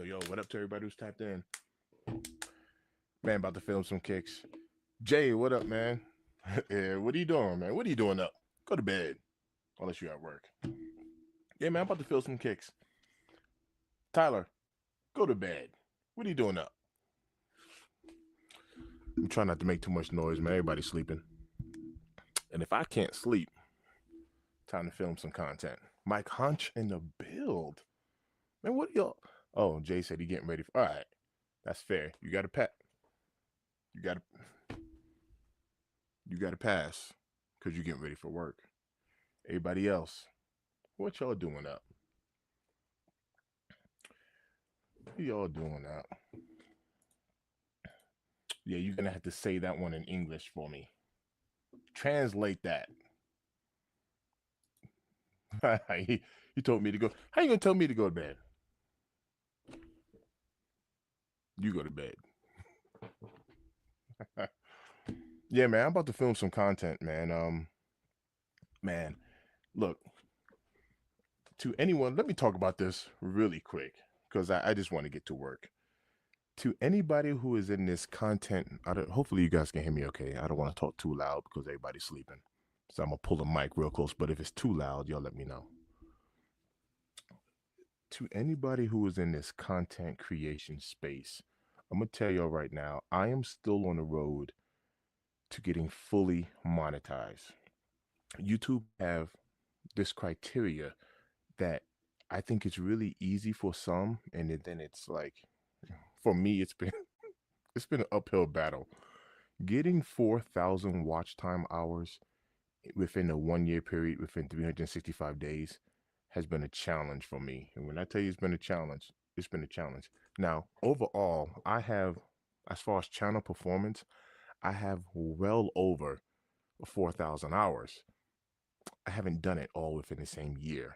Yo, what up to everybody who's tapped in? Man, about to film some kicks. Jay, what up, man? Yeah, what are you doing, man? What are you doing up? Go to bed. Unless you're at work. Yeah, man, I'm about to film some kicks. Tyler, go to bed. What are you doing up? I'm trying not to make too much noise, man. Everybody's sleeping. And if I can't sleep, time to film some content. Mike Hunch in the build. Man, what y'all? Oh, Jay said he getting ready for. All right, that's fair. You got to pet. You got to. You got to pass because you're getting ready for work. Everybody else, what y'all doing up? What y'all doing up? Yeah, you're gonna have to say that one in English for me. Translate that. he told me to go. How you gonna tell me to go to bed? You go to bed. Yeah, man, I'm about to film some content, man. Man, look, to anyone, let me talk about this really quick because I just want to get to work. To anybody who is in this content, hopefully you guys can hear me okay. I don't want to talk too loud because everybody's sleeping. So I'm gonna pull the mic real close, but if it's too loud, y'all let me know. To anybody who is in this content creation space, I'm gonna tell y'all right now, I am still on the road to getting fully monetized. YouTube have this criteria that I think it's really easy for some, and then it's like for me, it's been an uphill battle. Getting 4,000 watch time hours within a 1 year period, within 365 days, has been a challenge for me. And when I tell you it's been a challenge, it's been a challenge. Now, overall, I have, as far as channel performance, I have well over 4,000 hours. I haven't done it all within the same year.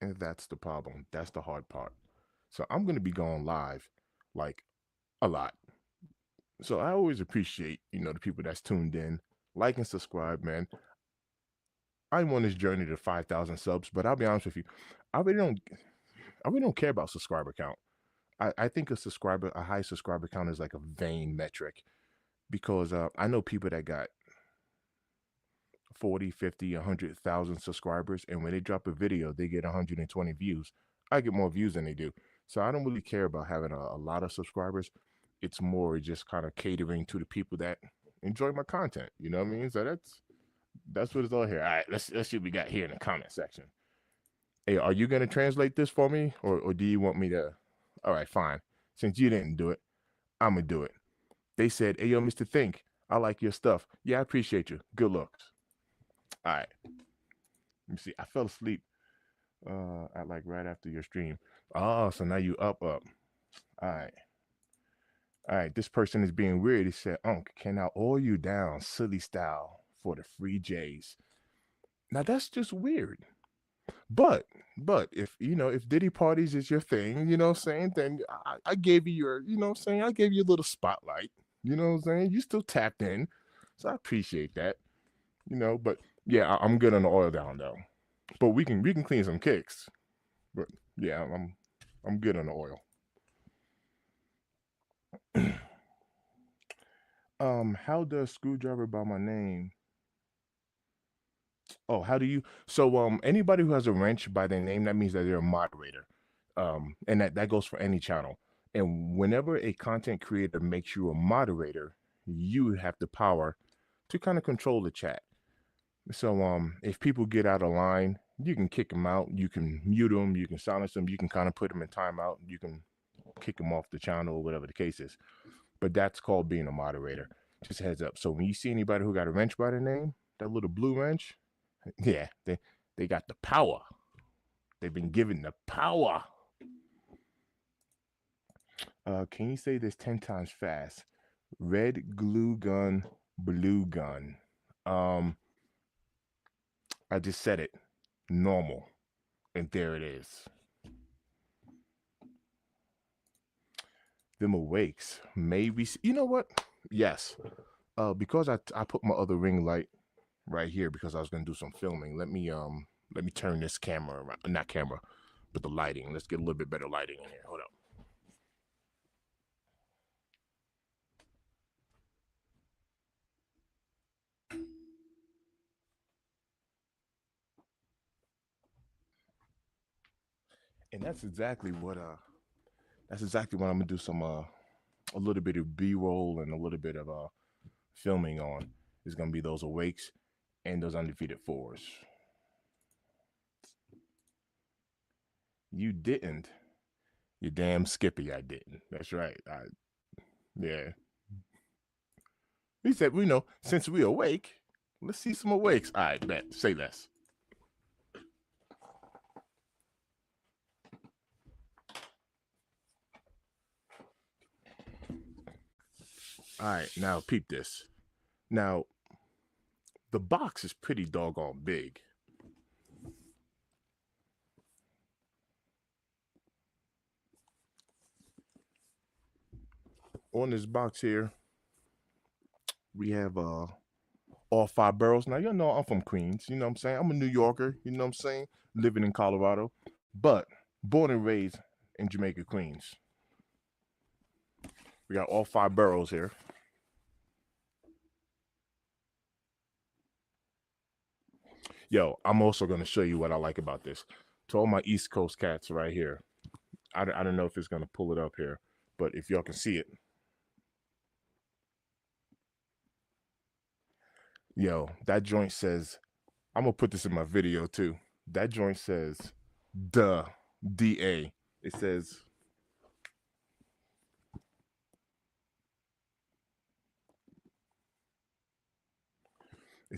And that's the problem. That's the hard part. So I'm going to be going live like a lot. So I always appreciate, the people that's tuned in, like and subscribe, man. I'm on this journey to 5,000 subs, but I'll be honest with you, I really don't, I really don't care about subscriber count. I think a high subscriber count is like a vain metric because I know people that got 40, 50, 100,000 subscribers, and when they drop a video, they get 120 views. I get more views than they do. So I don't really care about having a lot of subscribers. It's more just kind of catering to the people that enjoy my content. You know what I mean? So that's what it's all here. All right, let's see what we got here in the comment section. Hey, are you gonna translate this for me, or do you want me to? All right, fine. Since you didn't do it, I'm gonna do it. They said, "Hey, yo, Mr. Think, I like your stuff. Yeah, I appreciate you. Good looks." All right. Let me see. I fell asleep at like right after your stream. Oh, so now you up. All right. All right. This person is being weird. He said, "Unc, can I oil you down, silly style, for the free J's?" Now that's just weird. But if if Diddy parties is your thing, what I'm saying, then I gave you your, what I'm saying, I gave you a little spotlight. You know what I'm saying? You still tapped in. So I appreciate that. But yeah, I'm good on the oil down though. But we can clean some kicks. But yeah, I'm good on the oil. How does screwdriver by my name? Oh, how do you? So anybody who has a wrench by their name, that means that they're a moderator. And that goes for any channel. And whenever a content creator makes you a moderator, you have the power to kind of control the chat. So if people get out of line, you can kick them out, you can mute them, you can silence them, you can kind of put them in timeout, you can kick them off the channel or whatever the case is. But that's called being a moderator. Just a heads up. So when you see anybody who got a wrench by the name, that little blue wrench, yeah, they got the power. They've been given the power. Can you say this 10 times fast? Red glue gun, blue gun. Um, I just said it. Normal. And there it is. Them awakes. Maybe. You know what? Yes. Because I put my other ring light right here because I was gonna do some filming. Let me turn this camera around. Not camera, but the lighting. Let's get a little bit better lighting in here. Hold up. And that's exactly what I'm gonna do some a little bit of B-roll and a little bit of filming on. Is gonna be those awakes and those undefeated fours. You didn't. You damn Skippy, I didn't. That's right. Yeah. He said, since we awake, let's see some awakes. All right, bet. Say less. All right, now peep this. Now, the box is pretty doggone big. On this box here, we have all five boroughs. Now, you know I'm from Queens. You know what I'm saying? I'm a New Yorker. You know what I'm saying? Living in Colorado, but born and raised in Jamaica, Queens. We got all five boroughs here. Yo, I'm also going to show you what I like about this. To all my East Coast cats right here. I don't know if it's going to pull it up here, but if y'all can see it. Yo, that joint says, I'm going to put this in my video too. That joint says, duh, DA. It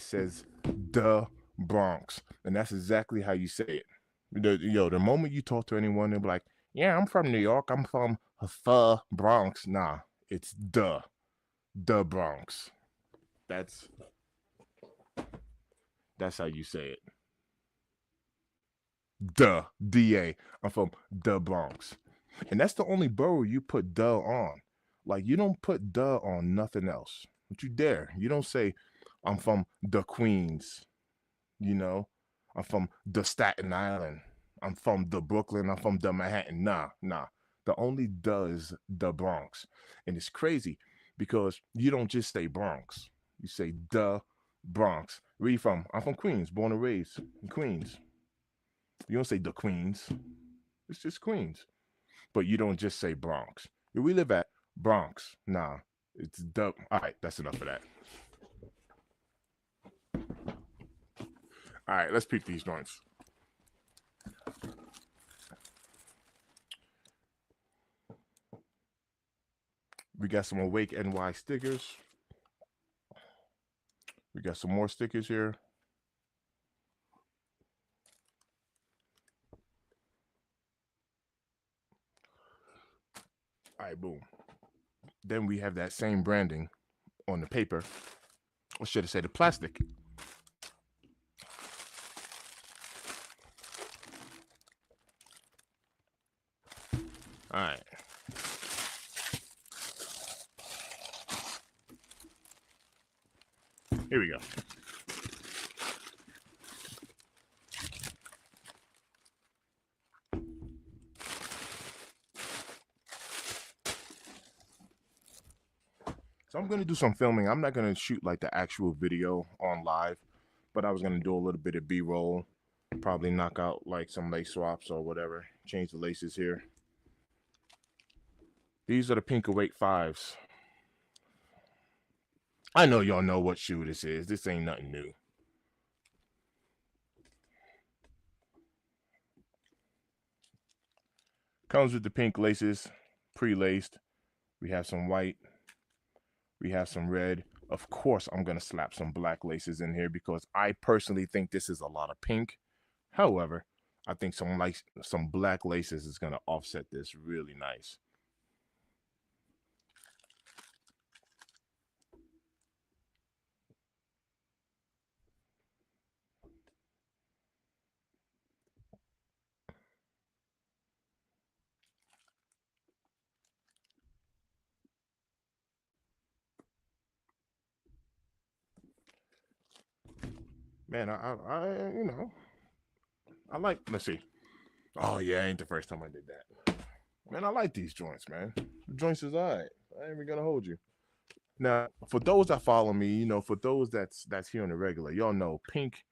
says, the Bronx. And that's exactly how you say it. The moment you talk to anyone, they'll be like, yeah, I'm from New York. I'm from the Bronx. Nah, it's the Bronx. That's how you say it. The DA. I'm from the Bronx. And that's the only borough you put "the" on. Like, you don't put "the" on nothing else. Don't you dare. You don't say, I'm from the Queens, you know? I'm from the Staten Island. I'm from the Brooklyn. I'm from the Manhattan. Nah, nah. The only "the" is the Bronx. And it's crazy because you don't just say Bronx. You say the Bronx. Where you from? I'm from Queens, born and raised in Queens. You don't say the Queens. It's just Queens. But you don't just say Bronx. Where we live at, Bronx. Nah, it's the. All right, that's enough of that. All right, let's peep these joints. We got some Awake NY stickers. We got some more stickers here. All right, boom. Then we have that same branding on the paper. Or should I say the plastic? All right. Here we go. So I'm going to do some filming. I'm not going to shoot like the actual video on live, but I was going to do a little bit of B-roll, probably knock out like some lace swaps or whatever, change the laces here. These are the Pink Awake 5s. I know y'all know what shoe this is. This ain't nothing new. Comes with the pink laces, pre-laced. We have some white. We have some red. Of course, I'm going to slap some black laces in here because I personally think this is a lot of pink. However, I think some black laces is going to offset this really nice. Man, I like, let's see. Oh, yeah, ain't the first time I did that. Man, I like these joints, man. The joints is all right. I ain't even going to hold you. Now, for those that follow me, for those that's here on the regular, y'all know pink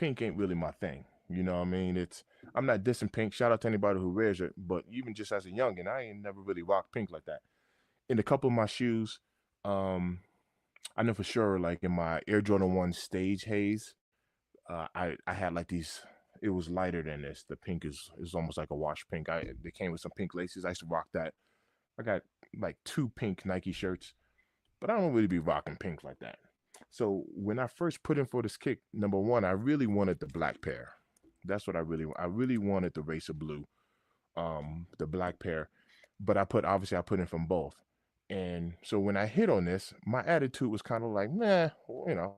ain't really my thing. You know what I mean? I'm not dissing pink. Shout out to anybody who wears it, but even just as a youngin, I ain't never really rocked pink like that. In a couple of my shoes, um, I know for sure, like in my Air Jordan 1 Stage Haze, I had like these. It was lighter than this. The pink is almost like a wash pink. They came with some pink laces. I used to rock that. I got like two pink Nike shirts, but I don't really be rocking pink like that. So when I first put in for this kick, number one, I really wanted the black pair. That's what I really wanted the racer blue, the black pair. But obviously I put in from both. And so when I hit on this, my attitude was kind of like, nah,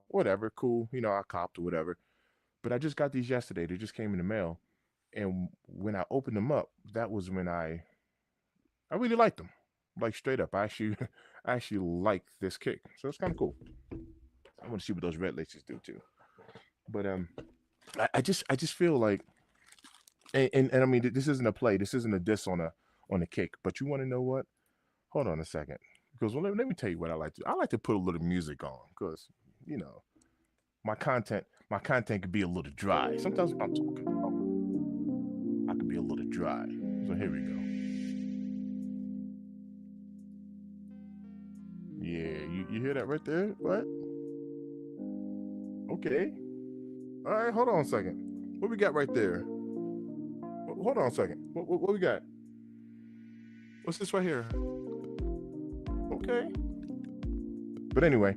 whatever, cool, I copped or whatever. But I just got these yesterday. They just came in the mail. And when I opened them up, that was when I really liked them. Like straight up. I actually like this kick. So it's kind of cool. I want to see what those red laces do too. But I just feel like, and I mean, this isn't a play. This isn't a diss on a kick. But you want to know what? Hold on a second, because let me tell you what I like to. I like to put a little music on, because you know my content could be a little dry. Sometimes when I'm talking, I could be a little dry. So here we go. Yeah, you hear that right there? What? Okay. All right, hold on a second. What we got right there? Hold on a second. What we got? What's this right here? Okay. But anyway,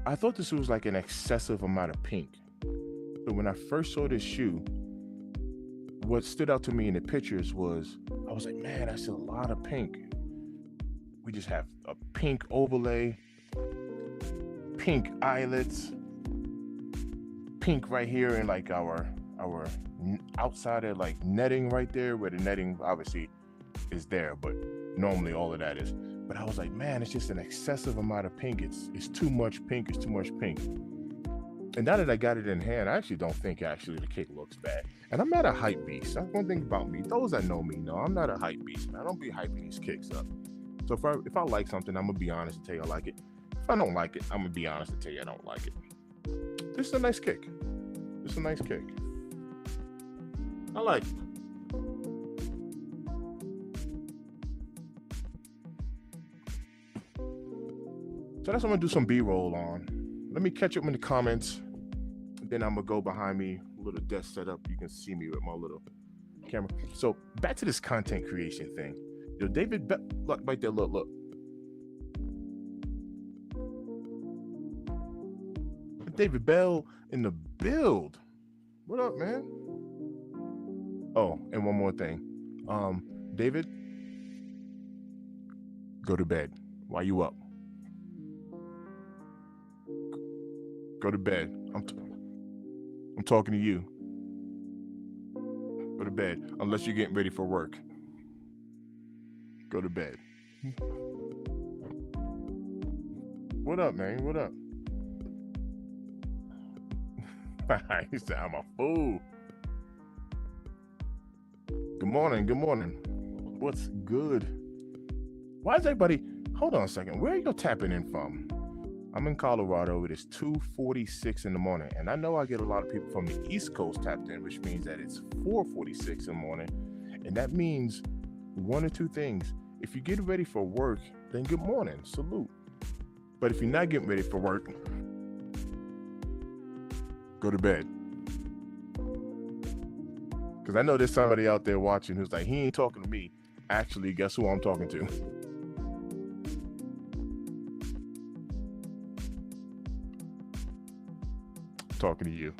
I thought this was like an excessive amount of pink. So when I first saw this shoe, what stood out to me in the pictures was I was like, man, that's a lot of pink. We just have a pink overlay, pink eyelets, pink right here in like our outside of like netting right there, where the netting obviously is there, but normally all of that is. But I was like, man, it's just an excessive amount of pink. It's too much pink. It's too much pink. And now that I got it in hand, I actually don't think the kick looks bad. And I'm not a hype beast. That's one thing about me. Those that know me know I'm not a hype beast, man. I don't be hyping these kicks up. So if I like something, I'm gonna be honest and tell you I like it. If I don't like it, I'm gonna be honest and tell you I don't like it. This is a nice kick. It's a nice kick. I like it. So that's what I'm gonna do some B-roll on. Let me catch up in the comments. Then I'm gonna go behind me, little desk setup. You can see me with my little camera. So back to this content creation thing. David, look right there. Look. David Bell in the build. What up, man? Oh, and one more thing. David, go to bed. Why you up? Go to bed. I'm talking to you. Go to bed. Unless you're getting ready for work. Go to bed. What up, man? What up? He said, I'm a fool. Good morning. Good morning. What's good? Why is everybody... Hold on a second. Where are you tapping in from? I'm in Colorado. It is 2:46 in the morning. And I know I get a lot of people from the East Coast tapped in, which means that it's 4:46 in the morning. And that means one or two things. If you get ready for work, then good morning. Salute. But if you're not getting ready for work, go to bed. Because I know there's somebody out there watching who's like, he ain't talking to me. Actually, guess who I'm talking to? Talking to you.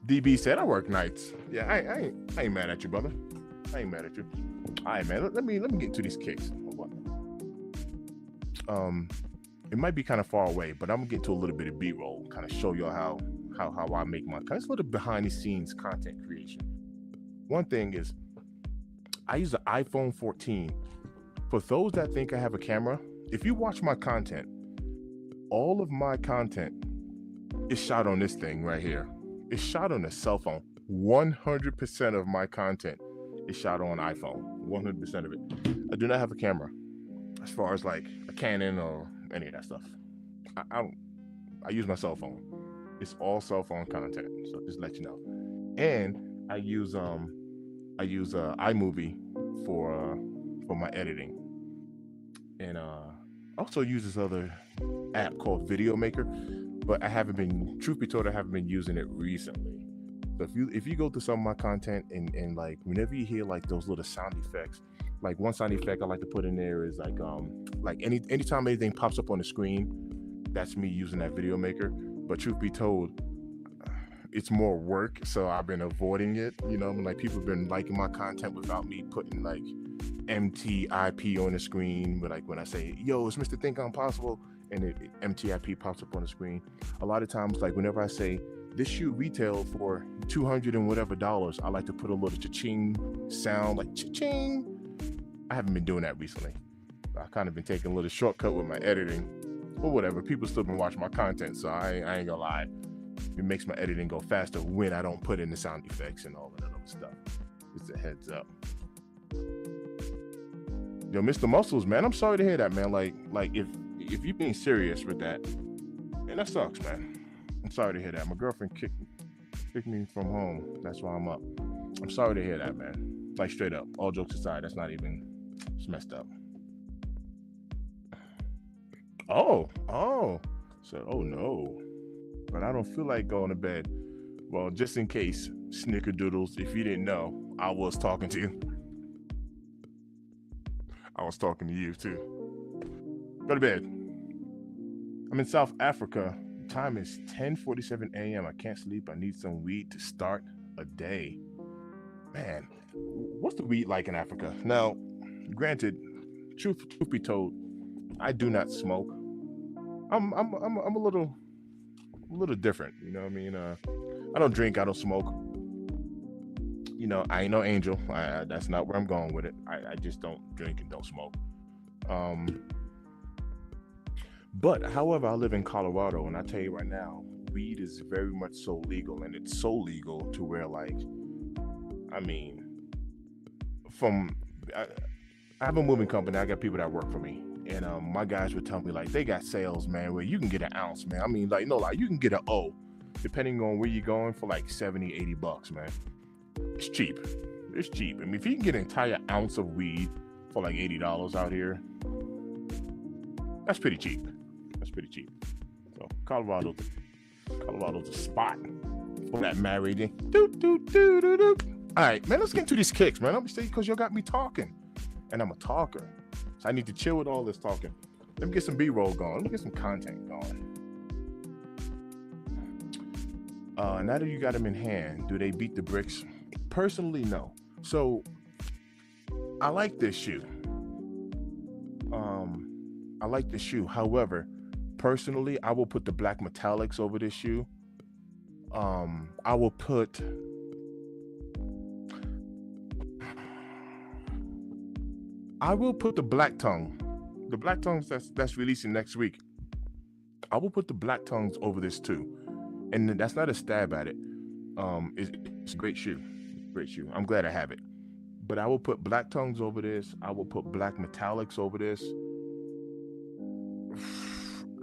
DB said I work nights. Yeah, I ain't mad at you, brother. I ain't mad at you. All right, man. Let me get into these kicks. It might be kind of far away, but I'm gonna get to a little bit of B-roll, kind of show y'all how I make my it's a little behind the scenes content creation. One thing is, I use the iPhone 14. For those that think I have a camera, if you watch my content, all of my content is shot on this thing right here. It's shot on a cell phone. 100% of my content is shot on iPhone. 100% of it. I do not have a camera, as far as like a Canon or any of that stuff. I use my cell phone. It's all cell phone content. So just let you know. And I use iMovie for my editing, and also use this other app called Video Maker. But I haven't been, truth be told, I haven't been using it recently. So if you go through some of my content, and like whenever you hear like those little sound effects, like one sound effect I like to put in there is like anytime anything pops up on the screen, that's me using that video maker. But truth be told, it's more work, so I've been avoiding it. Like people have been liking my content without me putting like MTIP on the screen. But like when I say, "Yo, it's Mr. Think Impossible," and MTIP pops up on the screen, a lot of times, like whenever I say this shoe retailed for $200 and whatever dollars, I like to put a little cha-ching sound, like cha-ching. I haven't been doing that recently. I've kind of been taking a little shortcut with my editing, but whatever. People still been watching my content, so I ain't gonna lie. It makes my editing go faster when I don't put in the sound effects and all of that other stuff. Just a heads up. Yo, Mr. Muscles, man, I'm sorry to hear that, man. Like if you're being serious with that, man, that sucks, man. I'm sorry to hear that. My girlfriend kicked me from home. That's why I'm up. I'm sorry to hear that, man. Like straight up, all jokes aside, that's not even, it's messed up. Oh. So, oh no. But I don't feel like going to bed. Well, just in case, snickerdoodles, if you didn't know, I was talking to you. I was talking to you too. Go to bed. I'm in South Africa. Time is 10:47 a.m. I can't sleep. I need some weed to start a day. Man, what's the weed like in Africa? Now, granted, truth be told, I do not smoke. I'm a little different. You know what I mean? I don't drink. I don't smoke. I ain't no angel. That's not where I'm going with it. I just don't drink and don't smoke. But however, I live in Colorado, and I tell you right now, weed is very much so legal, and it's so legal to where, like, I mean, I have a moving company. I got people that work for me, and my guys would tell me like they got sales, man, where you can get an ounce, man. I mean, like, no, like you can get an O, depending on where you're going, for like $70-$80, man. It's cheap. It's cheap. I mean, if you can get an entire ounce of weed for like $80 out here, that's pretty cheap. So Colorado's a spot for that married in. All right, man, let's get into these kicks, man. I'm gonna say because you got me talking, and I'm a talker, so I need to chill with all this talking. Let me get some B-roll going. Let me get some content going. Now that you got them in hand, do they beat the bricks? Personally, no. So I like this shoe. However, personally, I will put the black metallics over this shoe. I will put the black tongue. The black tongues that's releasing next week. I will put the black tongues over this too. And that's not a stab at it. It's a great shoe. I'm glad I have it. But I will put black tongues over this. I will put black metallics over this.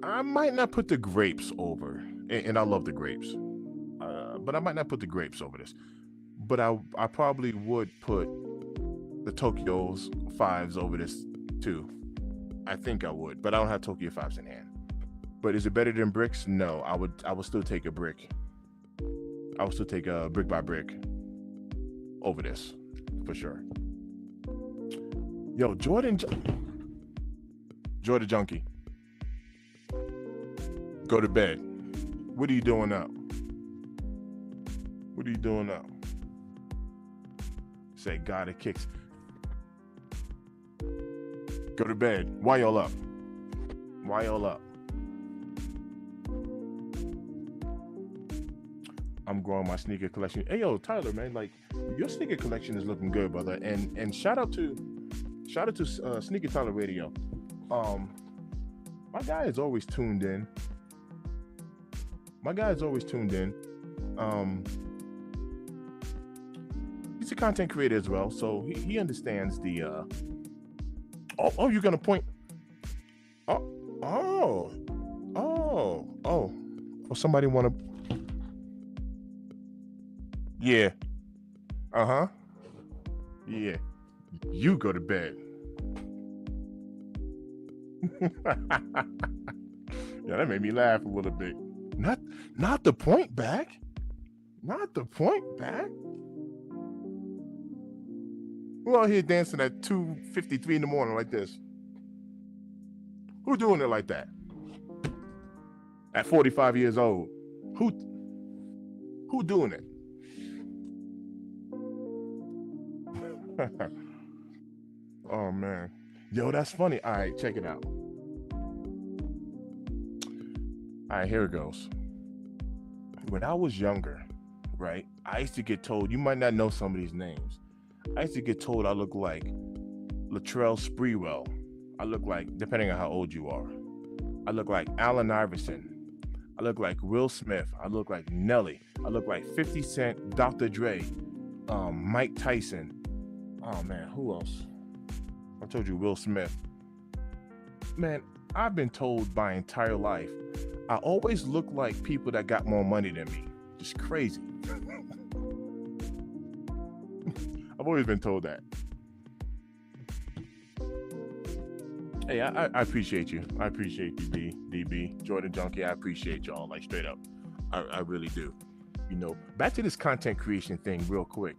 I might not put the grapes over, and I love the grapes. But I might not put the grapes over this. But I probably would put the Tokyo's 5s over this too. I think I would, but I don't have Tokyo 5s in hand. But is it better than bricks? No, I would still take a brick. I would still take a brick by brick over this, for sure. Yo, Jordan Junkie. Go to bed. What are you doing up? Say, God, it kicks. Go to bed. Why y'all up? I'm growing my sneaker collection. Hey, yo, Tyler, man, like your sneaker collection is looking good, brother. And shout out to Sneaker Tyler Radio. My guy is always tuned in. He's a content creator as well, so he understands the. Oh, you're gonna point. Oh, Or somebody want to, yeah, uh-huh, yeah, you go to bed. Yeah, that made me laugh a little bit. Not, not the point back. Not the point back. We're out here dancing at 2:53 in the morning like this. Who doing it like that? At 45 years old. Who who doing it? Oh man. Yo, that's funny. All right, check it out. All right, here it goes. When I was younger, right, I used to get told, you might not know some of these names. I used to get told I look like Latrell Sprewell. I look like, depending on how old you are, I look like Allen Iverson. I look like Will Smith. I look like Nelly. I look like 50 Cent, Dr. Dre, Mike Tyson. Oh man, who else? I told you Will Smith. Man, I've been told my entire life, I always look like people that got more money than me. Just crazy. I've always been told that. Hey, I appreciate you. I appreciate you, DB, Jordan Junkie. I appreciate y'all, like straight up. I really do. You know, back to this content creation thing real quick.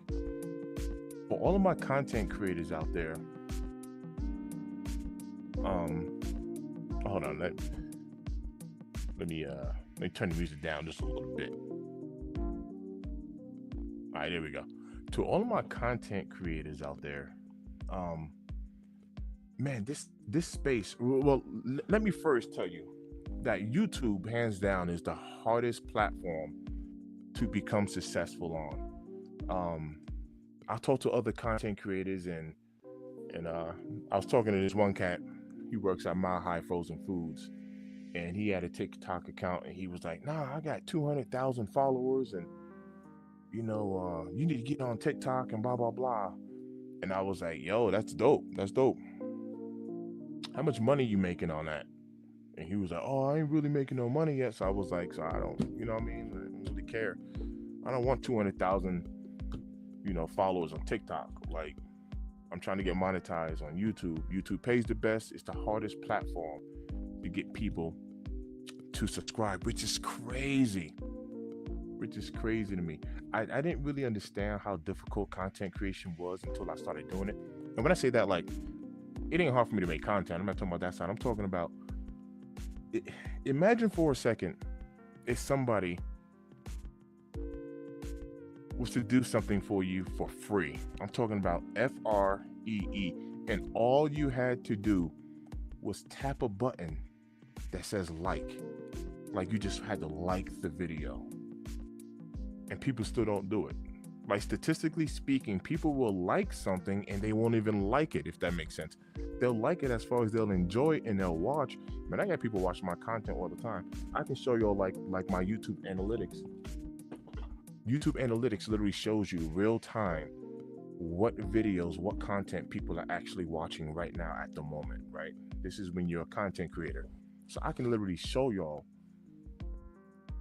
For all of my content creators out there, hold on, let me turn the music down just a little bit. All right, there we go. To all of my content creators out there, man, this space. Well, let me first tell you that YouTube, hands down, is the hardest platform to become successful on. I talked to other content creators, and I was talking to this one cat. He works at Mile High Frozen Foods, and he had a TikTok account, and he was like, "Nah, I got 200,000 followers, and you know, you need to get on TikTok and blah blah blah." And I was like, "Yo, that's dope. That's dope. How much money you making on that?" And he was like, "Oh, I ain't really making no money yet." So I was like, "So I don't, you know what I mean? I don't really care. I don't want 200,000, followers on TikTok. Like, I'm trying to get monetized on YouTube. YouTube pays the best. It's the hardest platform to get people to subscribe, which is crazy. Which is crazy to me. I didn't really understand how difficult content creation was until I started doing it. And when I say that, like, it ain't hard for me to make content. I'm not talking about that side. I'm talking about, imagine for a second if somebody was to do something for you for free. I'm talking about FREE. And all you had to do was tap a button that says like. Like, you just had to like the video. And people still don't do it. Like, statistically speaking, people will like something and they won't even like it, if that makes sense. They'll like it as far as they'll enjoy it and they'll watch. Man, I got people watching my content all the time. I can show y'all like my YouTube analytics. YouTube analytics literally shows you real time what videos, what content people are actually watching right now at the moment, right? This is when you're a content creator. So I can literally show y'all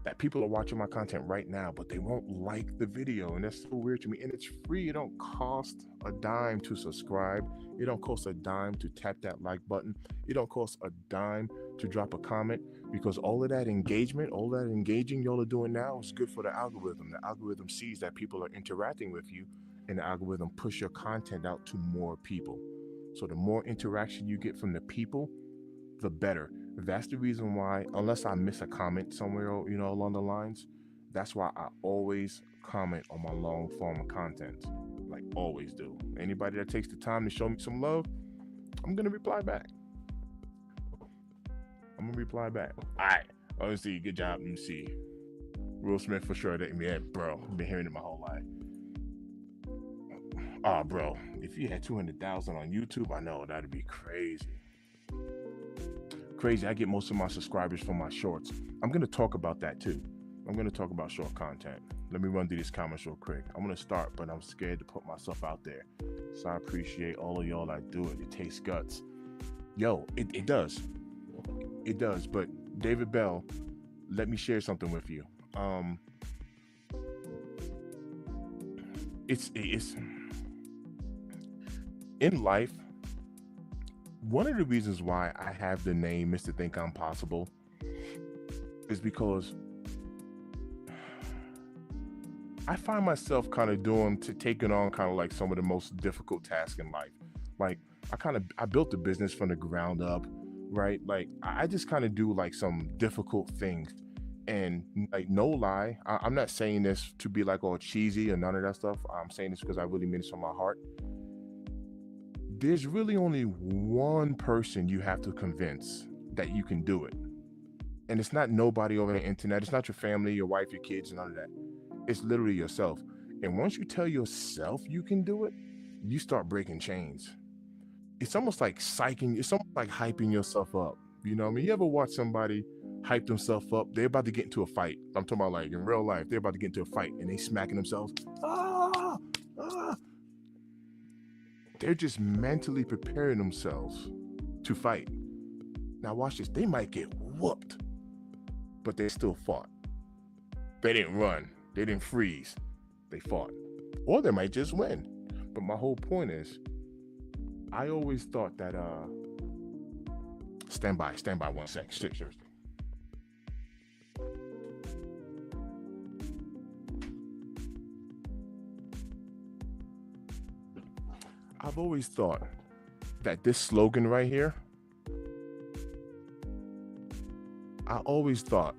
that people are watching my content right now, but they won't like the video. And that's so weird to me. And it's free. It don't cost a dime to subscribe. It don't cost a dime to tap that like button. It don't cost a dime to drop a comment, because all of that engagement, all that engaging y'all are doing now is good for the algorithm. The algorithm sees that people are interacting with you, and the algorithm push your content out to more people. So the more interaction you get from the people, the better. That's the reason why, unless I miss a comment somewhere, along the lines, that's why I always comment on my long form content. Like, always do. Anybody that takes the time to show me some love, I'm gonna reply back. All right. Let me see. Good job. Let me see. Will Smith for sure. Yeah, bro. I've been hearing it my whole life. Oh, bro. If you had 200,000 on YouTube, I know that'd be crazy. Crazy. I get most of my subscribers from my shorts. I'm going to talk about that too. I'm going to talk about short content. Let me run through these comments real quick. I'm going to start, but I'm scared to put myself out there. So I appreciate all of y'all that do it. It takes guts. Yo, it does. It does. But David Bell, let me share something with you. Um, it's in life. One of the reasons why I have the name Mr. Think I'm Possible is because I find myself kind of taking on kind of like some of the most difficult tasks in life. Like I built a business from the ground up, right? Like I just kind of do like some difficult things. And like no lie, I'm not saying this to be like all cheesy or none of that stuff. I'm saying this because I really mean this from my heart. There's really only one person you have to convince that you can do it. And it's not nobody over the internet. It's not your family, your wife, your kids, none of that. It's literally yourself. And once you tell yourself you can do it, you start breaking chains. It's almost like it's almost like hyping yourself up. You know what I mean? You ever watch somebody hype themselves up? They're about to get into a fight. I'm talking about like in real life, they're about to get into a fight and they smacking themselves. Ah, ah. They're just mentally preparing themselves to fight. Now watch this. They might get whooped, but they still fought. They didn't run. They didn't freeze. They fought. Or they might just win. But my whole point is, I always thought that stand by 1 second. Seriously. I've always thought that this slogan right here, I always thought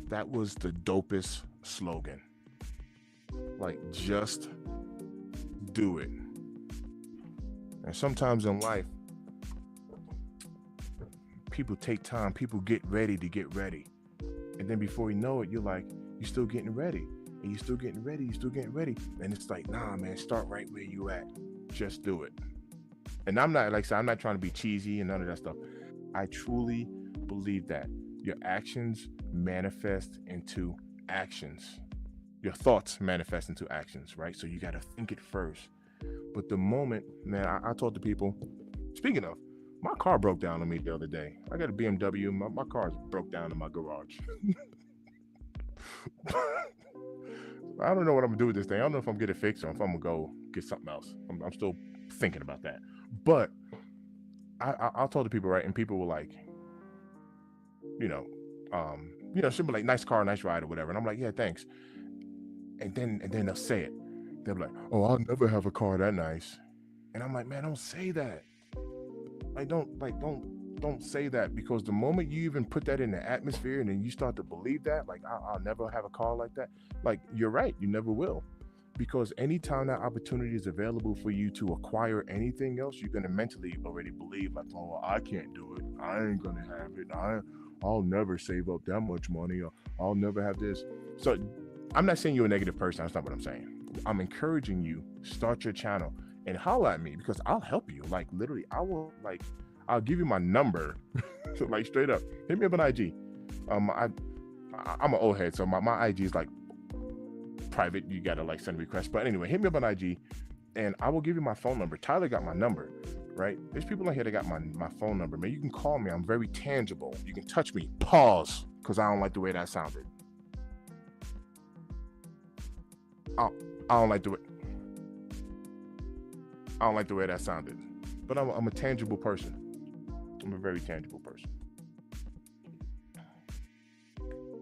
that was the dopest slogan. Like, just do it. And sometimes in life, people take time, people get ready to get ready. And then before you know it, you're like, you're still getting ready. And you're still getting ready, you're still getting ready. And it's like, nah, man, start right where you at. Just do it. And I'm not, like I said, I'm not trying to be cheesy and none of that stuff. I truly believe that your actions manifest into actions. Your thoughts manifest into actions, right? So you got to think it first. But the moment, man, I told the people, speaking of, my car broke down on me the other day. I got a BMW. My car's broke down in my garage. I don't know what I'm gonna do with this thing. I don't know if I'm gonna get it fixed or if I'm gonna go get something else. I'm still thinking about that. But I'll tell the people, right? And people were like, she'll be like, nice car, nice ride, or whatever. And I'm like, yeah, thanks. And then they'll say it. They'll be like, oh, I'll never have a car that nice. And I'm like, man, don't say that. Don't say that, because the moment you even put that in the atmosphere and then you start to believe that, like, I'll never have a car like that. Like, you're right, you never will. Because anytime that opportunity is available for you to acquire anything else, you're gonna mentally already believe like, oh, well, I can't do it. I ain't gonna have it. I'll never save up that much money, or I'll never have this. So I'm not saying you're a negative person. That's not what I'm saying. I'm encouraging you, start your channel and holler at me, because I'll help you. Like, literally, I'll give you my number. So, like, straight up, hit me up on IG. I'm an old head, so my IG is like private. You gotta like send a request. But anyway, hit me up on IG and I will give you my phone number. Tyler got my number, right? There's people out here that got my phone number. Man, you can call me. I'm very tangible. You can touch me. Pause, because I don't like the way that sounded. I don't like the way that sounded. But I'm a tangible person. I'm a very tangible person.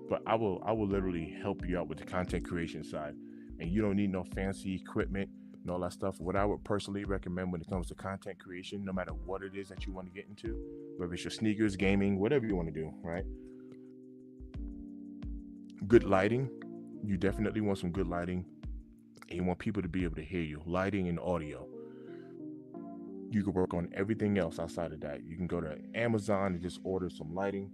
But I will literally help you out with the content creation side. And you don't need no fancy equipment and all that stuff. What I would personally recommend when it comes to content creation, no matter what it is that you want to get into, whether it's your sneakers, gaming, whatever you want to do, right? Good lighting. You definitely want some good lighting. And you want people to be able to hear you. Lighting and audio. You can work on everything else outside of that. You can go to Amazon and just order some lighting.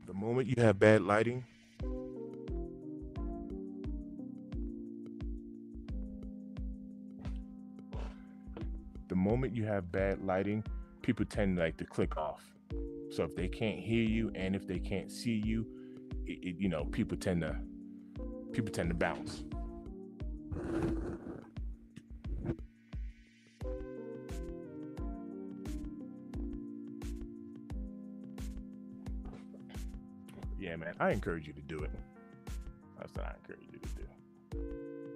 The moment you have bad lighting, people tend like to click off. So if they can't hear you and if they can't see you, people tend to bounce. Yeah, man, I encourage you to do it. That's what I encourage you to do.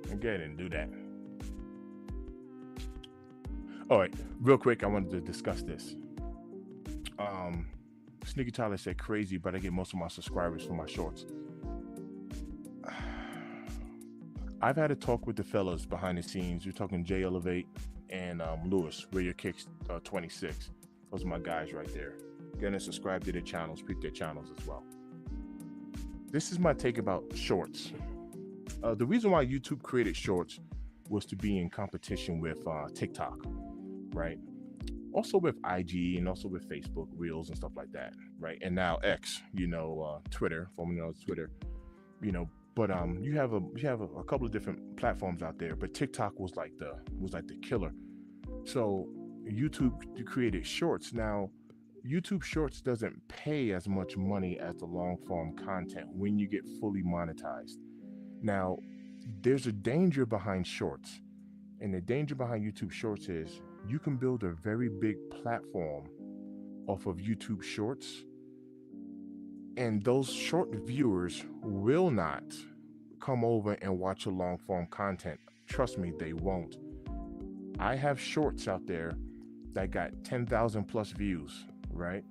And go ahead and do that. All right, real quick, I wanted to discuss this. Sneaky Tyler said crazy, but I get most of my subscribers from my shorts. I've had a talk with the fellas behind the scenes. You're talking Jay Elevate and Lewis, Where Your Kicks 26. Those are my guys right there. Gonna subscribe to their channels, peep their channels as well. This is my take about shorts. The reason why YouTube created shorts was to be in competition with TikTok, right? Also with IG and also with Facebook Reels and stuff like that, right? And now X, Twitter, formerly known as Twitter, But you have a couple of different platforms out there, but TikTok was like the killer. So YouTube created Shorts. Now, YouTube Shorts doesn't pay as much money as the long form content when you get fully monetized. Now, there's a danger behind Shorts, and the danger behind YouTube Shorts is you can build a very big platform off of YouTube Shorts, and those short viewers will not come over and watch your long form content. Trust me, they won't. I have shorts out there that got 10,000 plus views, right?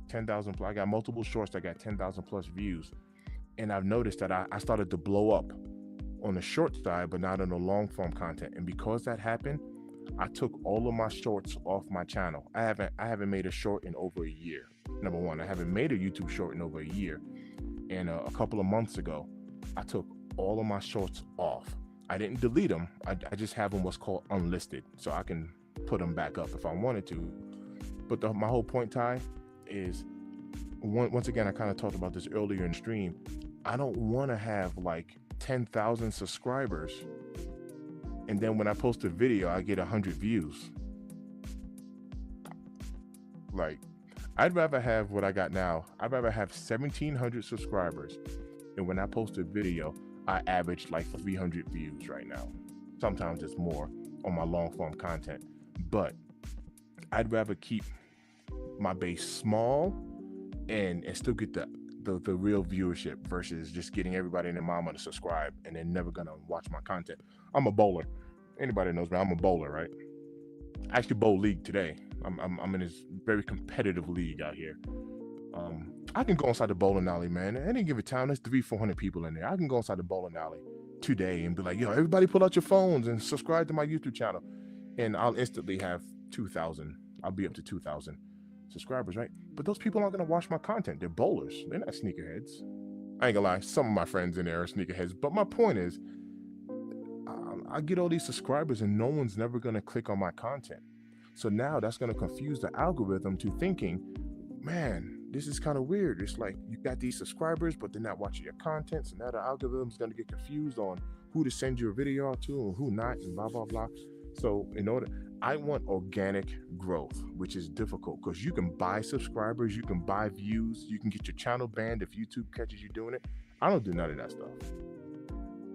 10,000. I got multiple shorts that got 10,000 plus views. And I've noticed that I started to blow up on the short side, but not on the long form content. And because that happened, I took all of my shorts off my channel. I haven't made a short in over a year. Number one, I haven't made a YouTube short in over a year. And a couple of months ago, I took all of my shorts off. I didn't delete them. I just have them what's called unlisted, so I can put them back up if I wanted to. But my whole point, Ty, is once again, I kind of talked about this earlier in the stream. I don't want to have like 10,000 subscribers, and then when I post a video, I get 100 views. Like, I'd rather have what I got now. I'd rather have 1,700 subscribers, and when I post a video, I average like 300 views right now. Sometimes it's more on my long form content, but I'd rather keep my base small and still get the real viewership versus just getting everybody and their mama to subscribe and they're never gonna watch my content. I'm a bowler. Anybody knows me, I'm a bowler, right? I actually bowl league today. I'm in this very competitive league out here. I can go inside the bowling alley, man. At any given time, there's 300-400 people in there. I can go inside the bowling alley today and be like, yo, everybody pull out your phones and subscribe to my YouTube channel. And I'll instantly have 2,000. I'll be up to 2,000 subscribers, right? But those people aren't going to watch my content. They're bowlers. They're not sneakerheads. I ain't gonna lie. Some of my friends in there are sneakerheads. But my point is, I get all these subscribers and no one's never going to click on my content. So now that's going to confuse the algorithm to thinking, man, this is kind of weird. It's like you got these subscribers, but they're not watching your content. So now the algorithm's going to get confused on who to send your video out to and who not, and blah, blah, blah. So I want organic growth, which is difficult because you can buy subscribers, you can buy views, you can get your channel banned if YouTube catches you doing it. I don't do none of that stuff.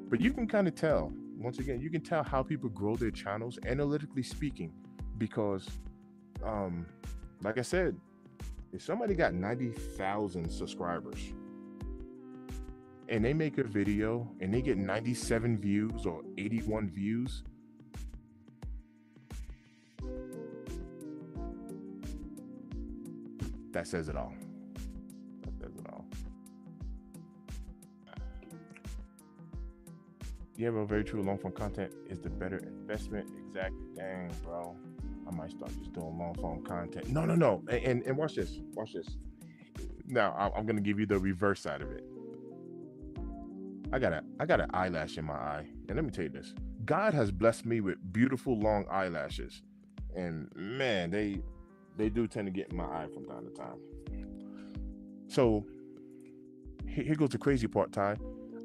But you can kind of tell, once again, you can tell how people grow their channels, analytically speaking, because like I said, if somebody got 90,000 subscribers and they make a video and they get 97 views or 81 views, that says it all. That says it all. You have a very true long form content is the better investment. Exactly. Dang, bro. I might start just doing long form content. No. And watch this. Now I'm gonna give you the reverse side of it. I got an eyelash in my eye, and let me tell you this: God has blessed me with beautiful long eyelashes, and man, they do tend to get in my eye from time to time. So here goes the crazy part, Ty.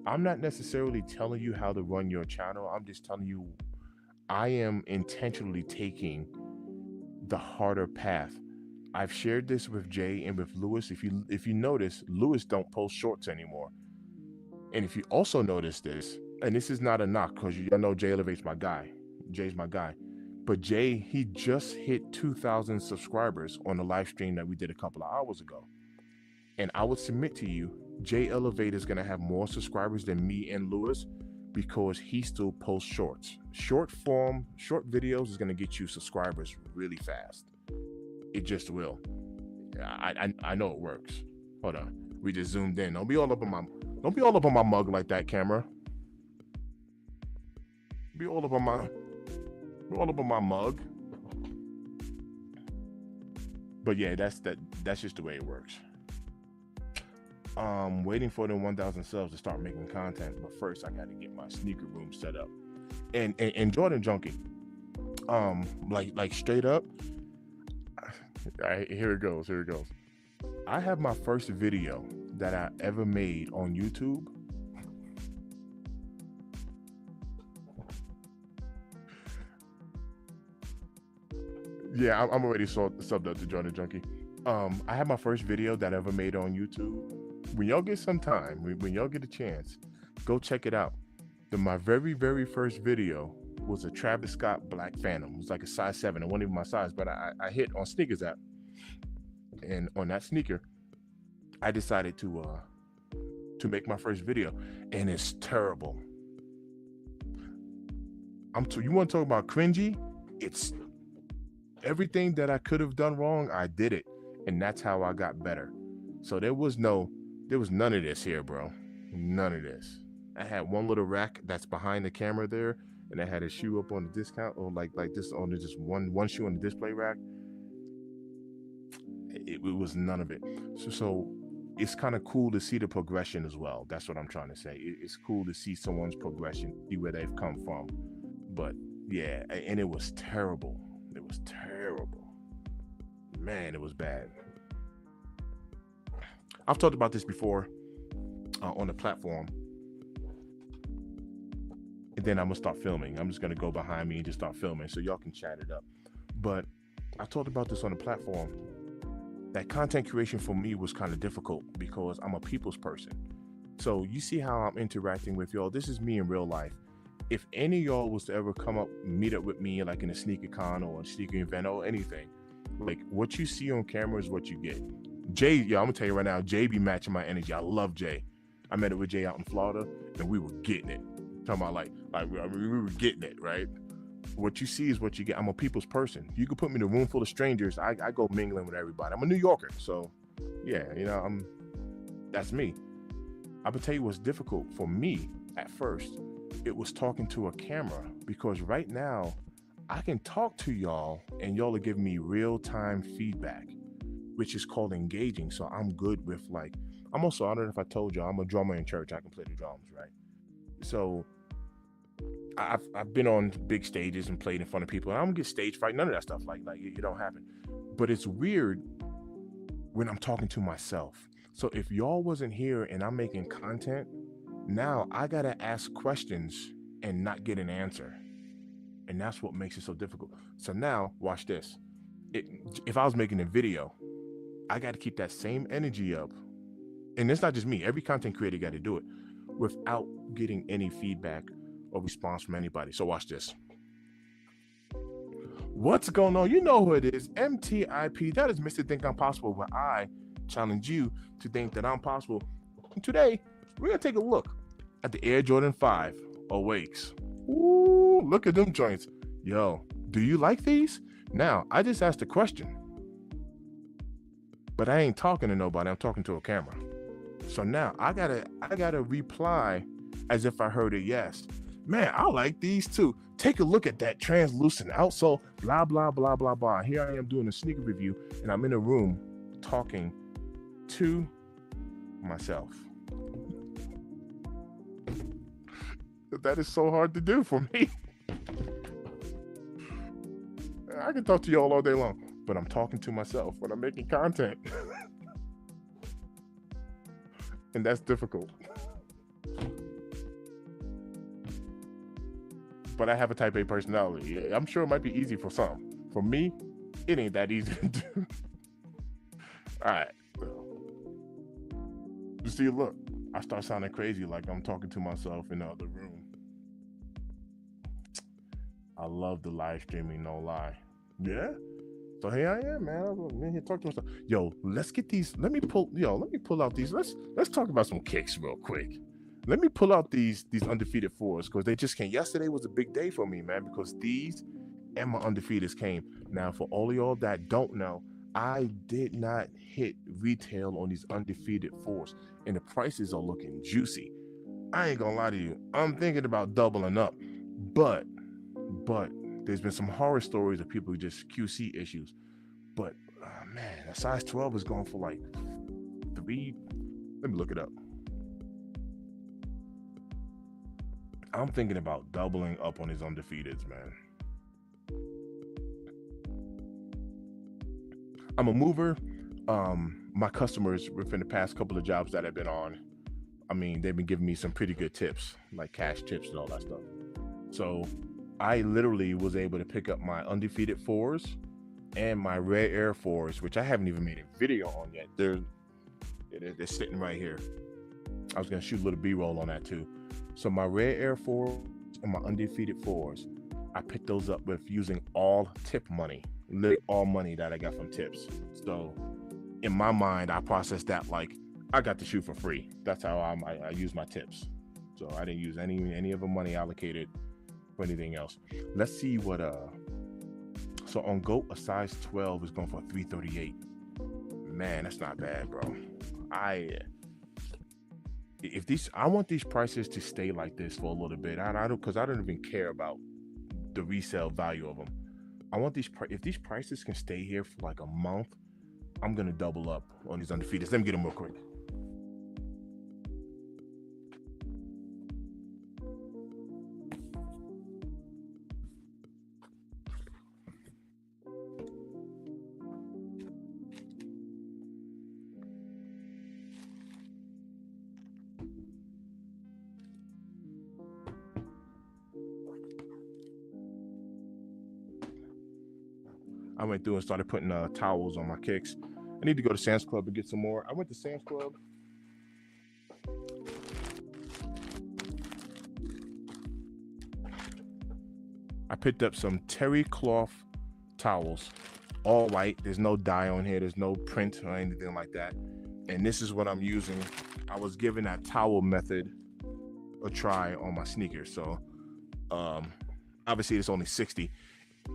I'm not necessarily telling you how to run your channel. I'm just telling you I am intentionally taking the harder path. I've shared this with Jay and with Lewis. If you notice, Lewis don't post shorts anymore. And if you also notice this, and this is not a knock because you know Jay Elevate's my guy. Jay's my guy. But Jay, he just hit 2,000 subscribers on the live stream that we did a couple of hours ago. And I would submit to you, Jay Elevate is going to have more subscribers than me and Lewis because he still posts shorts. Short form, short videos is going to get you subscribers really fast. It just will. I know it works. Hold on. We just zoomed in. Don't be all up on my mug like that, camera. Be all up on my mug. But yeah, that's just the way it works. Waiting for the 1,000 subs to start making content, but first I got to get my sneaker room set up. And Jordan Junkie, like straight up. All right, here it goes. I have my first video that I ever made on YouTube. Yeah, I'm already subbed up to Jordan Junkie. I have my first video that I ever made on YouTube. When y'all get some time, when y'all get a chance, go check it out. My very, very first video was a Travis Scott Black Phantom. It was like a size 7. It wasn't even my size, but I hit on Sneakers app. And on that sneaker, I decided to make my first video. And it's terrible. You want to talk about cringy? It's everything that I could have done wrong, I did it. And that's how I got better. So there was none of this here, bro. None of this. I had one little rack that's behind the camera there, and I had a shoe up on the discount, or like this on just one shoe on the display rack. It was none of it. So it's kind of cool to see the progression as well. That's what I'm trying to say. It's cool to see someone's progression, see where they've come from. But yeah, and it was terrible. It was terrible. Man, it was bad. I've talked about this before on the platform. And then I'm going to start filming. I'm just going to go behind me and just start filming so y'all can chat it up. But I talked about this on the platform. That content creation for me was kind of difficult because I'm a people's person. So you see how I'm interacting with y'all. This is me in real life. If any of y'all was to ever come up, meet up with me like in a sneaker con or a sneaker event or anything, like what you see on camera is what you get. Jay, I'm gonna tell you right now, Jay be matching my energy. I love Jay. I met up with Jay out in Florida and we were getting it. Talking about like we were getting it, right? What you see is what you get. I'm a people's person. You could put me in a room full of strangers. I go mingling with everybody. I'm a New Yorker, so yeah, that's me. I would tell you what's difficult for me at first. It was talking to a camera because right now I can talk to y'all and y'all are giving me real-time feedback, which is called engaging. So I'm good with I'm also, I don't know if I told y'all, I'm a drummer in church. I can play the drums, right? So I've been on big stages and played in front of people, and I don't get stage fright, none of that stuff. Like it don't happen. But it's weird when I'm talking to myself. So if y'all wasn't here and I'm making content, now I gotta ask questions and not get an answer. And that's what makes it so difficult. So now, watch this. If I was making a video, I gotta keep that same energy up. And it's not just me, every content creator got to do it without getting any feedback or response from anybody. So watch this. What's going on? You know who it is. MTIP. That is Mr. Think I'm Possible, where I challenge you to think that I'm possible. And today, we're going to take a look at the Air Jordan 5 Awakes. Ooh, look at them joints. Yo, do you like these? Now, I just asked a question. But I ain't talking to nobody. I'm talking to a camera. So now I gotta reply as if I heard a yes. Man, I like these too. Take a look at that translucent outsole, blah, blah, blah, blah, blah. Here I am doing a sneaker review and I'm in a room talking to myself. That is so hard to do for me. I can talk to y'all all day long, but I'm talking to myself when I'm making content. And that's difficult. But I have a type A personality. I'm sure it might be easy for some. For me, it ain't that easy to do. All right. You see, look, I start sounding crazy like I'm talking to myself in the other room. I love the live streaming, no lie. Yeah. So here I am, man. I'm in here talking to myself. Yo, let's get these. Let me pull out these. Let's talk about some kicks real quick. Let me pull out these undefeated fours because they just came. Yesterday was a big day for me, man, because these and my undefeateds came. Now, for all of y'all that don't know, I did not hit retail on these undefeated fours, and the prices are looking juicy. I ain't gonna lie to you. I'm thinking about doubling up, but there's been some horror stories of people who just QC issues. But man, a size 12 is going for like 3. Let me look it up. I'm thinking about doubling up on his undefeateds, man. I'm a mover. My customers within the past couple of jobs that I've been on, I mean, they've been giving me some pretty good tips, like cash tips and all that stuff. So I literally was able to pick up my undefeated fours and my rare air fours, which I haven't even made a video on yet. They're sitting right here. I was gonna shoot a little B-roll on that too. So my rare air fours and my undefeated fours, I picked those up with using all tip money, literally all money that I got from tips. So in my mind, I processed that like I got to shoot for free. That's how I use my tips. So I didn't use any of the money allocated for anything else. Let's see what so on GOAT, a size 12 is going for $338. Man, that's not bad, bro. I want these prices to stay like this for a little bit. I don't, because I don't even care about the resale value of them. I want if these prices can stay here for like a month, I'm gonna double up on these undefeateds. Let me get them real quick. I went through and started putting towels on my kicks. I need to go to Sam's Club and get some more. I went to Sam's Club. I picked up some terry cloth towels, all white. There's no dye on here. There's no print or anything like that. And this is what I'm using. I was giving that towel method a try on my sneakers. So obviously it's only 60.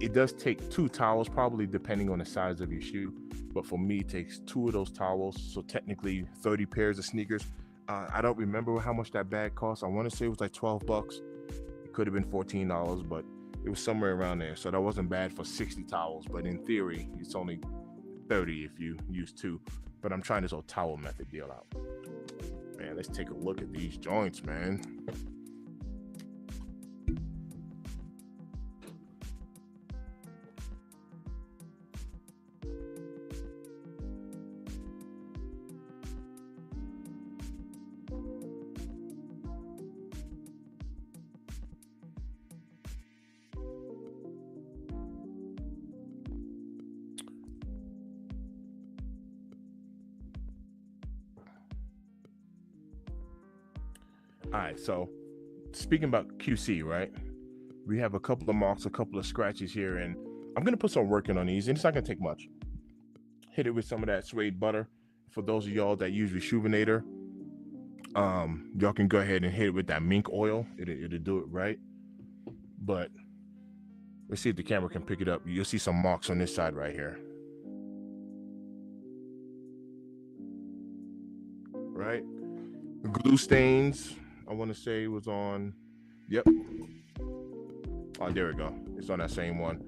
It does take 2 towels, probably depending on the size of your shoe. But for me, it takes 2 of those towels. So technically 30 pairs of sneakers. I don't remember how much that bag cost. I want to say it was like $12. It could have been $14, but it was somewhere around there. So that wasn't bad for 60 towels. But in theory, it's only 30 if you use 2. But I'm trying this whole towel method deal out. Man, let's take a look at these joints, man. All right, so speaking about QC, right? We have a couple of marks, a couple of scratches here, and I'm gonna put some work in on these, and it's not gonna take much. Hit it with some of that suede butter. For those of y'all that use Rejuvenator, y'all can go ahead and hit it with that mink oil. It'll do it right. But let's see if the camera can pick it up. You'll see some marks on this side right here. Right? Glue stains, I want to say was on, yep. Oh, there we go. It's on that same one.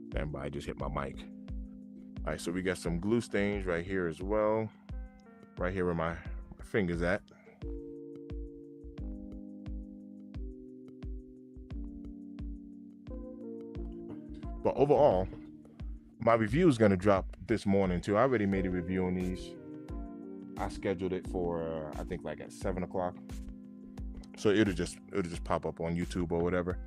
Damn, I just hit my mic. All right, so we got some glue stains right here as well. Right here where my finger's at. But overall, my review is going to drop this morning too. I already made a review on these. I scheduled it for I think like at 7 o'clock. So it'll just pop up on YouTube or whatever.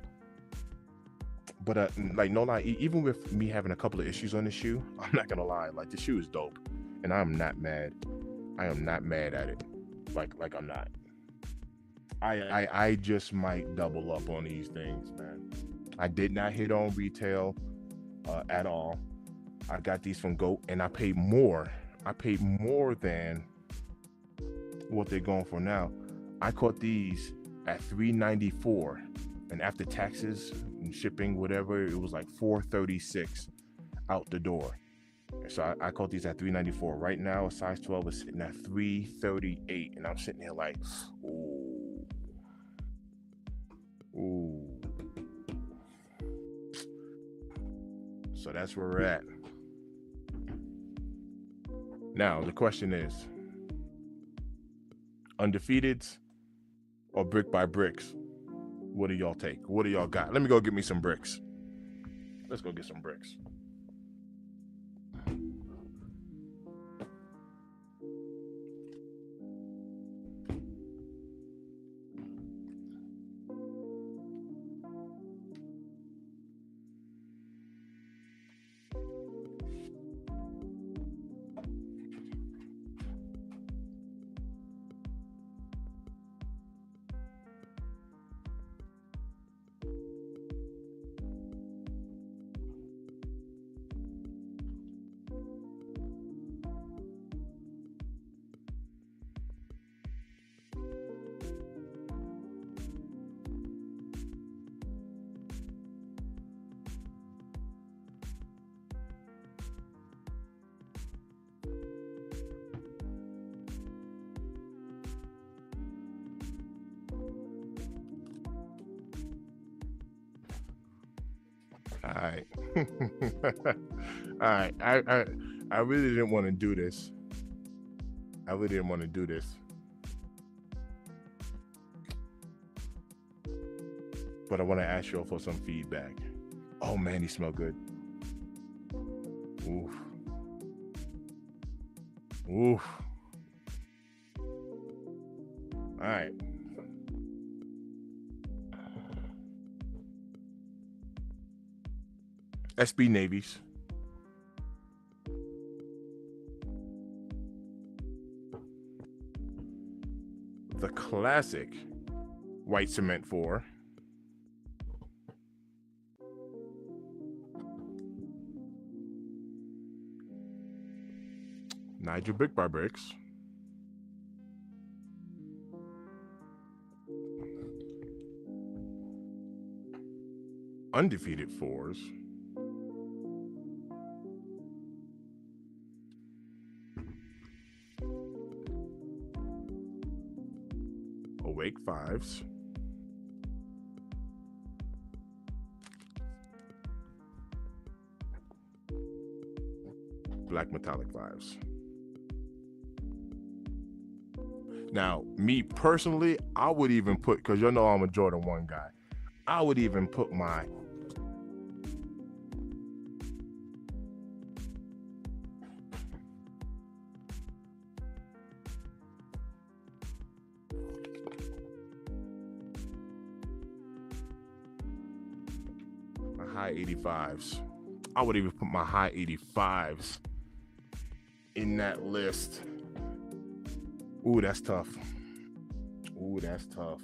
But like no lie, even with me having a couple of issues on the shoe, I'm not gonna lie, like the shoe is dope. and I'm not mad. I am not mad at it. Like I'm not. I just might double up on these things, man. I did not hit on retail at all. I got these from Goat, and I paid more. I paid more than what they're going for now. I caught these at $3.94, and after taxes and shipping, whatever, it was like $4.36 out the door. So I caught these at $3.94. Right now, a size 12 is sitting at $3.38, and I'm sitting here like, ooh, ooh. So that's where we're at. Now the question is, undefeateds or brick by bricks? What do y'all take? What do y'all got? Let me go get me some bricks. Let's go get some bricks. All right. All right. I really didn't want to do this. I really didn't want to do this. But I want to ask you all for some feedback. Oh man, these smell good. Oof. Oof. All right. SB Navies. The classic white cement 4. Nigel Brick by Bricks. Undefeated 4s. Awake 5s. Black metallic 5s. Now, me personally, I would even put, because you know I'm a Jordan 1 guy, I would even put my high 85s. I would even put my high 85s in that list. Ooh, that's tough. Ooh, that's tough.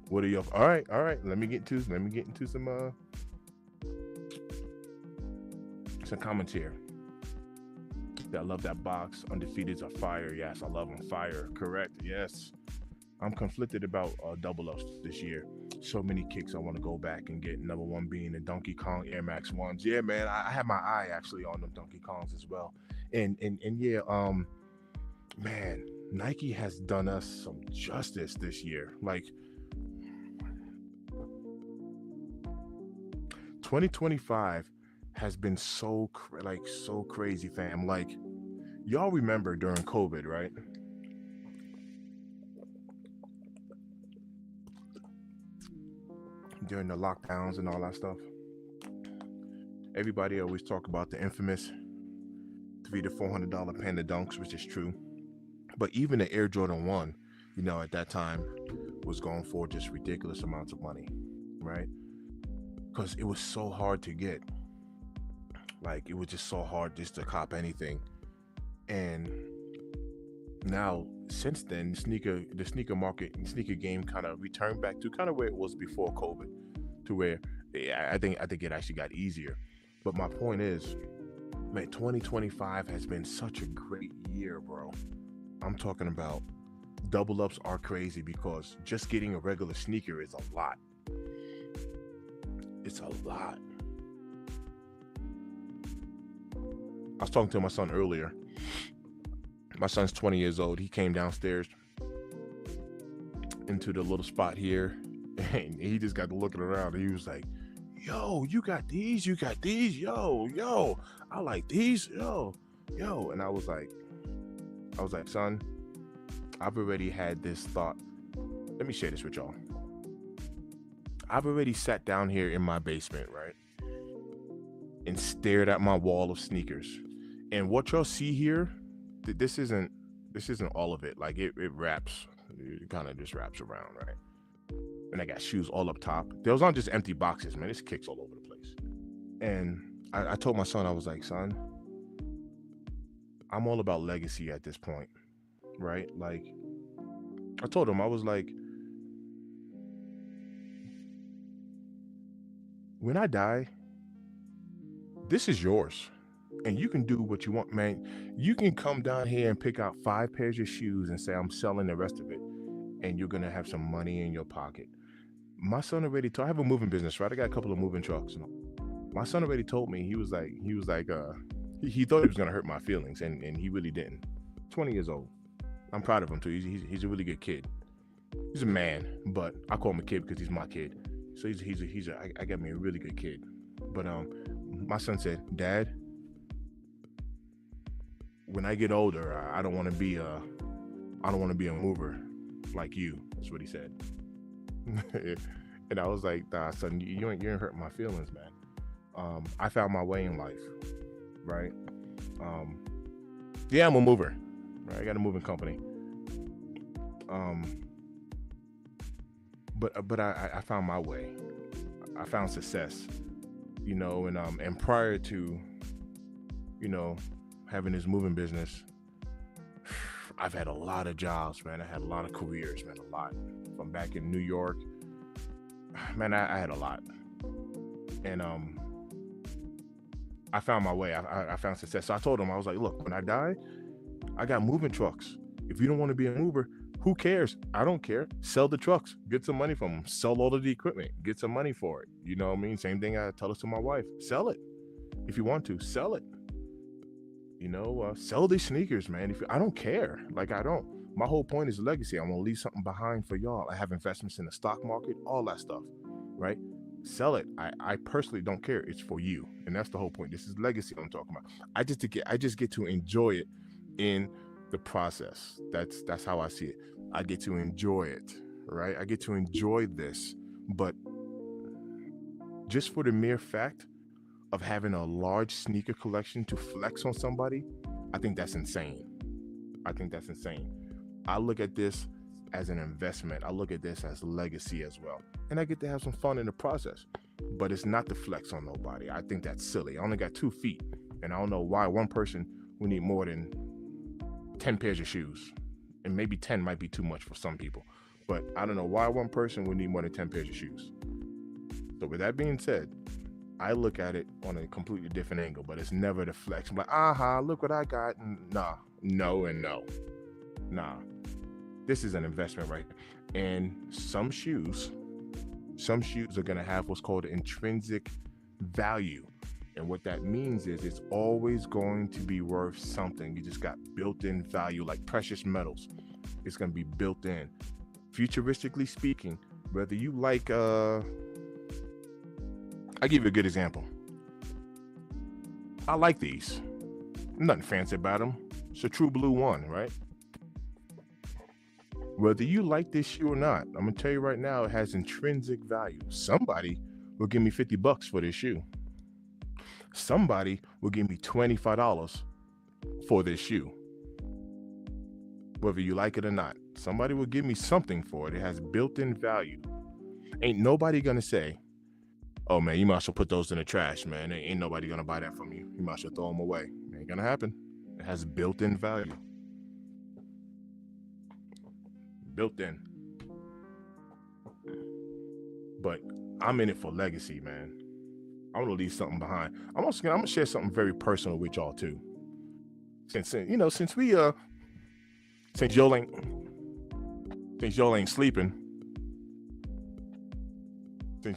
What are your? All right. Let me get into some comments here. I love that box. Undefeateds are fire. Yes, I love them. Fire. Correct. Yes. I'm conflicted about double ups this year. So many kicks I want to go back and get. Number one being the Donkey Kong Air Max 1s. Yeah, man, I have my eye actually on them Donkey Kongs as well. And yeah, man, Nike has done us some justice this year. Like 2025 has been so crazy, fam. Like, y'all remember during COVID, right? During the lockdowns and all that stuff, everybody always talk about the infamous $300 to $400 Panda Dunks, which is true. But even the Air Jordan 1, you know, at that time was going for just ridiculous amounts of money, right? Because it was so hard to get. Like, it was just so hard just to cop anything. And now, since then, the sneaker market and sneaker game kind of returned back to kind of where it was before COVID, to where I think it actually got easier. But my point is, man, 2025 has been such a great year, bro. I'm talking about double ups are crazy because just getting a regular sneaker is a lot. It's a lot. I was talking to my son earlier. My son's 20 years old. He came downstairs into the little spot here and he just got to looking around. And he was like, yo, you got these? You got these? Yo, I like these. Yo. And I was like, son, I've already had this thought. Let me share this with y'all. I've already sat down here in my basement, right? And stared at my wall of sneakers. And what y'all see here, this isn't all of it. Like it wraps, it kind of just wraps around, right? And I got shoes all up top. Those aren't just empty boxes, man. It's kicks all over the place. And I told my son, I was like, son, I'm all about legacy at this point, right? Like I told him, I was like, when I die, this is yours. And you can do what you want, man. You can come down here and pick out 5 pairs of shoes and say, I'm selling the rest of it. And you're going to have some money in your pocket. My son already told, I have a moving business, right? I got a couple of moving trucks. My son already told me, he thought he was going to hurt my feelings. And he really didn't. 20 years old. I'm proud of him too. He's a really good kid. He's a man, but I call him a kid because he's my kid. So I got me a really good kid. But my son said, Dad, when I get older, I don't want to be a mover like you. That's what he said. And I was like, nah, son, you ain't hurting my feelings, man. I found my way in life, right? Yeah, I'm a mover, right? I got a moving company. But I found my way. I found success, and prior to, having this moving business, I've had a lot of jobs, man. I had a lot of careers, man, a lot. From back in New York, man, I had a lot. And I found my way. I found success. So I told him, I was like, look, when I die, I got moving trucks. If you don't want to be a mover, who cares? I don't care. Sell the trucks. Get some money from them. Sell all of the equipment. Get some money for it. You know what I mean? Same thing I tell us to my wife. Sell it. If you want to, sell it. Sell these sneakers, man. I don't care. Like, I don't. My whole point is legacy. I want to leave something behind for y'all. I have investments in the stock market, all that stuff, right? Sell it. I personally don't care. It's for you. And that's the whole point. This is legacy I'm talking about. I just get to enjoy it in the process. That's how I see it. I get to enjoy it, right? I get to enjoy this. But just for the mere fact of having a large sneaker collection to flex on somebody, I think that's insane. I look at this as an investment. I look at this as legacy as well. And I get to have some fun in the process. But it's not to flex on nobody. I think that's silly. I only got 2 feet. And I don't know why one person would need more than 10 pairs of shoes. And maybe 10 might be too much for some people. But I don't know why one person would need more than 10 pairs of shoes. So with that being said, I look at it on a completely different angle, but it's never the flex. I'm like, look what I got. Nah, no and no. Nah, this is an investment, right? And some shoes are going to have what's called intrinsic value. And what that means is it's always going to be worth something. You just got built-in value, like precious metals. It's going to be built in. Futuristically speaking, whether you like, I'll give you a good example. I like these. Nothing fancy about them. It's a True Blue one, right? Whether you like this shoe or not, I'm going to tell you right now, it has intrinsic value. Somebody will give me $50 for this shoe. Somebody will give me $25 for this shoe. Whether you like it or not, somebody will give me something for it. It has built-in value. Ain't nobody going to say, oh man, you might as well put those in the trash, man. Ain't nobody going to buy that from you. You might as well throw them away. Ain't going to happen. It has built-in value. Built in. But I'm in it for legacy, man. I want to leave something behind. I'm gonna share something very personal with y'all too. Since since since y'all ain't sleeping, I'm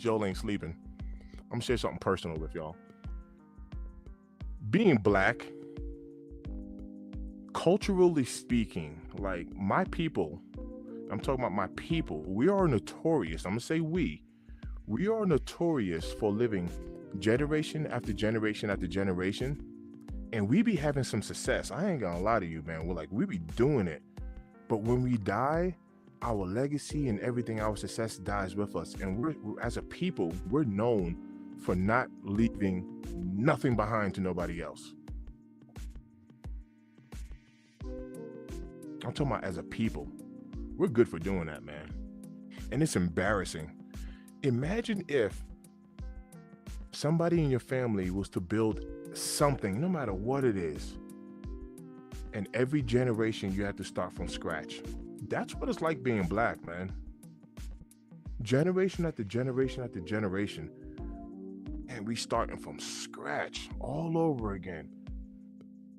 gonna share something personal with y'all. Being black, culturally speaking, like my people, I'm talking about my people, we are notorious. I'm gonna say we are notorious for living generation after generation after generation, and we be having some success. I ain't gonna lie to you, man. We be doing it, but when we die, our legacy and everything, our success dies with us. And we're as a people, we're known for not leaving nothing behind to nobody else. I'm talking about as a people, we're good for doing that, man. And it's embarrassing. Imagine if somebody in your family was to build something, no matter what it is, and every generation you have to start from scratch. That's what it's like being black, man. Generation after generation after generation, and we starting from scratch all over again.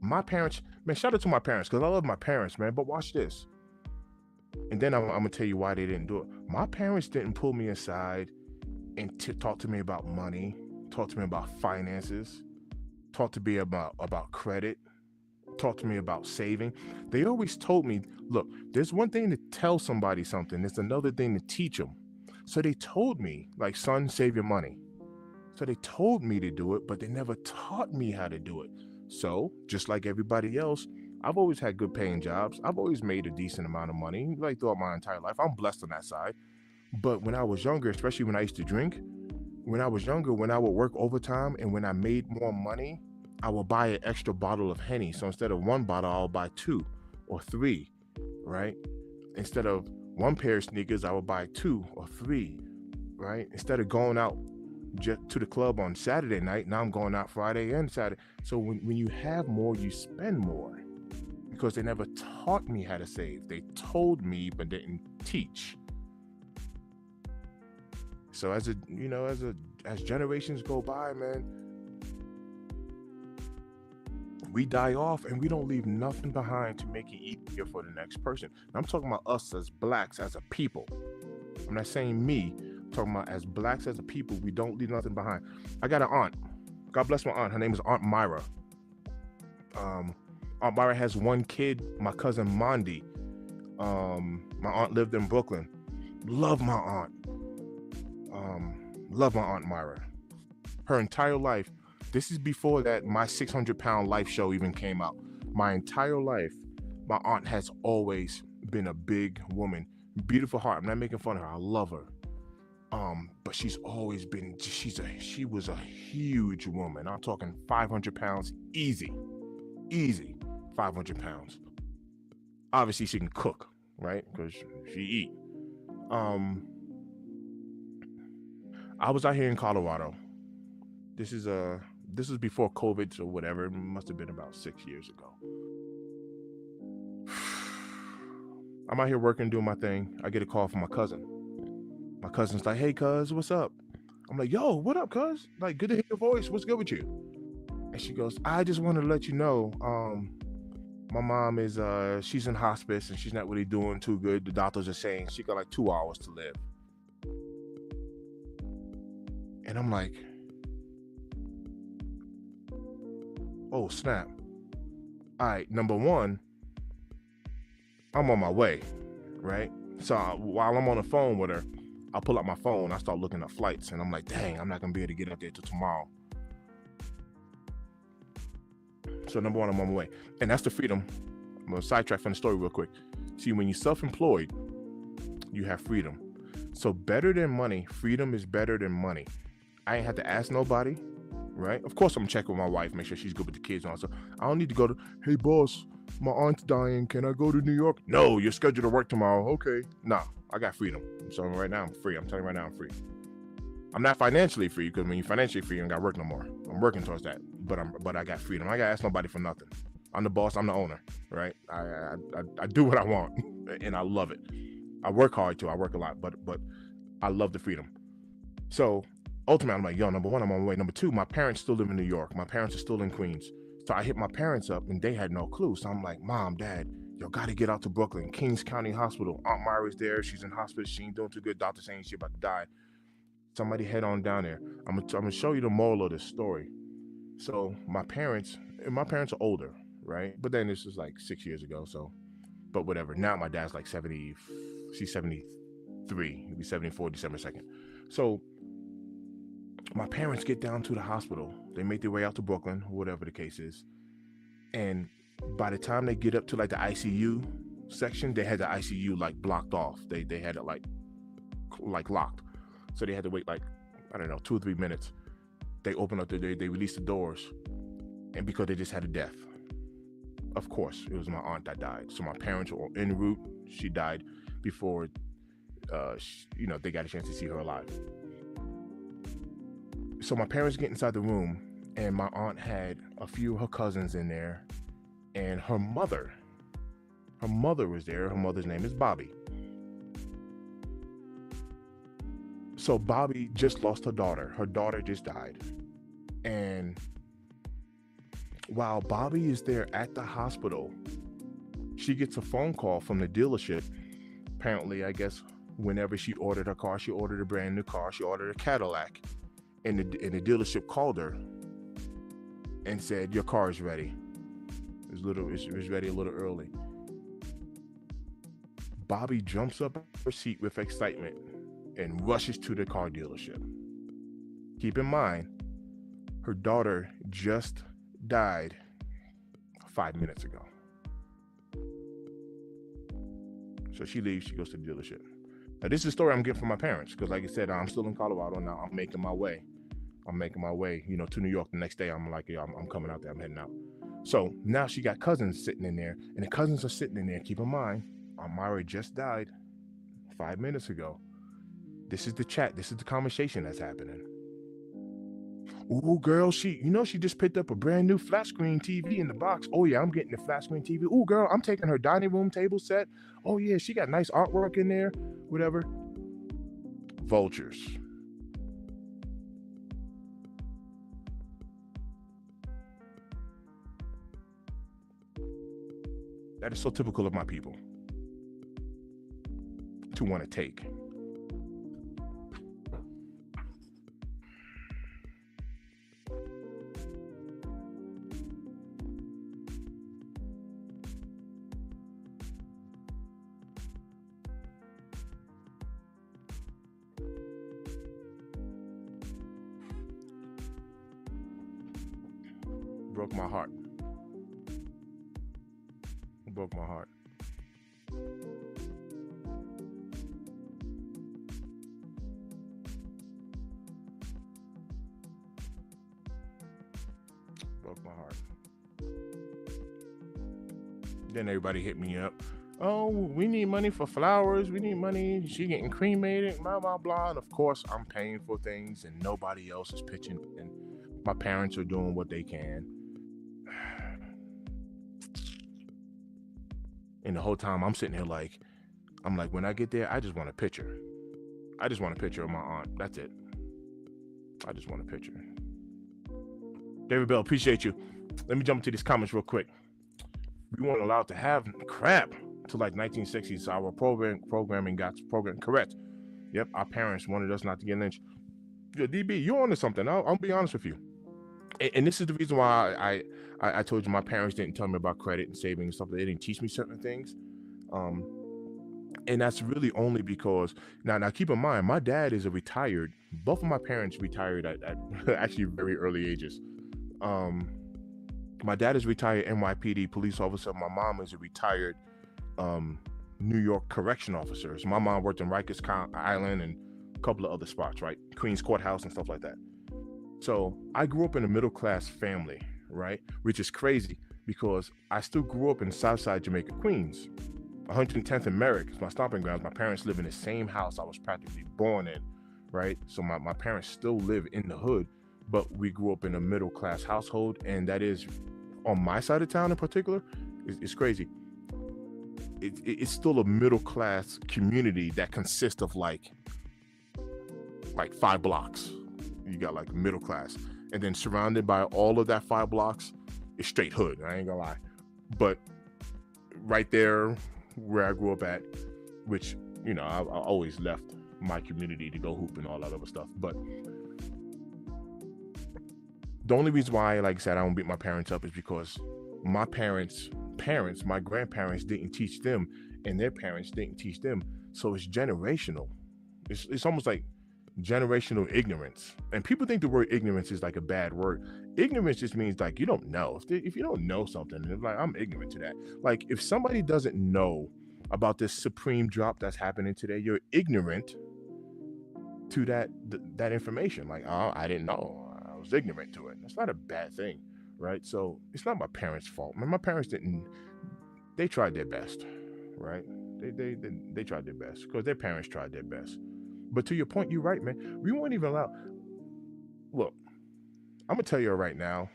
My parents, man, shout out to my parents, because I love my parents, man. But watch this. And then I'm gonna tell you why they didn't do it. My parents didn't pull me aside and talk to me about money, talk to me about finances, talk to me about credit, talk to me about saving. They always told me, look, there's one thing to tell somebody something, there's another thing to teach them. So they told me, like, son, save your money. So they told me to do it, but they never taught me how to do it. So just like everybody else, I've always had good paying jobs. I've always made a decent amount of money, like throughout my entire life. I'm blessed on that side. But when I was younger, especially when I used to drink, when I was younger, when I would work overtime and when I made more money, I would buy an extra bottle of Henny. So instead of one bottle, I'll buy 2 or 3, right? Instead of one pair of sneakers, I would buy 2 or 3, right? Instead of going out just to the club on Saturday night, now I'm going out Friday and Saturday. So when you have more, you spend more, because they never taught me how to save. They told me, but didn't teach. So as generations go by, man, we die off and we don't leave nothing behind to make it easier for the next person. And I'm talking about us as blacks, as a people. I'm not saying me. I'm talking about as blacks, as a people, we don't leave nothing behind. I got an aunt. God bless my aunt. Her name is Aunt Myra. Aunt Myra has 1 kid, my cousin Mondi. My aunt lived in Brooklyn. Love my aunt. Love my Aunt Myra. Her entire life, this is before that my 600-pound life show even came out. My entire life, my aunt has always been a big woman. Beautiful heart. I'm not making fun of her. I love her. But she's always been, she was a huge woman. I'm talking 500 pounds, easy, 500 pounds. Obviously she can cook, right? Because she eat. I was out here in Colorado. This was before COVID or whatever. It must have been about 6 years ago. I'm out here working, doing my thing. I get a call from my cousin. My cousin's like, "Hey, cuz, what's up?" I'm like, "Yo, what up, cuz? Like, good to hear your voice. What's good with you?" And she goes, "I just want to let you know, my mom is, she's in hospice and she's not really doing too good. The doctors are saying she got like 2 hours to live." And I'm like, oh, snap. All right, number one, I'm on my way, right? So while I'm on the phone with her, I pull out my phone, I start looking at flights, and I'm like, dang, I'm not gonna be able to get up there till tomorrow. So number one, I'm on my way. And that's the freedom. I'm gonna sidetrack from the story real quick. See, when you're self-employed, you have freedom. So better than money, freedom is better than money. I ain't have to ask nobody, right? Of course, I'm checking with my wife, make sure she's good with the kids and all. So I don't need to go to, "Hey, boss, my aunt's dying. Can I go to New York?" No, you're scheduled to work tomorrow. Okay. Nah, I got freedom. So right now, I'm free. I'm telling you right now, I'm free. I'm not financially free, because when you're financially free, you don't got to work no more. I'm working towards that. But I got freedom. I got to ask nobody for nothing. I'm the boss. I'm the owner, right? I do what I want, and I love it. I work hard too. I work a lot, but I love the freedom. So ultimately, I'm like, yo, number one, I'm on my way. Number two, my parents still live in New York. My parents are still in Queens. So I hit my parents up, and they had no clue. So I'm like, Mom, Dad, yo, got to get out to Brooklyn, Kings County Hospital. Aunt Myra's there. She's in hospital. She ain't doing too good. Doctor saying she's about to die. Somebody head on down there. I'm gonna show you the moral of this story. So my parents are older, right? But then this is like 6 years ago. So, but whatever. Now my dad's like 70. She's 73. He'll be 74 December 2nd. So my parents get down to the hospital. They make their way out to Brooklyn, whatever the case is. And by the time they get up to like the ICU section, they had the ICU like blocked off. They had it like locked. So they had to wait like, I don't know, 2 or 3 minutes. They open up they release the doors. And because they just had a death. Of course, it was my aunt that died. So my parents were en route. She died before, they got a chance to see her alive. So my parents get inside the room, and my aunt had a few of her cousins in there, and her mother was there. Her mother's name is Bobby. So Bobby just lost her daughter. Her daughter just died. And while Bobby is there at the hospital, she gets a phone call from the dealership. Apparently, I guess, whenever she ordered her car, she ordered a brand new car. She ordered a Cadillac. And the dealership called her and said, your car is ready. It was ready a little early. Bobby jumps up her seat with excitement and rushes to the car dealership. Keep in mind, her daughter just died 5 minutes ago. So she leaves, she goes to the dealership. Now, this is the story I'm getting from my parents, because like I said, I'm still in Colorado now. I'm making my way, to New York the next day. I'm like, yeah, I'm coming out there. I'm heading out. So now she got cousins sitting in there, and the cousins are sitting in there. Keep in mind, Aunt Myra just died 5 minutes ago. This is the chat. This is the conversation that's happening. Ooh, girl, she just picked up a brand new flat screen TV in the box. Oh yeah, I'm getting the flat screen TV. Ooh, girl, I'm taking her dining room table set. Oh yeah, she got nice artwork in there. Whatever. Vultures. That is so typical of my people to want to take. Broke my heart. It broke my heart. Broke my heart. Then everybody hit me up. Oh, we need money for flowers. We need money. She getting cremated, blah, blah, blah. And of course, I'm paying for things and nobody else is pitching. And my parents are doing what they can. And the whole time I'm sitting here I'm like, when I get there, I just want a picture. I just want a picture of my aunt. That's it. I just want a picture. David Bell, appreciate you. Let me jump into these comments real quick. We weren't allowed to have crap until like 1960s. So our programming got correct. Yep, our parents wanted us not to get lynched. Yeah, DB, you're onto something. I'll be honest with you. And this is the reason why I told you my parents didn't tell me about credit and saving and stuff. They didn't teach me certain things. And that's really only because now keep in mind, my dad is both of my parents retired at actually very early ages. My dad is retired NYPD police officer. My mom is a retired New York correction officer. So my mom worked in Rikers Island and a couple of other spots, right? Queens Courthouse and stuff like that. So I grew up in a middle-class family, right? Which is crazy because I still grew up in Southside Jamaica, Queens. 110th and Merrick is my stomping grounds. My parents live in the same house I was practically born in, right? So my parents still live in the hood, but we grew up in a middle-class household, and that is on my side of town in particular, it's crazy. It's still a middle class community that consists of like 5 blocks. You got like middle class, and then surrounded by all of that 5 blocks is straight hood. I ain't gonna lie, but right there where I grew up at, which I always left my community to go hoop and all that other stuff. But the only reason why, like I said, I don't beat my parents up is because my parents, my grandparents didn't teach them, and their parents didn't teach them. So it's generational. It's almost like generational ignorance. And people think the word ignorance is like a bad word. Ignorance just means like you don't know. If you don't know something, it's like I'm ignorant to that. Like if somebody doesn't know about this supreme drop that's happening today, you're ignorant to that information. Like, oh, I didn't know. I was ignorant to it. That's not a bad thing, right? So it's not my parents' fault. My parents didn't. They tried their best, right? They tried their best because their parents tried their best. But to your point, you're right, man. We weren't even allowed. Look, I'm gonna tell you right now.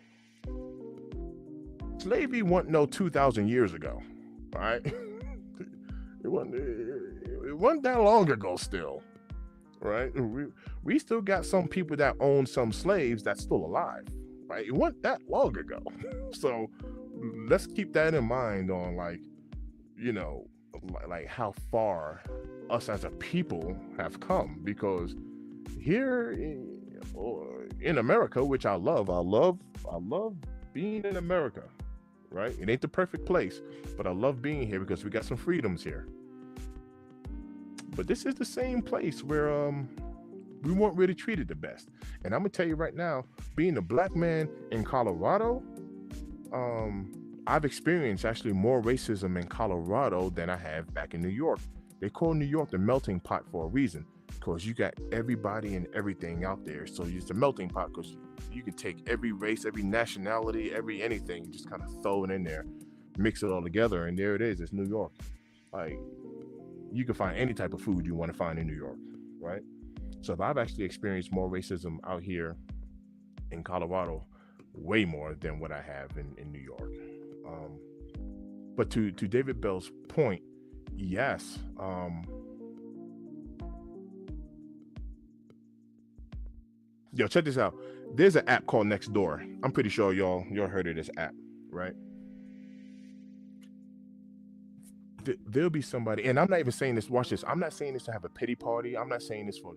Slavery wasn't no 2,000 years ago, all right? It wasn't that long ago still, right? We still got some people that own some slaves that's still alive, right? It wasn't that long ago. So let's keep that in mind on like how far us as a people have come, because here in America, which I love being in America, right? It ain't the perfect place, but I love being here because we got some freedoms here. But this is the same place where we weren't really treated the best. And I'm gonna tell you right now, being a black man in Colorado, I've experienced actually more racism in Colorado than I have back in New York. They call New York the melting pot for a reason, because you got everybody and everything out there. So it's a melting pot because you can take every race, every nationality, every anything, just kind of throw it in there, mix it all together, and there it is. It's New York. Like, you can find any type of food you want to find in New York, right? So if I've actually experienced more racism out here in Colorado, way more than what I have in New York. But to David Bell's point, yes. Yo, check this out. There's an app called Nextdoor. I'm pretty sure y'all heard of this app, right? There'll be somebody, and I'm not even saying this. Watch this. I'm not saying this to have a pity party. I'm not saying this for.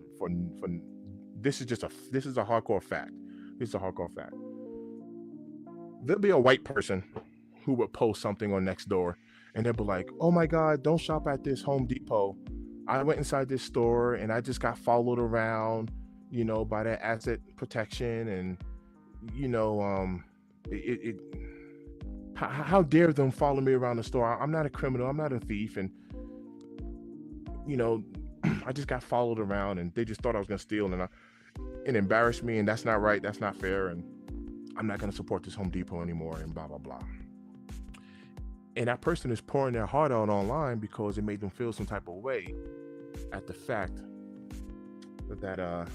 This is a hardcore fact. This is a hardcore fact. There'll be a white person who would post something on Nextdoor, and they'll be like, "Oh my God, don't shop at this Home Depot. I went inside this store and I just got followed around, by their asset protection, and how dare them follow me around the store? I'm not a criminal. I'm not a thief, and I just got followed around, and they just thought I was gonna steal, and it embarrassed me, and that's not right. That's not fair, and I'm not gonna support this Home Depot anymore, and blah blah blah." And that person is pouring their heart out online because it made them feel some type of way at the fact that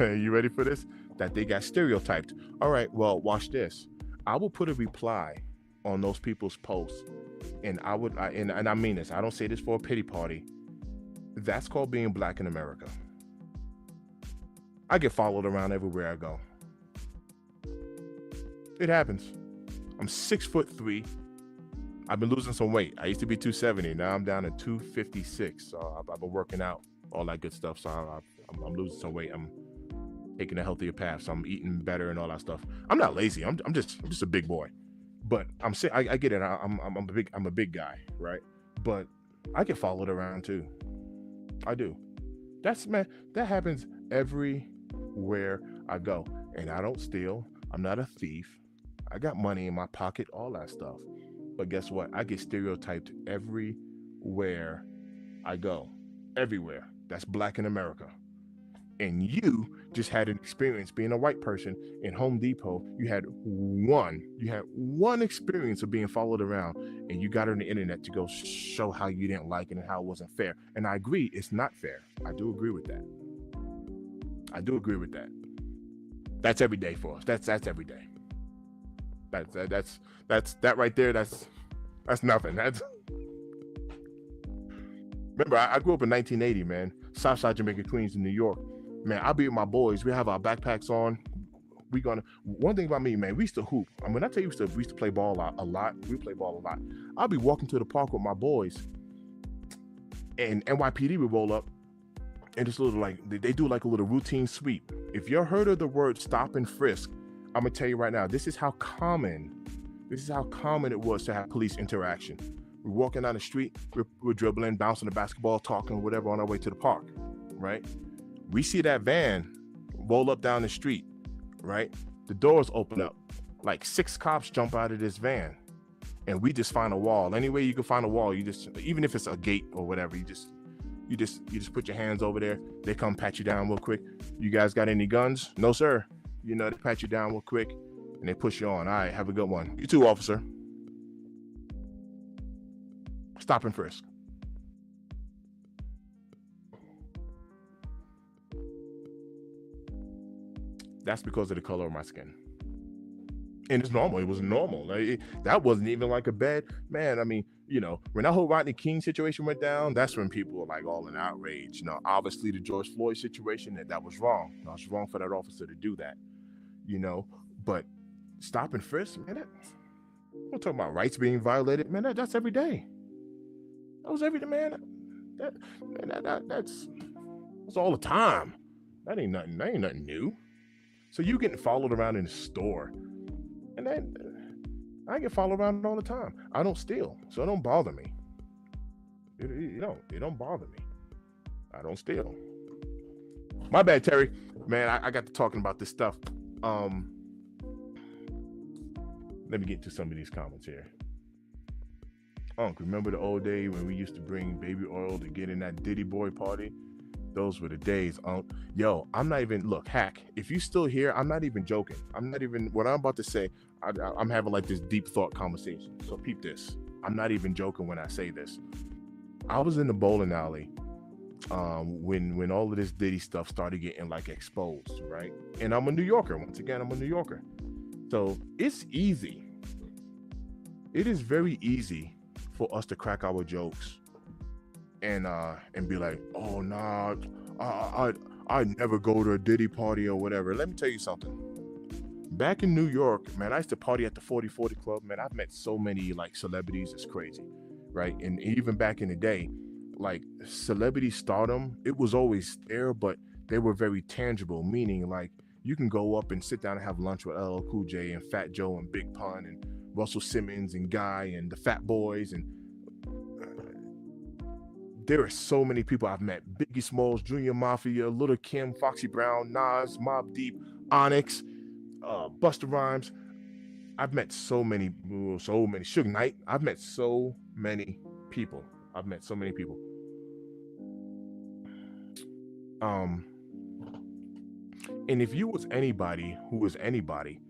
you ready for this? That they got stereotyped. All right, well, watch this. I will put a reply on those people's posts, and I mean this. I don't say this for a pity party. That's called being black in America. I get followed around everywhere I go. It happens. I'm 6'3". I've been losing some weight. I used to be 270. Now I'm down to 256. So I've been working out, all that good stuff. So I'm losing some weight. I'm taking a healthier path. So I'm eating better and all that stuff. I'm not lazy. I'm just a big boy. But I get it. I'm a big guy, right? But I get followed around too. I do. That happens everywhere I go. And I don't steal. I'm not a thief. I got money in my pocket, all that stuff. But guess what? I get stereotyped everywhere I go. Everywhere. That's black in America. And you just had an experience being a white person in Home Depot. You had one experience of being followed around, and you got on the internet to go show how you didn't like it and how it wasn't fair. And I agree, it's not fair. I do agree with that. That's every day for us. That's every day. That right there. That's nothing. That's Remember, I grew up in 1980, man. Southside Jamaica, Queens, in New York. Man, I'll be with my boys. We have our backpacks on. We gonna One thing about me, man, we used to hoop. I mean, I tell you, we used to play ball a lot. We play ball a lot. I'll be walking to the park with my boys, and NYPD would roll up, and just little like they do like a little routine sweep. If you heard of the word stop and frisk, I'm gonna tell you right now, this is how common it was to have police interaction. We're walking down the street, we're dribbling, bouncing the basketball, talking, whatever, on our way to the park, right? We see that van roll up down the street, right? The doors open up, like 6 cops jump out of this van, and we just find a wall. Any way you can find a wall, you just, even if it's a gate or whatever, you just put your hands over there. They come pat you down real quick. You guys got any guns? No, sir. You know, they pat you down real quick and they push you on. All right, have a good one. You too, officer. Stop and frisk. That's because of the color of my skin. And it's normal. It was normal. That wasn't even like a bad man. I mean, you know, when that whole Rodney King situation went down, that's when people were like all in outrage. You know, obviously the George Floyd situation, that was wrong. It was wrong for that officer to do that. You know, but stop and frisk, man. We're talking about rights being violated, man. That's every day. That was every day, man. That's all the time. That ain't nothing new. So you getting followed around in the store, and then I get followed around all the time. I don't steal, so it don't bother me. It don't bother me. I don't steal. My bad, Terry. Man, I got to talking about this stuff. Let me get to some of these comments here. Unc, remember the old day when we used to bring baby oil to get in that Diddy boy party? Those were the days, Unc. Yo, I'm not even, look, Hack, if you still here, I'm not even joking. I'm not even, what I'm about to say, I'm having like this deep thought conversation. So peep this. I'm not even joking when I say this. I was in the bowling alley when all of this Diddy stuff started getting like exposed, right? And I'm a New Yorker. Once again, I'm a New Yorker. So it's easy. It is very easy for us to crack our jokes and be like, oh nah, I'd never go to a Diddy party or whatever. Let me tell you something. Back in New York, man, I used to party at the 4040 Club. Man, I've met so many like celebrities. It's crazy, right? And even back in the day, like celebrity stardom, it was always there, but they were very tangible, meaning like you can go up and sit down and have lunch with LL Cool J and Fat Joe and Big Pun and Russell Simmons and Guy and the Fat Boys, and there are so many people I've met. Biggie Smalls, Junior Mafia, Little Kim, Foxy Brown, Nas, Mobb Deep, Onyx, Busta Rhymes. I've met so many, Suge Knight. I've met so many people. And if you was anybody who was anybody,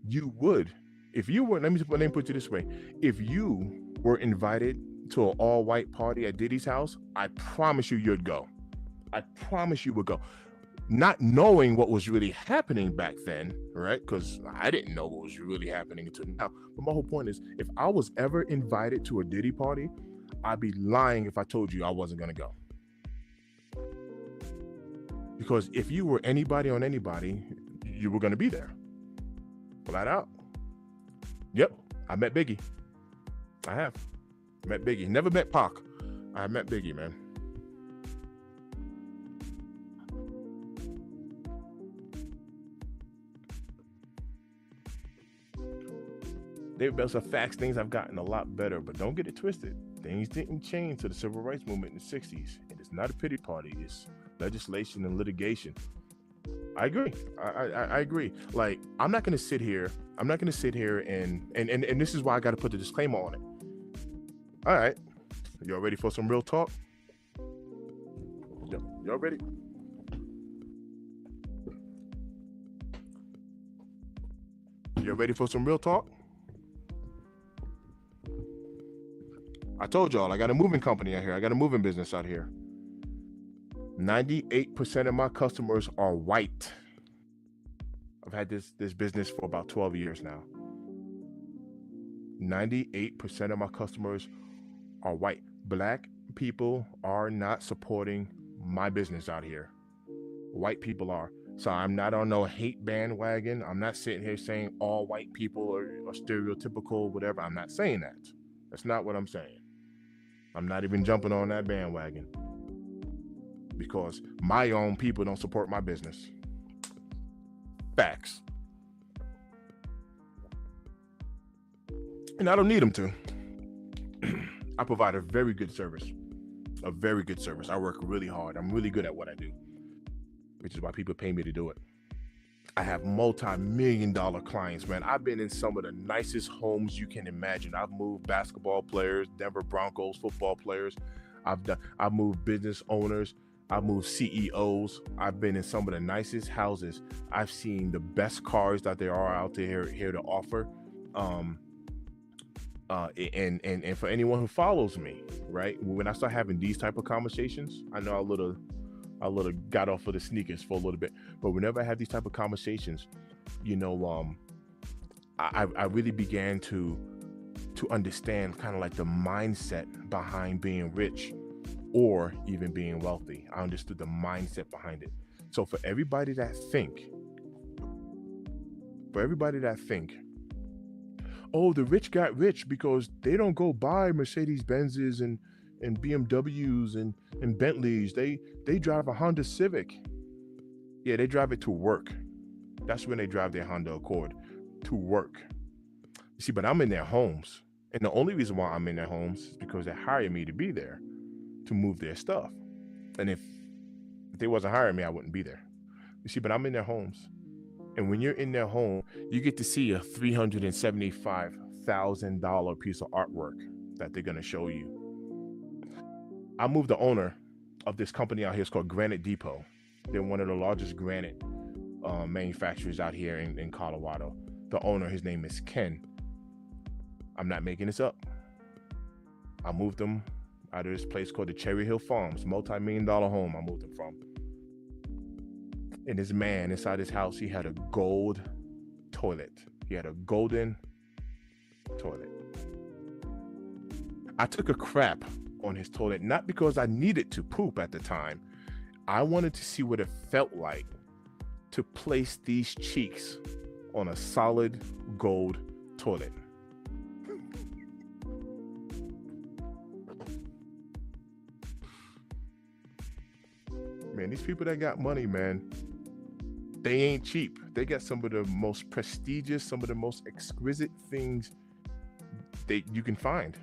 you would, if you were, let me put it this way, if you were invited to an all-white party at Diddy's house, I promise you'd go. I promise you would go. Not knowing what was really happening back then, right? Because I didn't know what was really happening until now. But my whole point is, if I was ever invited to a Diddy party, I'd be lying if I told you I wasn't going to go. Because if you were anybody on anybody, you were going to be there. Flat out. Yep, I met Biggie. I have. Met Biggie. Never met Pac. I met Biggie, man. There's a facts. Things have gotten a lot better, but don't get it twisted. Things didn't change to the civil rights movement in the 60s. And it's not a pity party. It's legislation and litigation. I agree. I agree. Like, I'm not going to sit here and this is why I got to put the disclaimer on it. All right. Y'all ready for some real talk? Y'all ready? Y'all ready for some real talk? I told y'all I got a moving company out here. I got a moving business out here. 98% of my customers are white. I've had this business for about 12 years now. 98% of my customers are white. Black people are not supporting my business out here. White people are. So I'm not on no hate bandwagon. I'm not sitting here saying all white people are stereotypical, whatever. I'm not saying that. That's not what I'm saying. I'm not even jumping on that bandwagon because my own people don't support my business. Facts. And I don't need them to. I provide a very good service. A very good service. I work really hard. I'm really good at what I do, which is why people pay me to do it. I have multi-million-dollar clients, man. I've been in some of the nicest homes you can imagine. I've moved basketball players, Denver Broncos football players. I've moved business owners. I've moved CEOs. I've been in some of the nicest houses. I've seen the best cars that there are out there here to offer. And for anyone who follows me, right? When I start having these type of conversations, I know I little got off of the sneakers for a little bit, but whenever I have these type of conversations, I really began to understand kind of like the mindset behind being rich or even being wealthy. I understood the mindset behind it. So for everybody that think, oh, the rich got rich because they don't go buy Mercedes Benzes and BMWs and Bentleys. They drive a Honda Civic. Yeah, they drive it to work. That's when they drive their Honda Accord, to work. You see, but I'm in their homes. And the only reason why I'm in their homes is because they hired me to be there to move their stuff. And if they wasn't hiring me, I wouldn't be there. You see, but I'm in their homes. And when you're in their home, you get to see a $375,000 piece of artwork that they're going to show you. I moved the owner of this company out here. It's called Granite Depot. They're one of the largest granite manufacturers out here in Colorado. The owner, his name is Ken. I'm not making this up. I moved them out of this place called the Cherry Hill Farms, multi-million-dollar home I moved them from. And this man inside his house, he had a gold toilet. He had a golden toilet. I took a crap on his toilet, not because I needed to poop at the time. I wanted to see what it felt like to place these cheeks on a solid gold toilet. Man, these people that got money, man, they ain't cheap. They got some of the most prestigious, some of the most exquisite things you can find.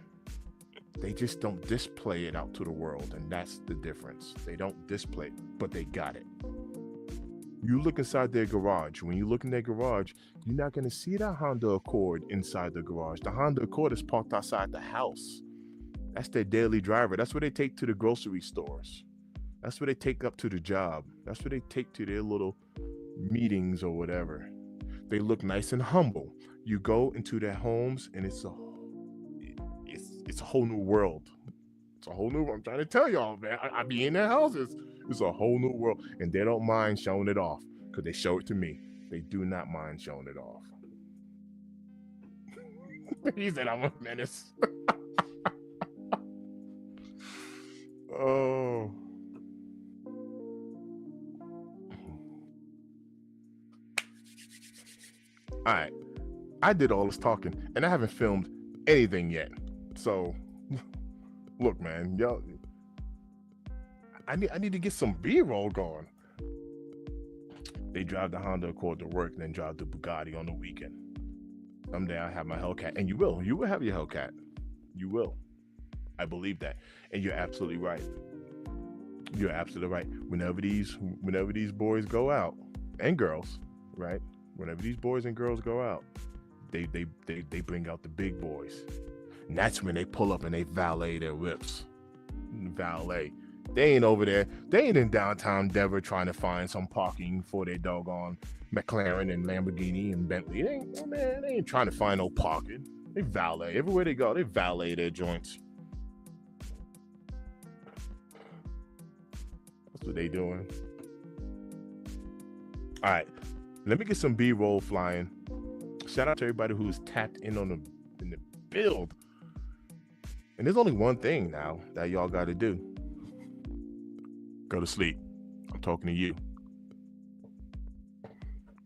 They just don't display it out to the world, and that's the difference. They don't display it, but they got it. You look inside their garage. When you look in their garage, you're not going to see that Honda Accord inside the garage. The Honda Accord is parked outside the house. That's their daily driver. That's what they take to the grocery stores. That's what they take up to the job. That's what they take to their little meetings or whatever. They look nice and humble. You go into their homes, and it's a whole new world. It's a whole new world. I'm trying to tell y'all, man. I be in their houses. It's a whole new world. And they don't mind showing it off because they show it to me. They do not mind showing it off. He said I'm a menace. Oh. All right. I did all this talking, and I haven't filmed anything yet. So, look, man, y'all, I need to get some B-roll going. They drive the Honda Accord to work and then drive the Bugatti on the weekend. Someday I'll have my Hellcat, and you will have your Hellcat. You will. I believe that, and you're absolutely right. You're absolutely right. Whenever these boys go out, and girls, right? Whenever these boys and girls go out, they bring out the big boys. And that's when they pull up and they valet their whips. Valet. They ain't over there. They ain't in downtown Denver trying to find some parking for their doggone McLaren and Lamborghini and Bentley. They ain't trying to find no parking. They valet. Everywhere they go, they valet their joints. That's what they doing. All right. Let me get some B-roll flying. Shout out to everybody who's tapped in on the fulfilled. And there's only one thing now that y'all got to do. Go to sleep. I'm talking to you.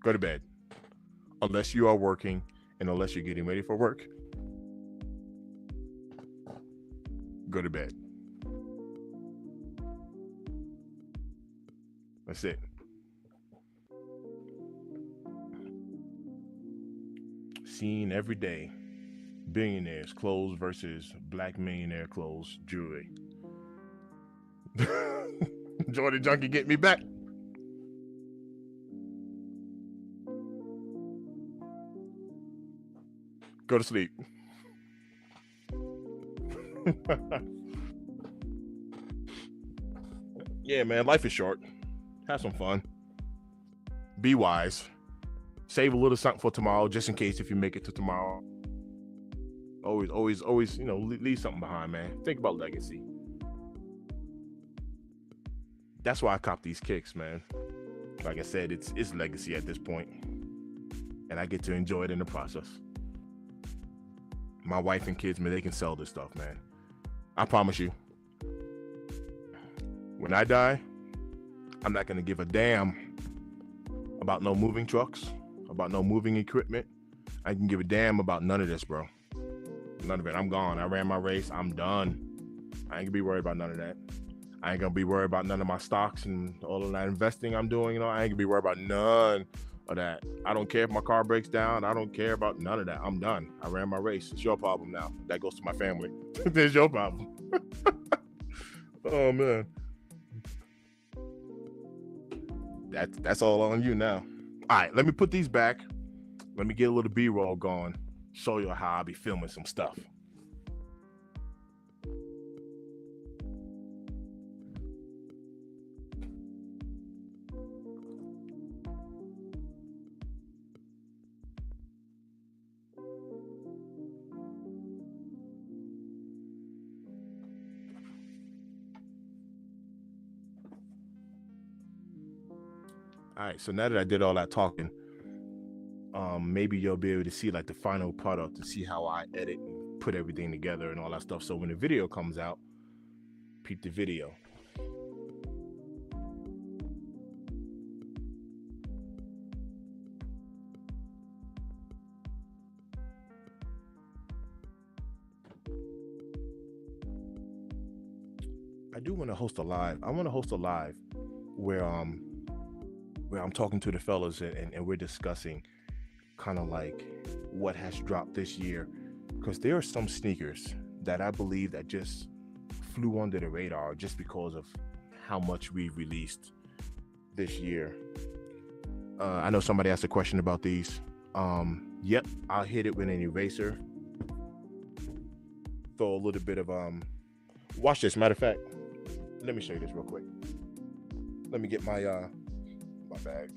Go to bed. Unless you are working and unless you're getting ready for work, go to bed. That's it. Seen every day. Billionaires clothes versus black millionaire clothes jewelry. Jordan Junkie, get me back. Go to sleep. Yeah, man, life is short. Have some fun. Be wise. Save a little something for tomorrow, just in case if you make it to tomorrow. Always, leave something behind, man. Think about legacy. That's why I cop these kicks, man. Like I said, it's legacy at this point, and I get to enjoy it in the process. My wife and kids, man, they can sell this stuff, man. I promise you. When I die, I'm not gonna give a damn about no moving trucks, about no moving equipment. I can give a damn about none of this, bro. None of it. I'm gone. I ran my race. I'm done. I ain't gonna be worried about none of that. I ain't gonna be worried about none of my stocks and all of that investing I'm doing. I ain't gonna be worried about none of that. I don't care if my car breaks down. I don't care about none of that. I'm done. I ran my race. It's your problem now. That goes to my family. It's your problem. Oh man. That's all on you now. All right, let me put these back. Let me get a little B-roll going. Show you how I'll be filming some stuff. All right, so now that I did all that talking, maybe you'll be able to see like the final product to see how I edit and put everything together and all that stuff. So when the video comes out, peep the video. I do want to host a live. I want to host a live where I'm talking to the fellas and we're discussing kind of like what has dropped this year, because there are some sneakers that I believe that just flew under the radar just because of how much we released this year. I know somebody asked a question about these. Yep, I'll hit it with an eraser. Throw a little bit of watch this. Matter of fact, let me show you this real quick. Let me get my bag.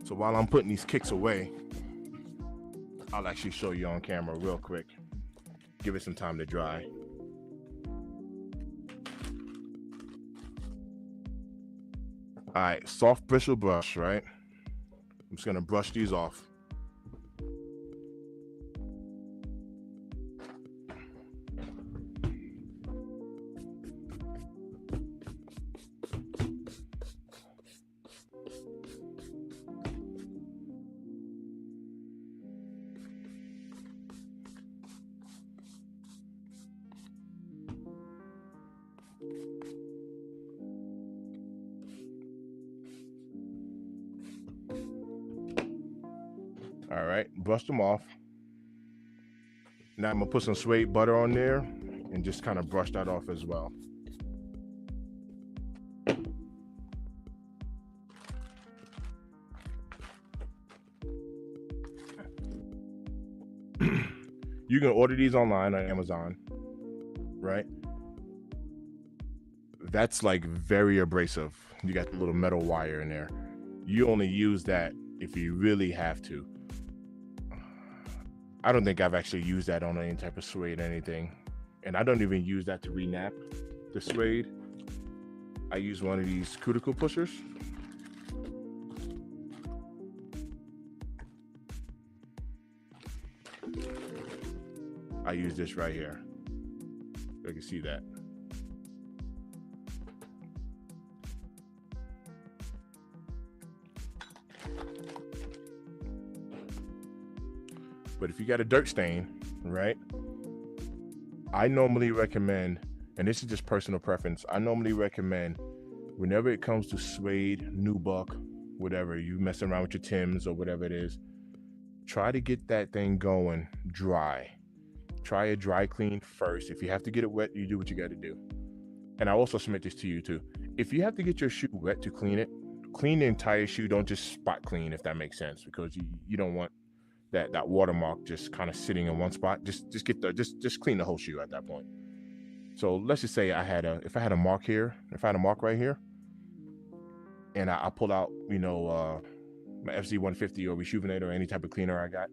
So while I'm putting these kicks away, I'll actually show you on camera real quick. Give it some time to dry. All right, soft bristle brush, right? I'm just gonna brush these off. All right, brush them off. Now I'm gonna put some suede butter on there and just kind of brush that off as well. You can order these online on Amazon, right? That's like very abrasive. You got the little metal wire in there. You only use that if you really have to. I don't think I've actually used that on any type of suede or anything. And I don't even use that to re-nap the suede. I use one of these cuticle pushers. I use this right here. You can see that. But if you got a dirt stain, right? I normally recommend, and this is just personal preference, I normally recommend whenever it comes to suede, nubuck, whatever, you messing around with your Timbs or whatever it is, try to get that thing going dry. Try a dry clean first. If you have to get it wet, you do what you got to do. And I also submit this to you too. If you have to get your shoe wet to clean it, clean the entire shoe. Don't just spot clean, if that makes sense, because you don't want that watermark just kind of sitting in one spot. Just get the just clean the whole shoe at that point. So let's just say if I had a mark here, if I had a mark right here, and I pull out, my FZ 150 or Rejuvenate or any type of cleaner I got,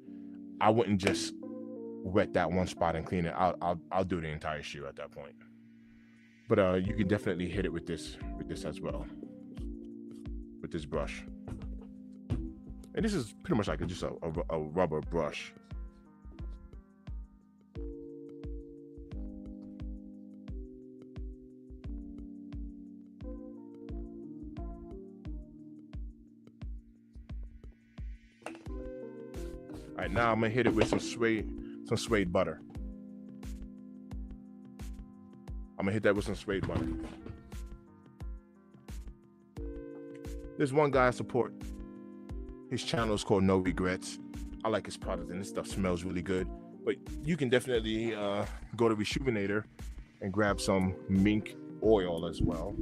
I wouldn't just wet that one spot and clean it. I'll do the entire shoe at that point. But you can definitely hit it with this as well, with this brush. And this is pretty much like just a rubber brush. All right, now I'm gonna hit it with some suede butter. I'm gonna hit that with some suede butter. There's one guy I support. His channel is called No Regrets. I like his product and this stuff smells really good. But you can definitely go to Rejuvenator and grab some mink oil as well.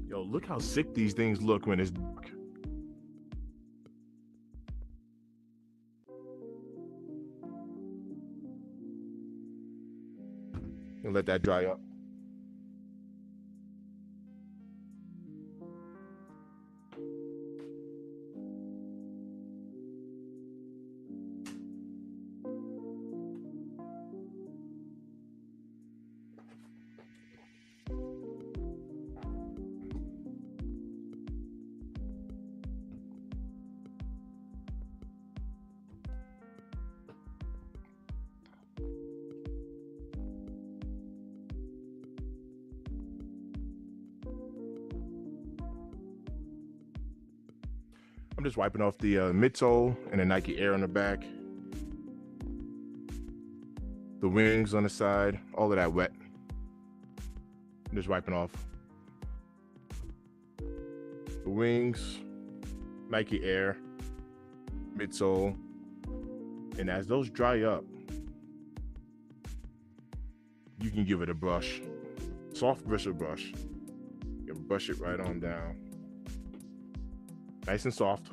Yo, look how sick these things look when it's dark. And let that dry up. I'm just wiping off the midsole and the Nike Air on the back. The wings on the side, all of that wet. I'm just wiping off the wings, Nike Air, midsole. And as those dry up, you can give it a brush, soft bristle brush. You can brush it right on down. Nice and soft.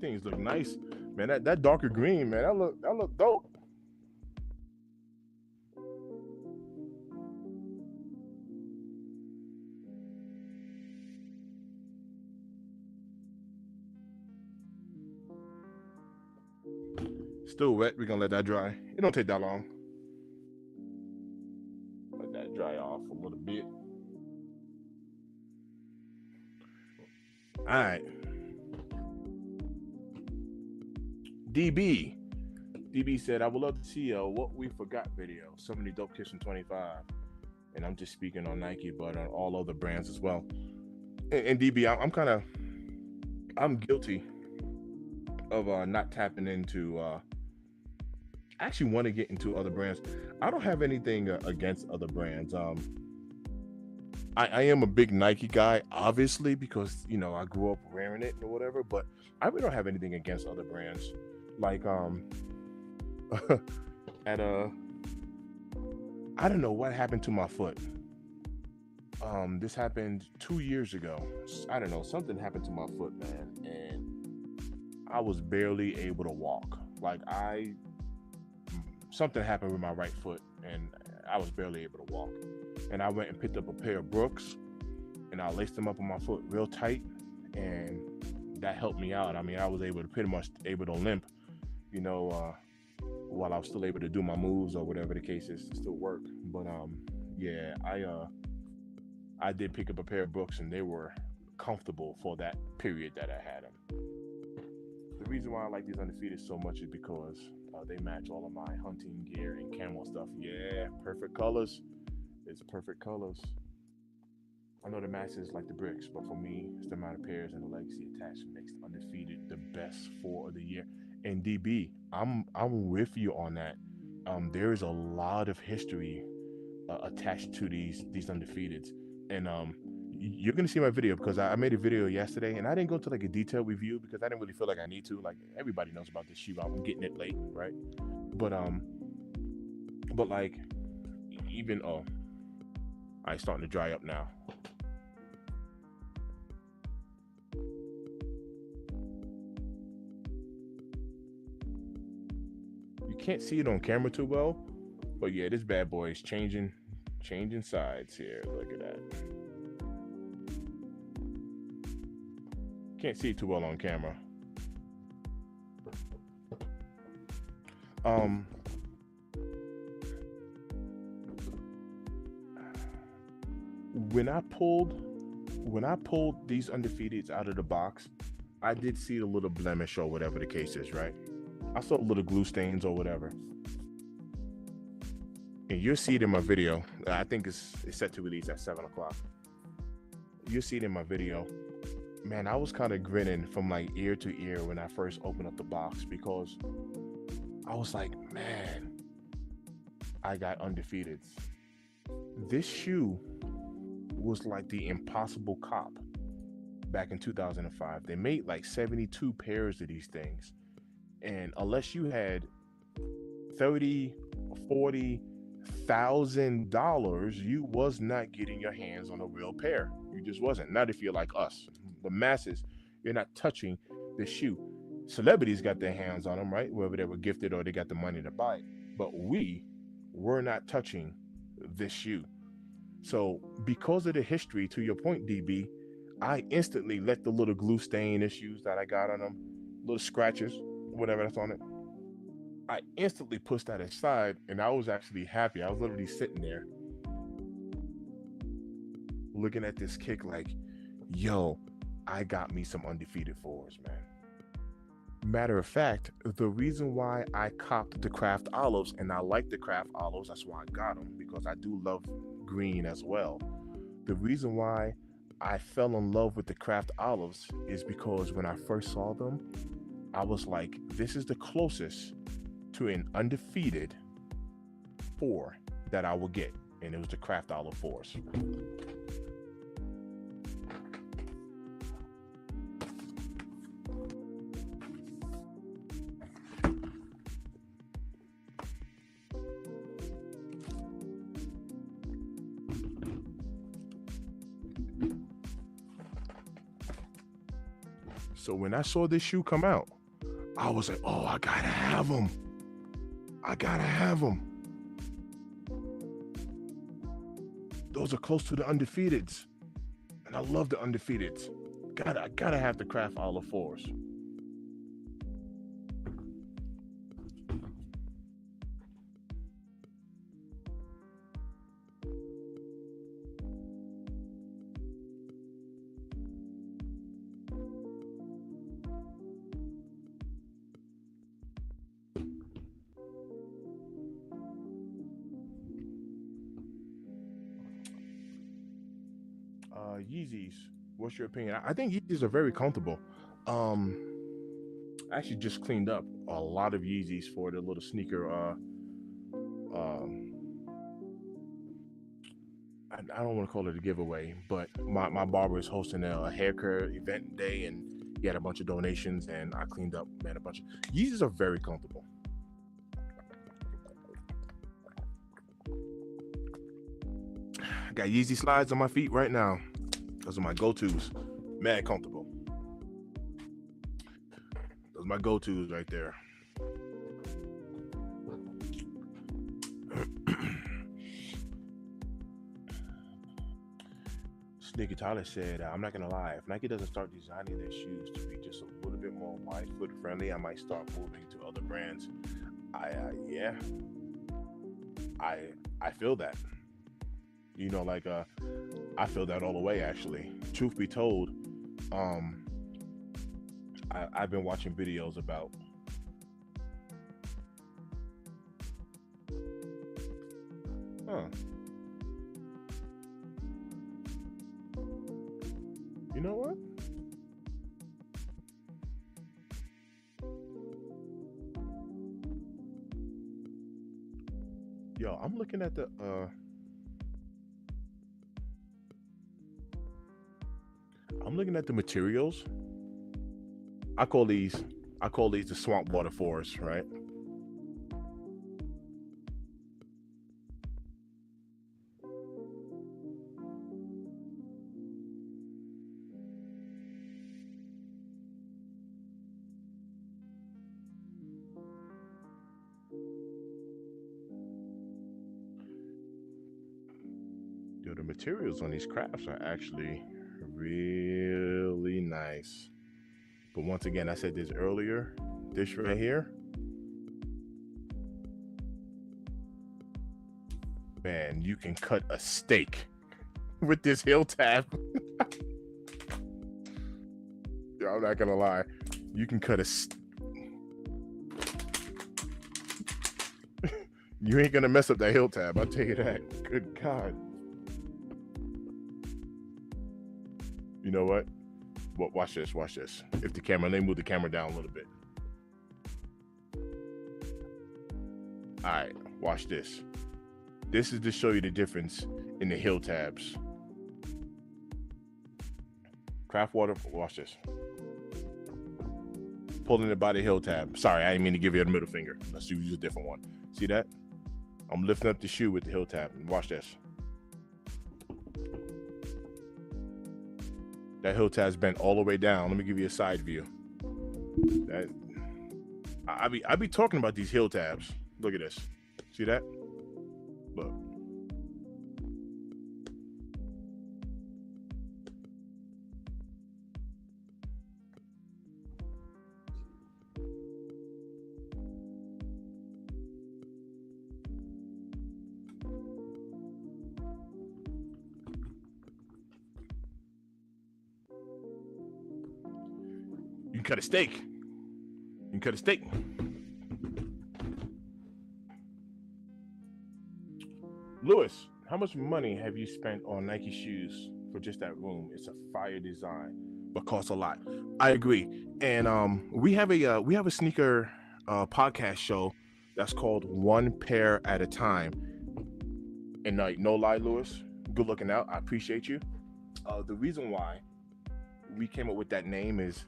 Things look nice, man. That darker green, man, that look dope. Still wet. We're gonna let that dry. It don't take that long. Let that dry off a little bit. All right. DB, DB said, I would love to see a what we forgot video. So many dope kicks in 25. And I'm just speaking on Nike, but on all other brands as well. And DB, I'm guilty of not tapping into. I actually want to get into other brands. I don't have anything against other brands. I am a big Nike guy, obviously, because I grew up wearing it or whatever. But I really don't have anything against other brands. Like at I don't know what happened to my foot. This happened 2 years ago. I don't know, something happened to my foot, man, and I was barely able to walk. Like something happened with my right foot, and I was barely able to walk. And I went and picked up a pair of Brooks, and I laced them up on my foot real tight, and that helped me out. I mean, I was able to pretty much able to limp, while I was still able to do my moves or whatever the case is, to still work. But yeah, I did pick up a pair of Brooks, and they were comfortable for that period that I had them. The reason why I like these Undefeated so much is because they match all of my hunting gear and camo stuff. Yeah, perfect colors. It's perfect colors. I know the masses like the bricks, but for me, it's the amount of pairs and the legacy attached makes the Undefeated the best 4 of the year. And DB, I'm with you on that. There is a lot of history attached to these Undefeateds, and you're gonna see my video because I made a video yesterday, and I didn't go to like a detailed review because I didn't really feel like I need to. Like, everybody knows about this shoe. I'm getting it late, right? But like, even I starting to dry up now. You can't see it on camera too well, but yeah, this bad boy is changing sides here. Look at that. Can't see it too well on camera. When I pulled these Undefeateds out of the box, I did see the little blemish or whatever the case is, right? I saw little glue stains or whatever. And you'll see it in my video. I think it's set to release at 7 o'clock. You'll see it in my video. Man, I was kind of grinning from like ear to ear when I first opened up the box, because I was like, man, I got Undefeateds. This shoe was like the Impossible Cop back in 2005. They made like 72 pairs of these things. And unless you had $30,000 or $40,000, you was not getting your hands on a real pair. You just wasn't. Not if you're like us, the masses. You're not touching the shoe. Celebrities got their hands on them, right? Whether they were gifted or they got the money to buy it. But we were not touching this shoe. So because of the history, to your point, DB, I instantly let the little glue stain issues that I got on them, little scratches, whatever that's on it, I instantly pushed that aside, and I was actually happy. I was literally sitting there looking at this kick like, yo, I got me some Undefeated 4s, man. Matter of fact, the reason why I copped the Craft Olives, and I like the Craft Olives, that's why I got them, because I do love green as well. The reason why I fell in love with the Craft Olives is because when I first saw them, I was like, this is the closest to an Undefeated 4 that I will get, and it was the Craft Olive 4s. So when I saw this shoe come out, I was like, oh, I gotta have them. I gotta have them. Those are close to the Undefeateds. And I love the Undefeateds. I gotta have the Craft Olive 4s. Yeezys. What's your opinion? I think Yeezys are very comfortable. Um, I actually just cleaned up a lot of Yeezys for the little sneaker. Um, I don't want to call it a giveaway, but my barber is hosting a haircut event day, and he had a bunch of donations, and I cleaned up, man, a bunch of Yeezys are very comfortable. I got Yeezy slides on my feet right now. Those are my go-tos. Mad comfortable. Those are my go-tos right there. Sneaker Tyler said, I'm not gonna lie, if Nike doesn't start designing their shoes to be just a little bit more wide foot friendly, I might start moving to other brands. Yeah, I feel that. You know, like I feel that all the way. Actually, truth be told, um, I've been watching videos about. Huh. You know what? Yo, I'm looking at the I'm looking at the materials. I call these I call these the swamp water forests, right? Yo, the materials on these crafts are actually really nice. But once again, I said this earlier. This right here, man, you can cut a steak with this heel tab. Yo, I'm not gonna lie. You can cut you ain't gonna mess up that heel tab, I'll tell you that. Good God. You know what? Watch this, watch this. If the camera, let me move the camera down a little bit. All right, watch this. This is to show you the difference in the heel tabs. Craft water, watch this. Pulling it by the heel tab. Sorry, I didn't mean to give you a middle finger. Let's use a different one. See that? I'm lifting up the shoe with the heel tab. Watch this. That heel tab's bent all the way down. Let me give you a side view. That I be talking about these heel tabs. Look at this. See that? Look. You can cut a steak. You can cut a steak. Lewis, how much money have you spent on Nike shoes for just that room? It's a fire design, but costs a lot. I agree. And we have a sneaker podcast show that's called One Pair at a Time. And no lie, Lewis, good looking out. I appreciate you. The reason why we came up with that name is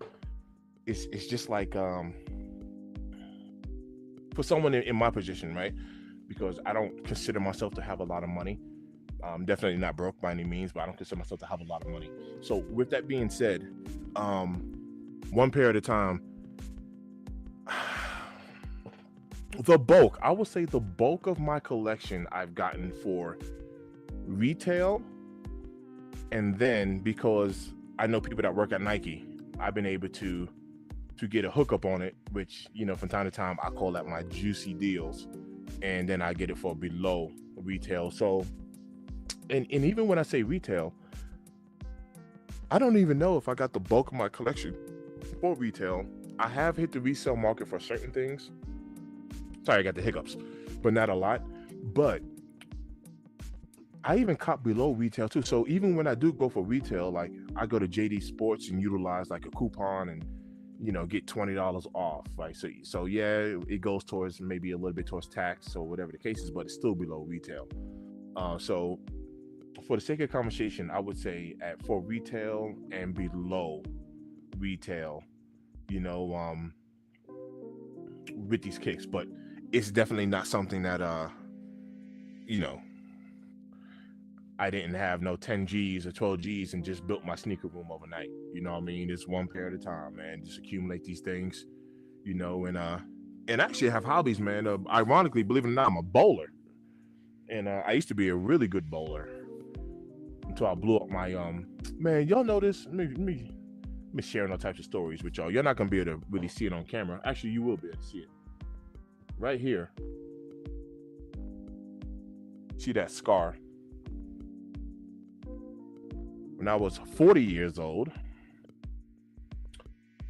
it's just like for someone in my position, right? Because I don't consider myself to have a lot of money. I'm definitely not broke by any means, but I don't consider myself to have a lot of money. So with that being said, one pair at a time, I will say the bulk of my collection I've gotten for retail. And then because I know people that work at Nike, I've been able to get a hookup on it, which, you know, from time to time, I call that my juicy deals. And then I get it for below retail. So, and even when I say retail, I don't even know if I got the bulk of my collection for retail. I have hit the resale market for certain things. Sorry, I got the hiccups, but not a lot. But I even cop below retail too. So even when I do go for retail, like I go to JD Sports and utilize like a coupon and get $20 off, right? So yeah, it goes towards maybe a little bit towards tax or whatever the case is, but it's still below retail. So for the sake of conversation, I would say for retail and below retail, you know, with these kicks, but it's definitely not something that you know, I didn't have no 10 G's or 12 G's and just built my sneaker room overnight. You know what I mean? It's one pair at a time, man. Just accumulate these things, and actually have hobbies, man. Ironically, believe it or not, I'm a bowler. And I used to be a really good bowler until I blew up my man, y'all know this? Me sharing all types of stories with y'all. You're not gonna be able to really see it on camera. Actually, you will be able to see it. Right here. See that scar? When I was 40 years old,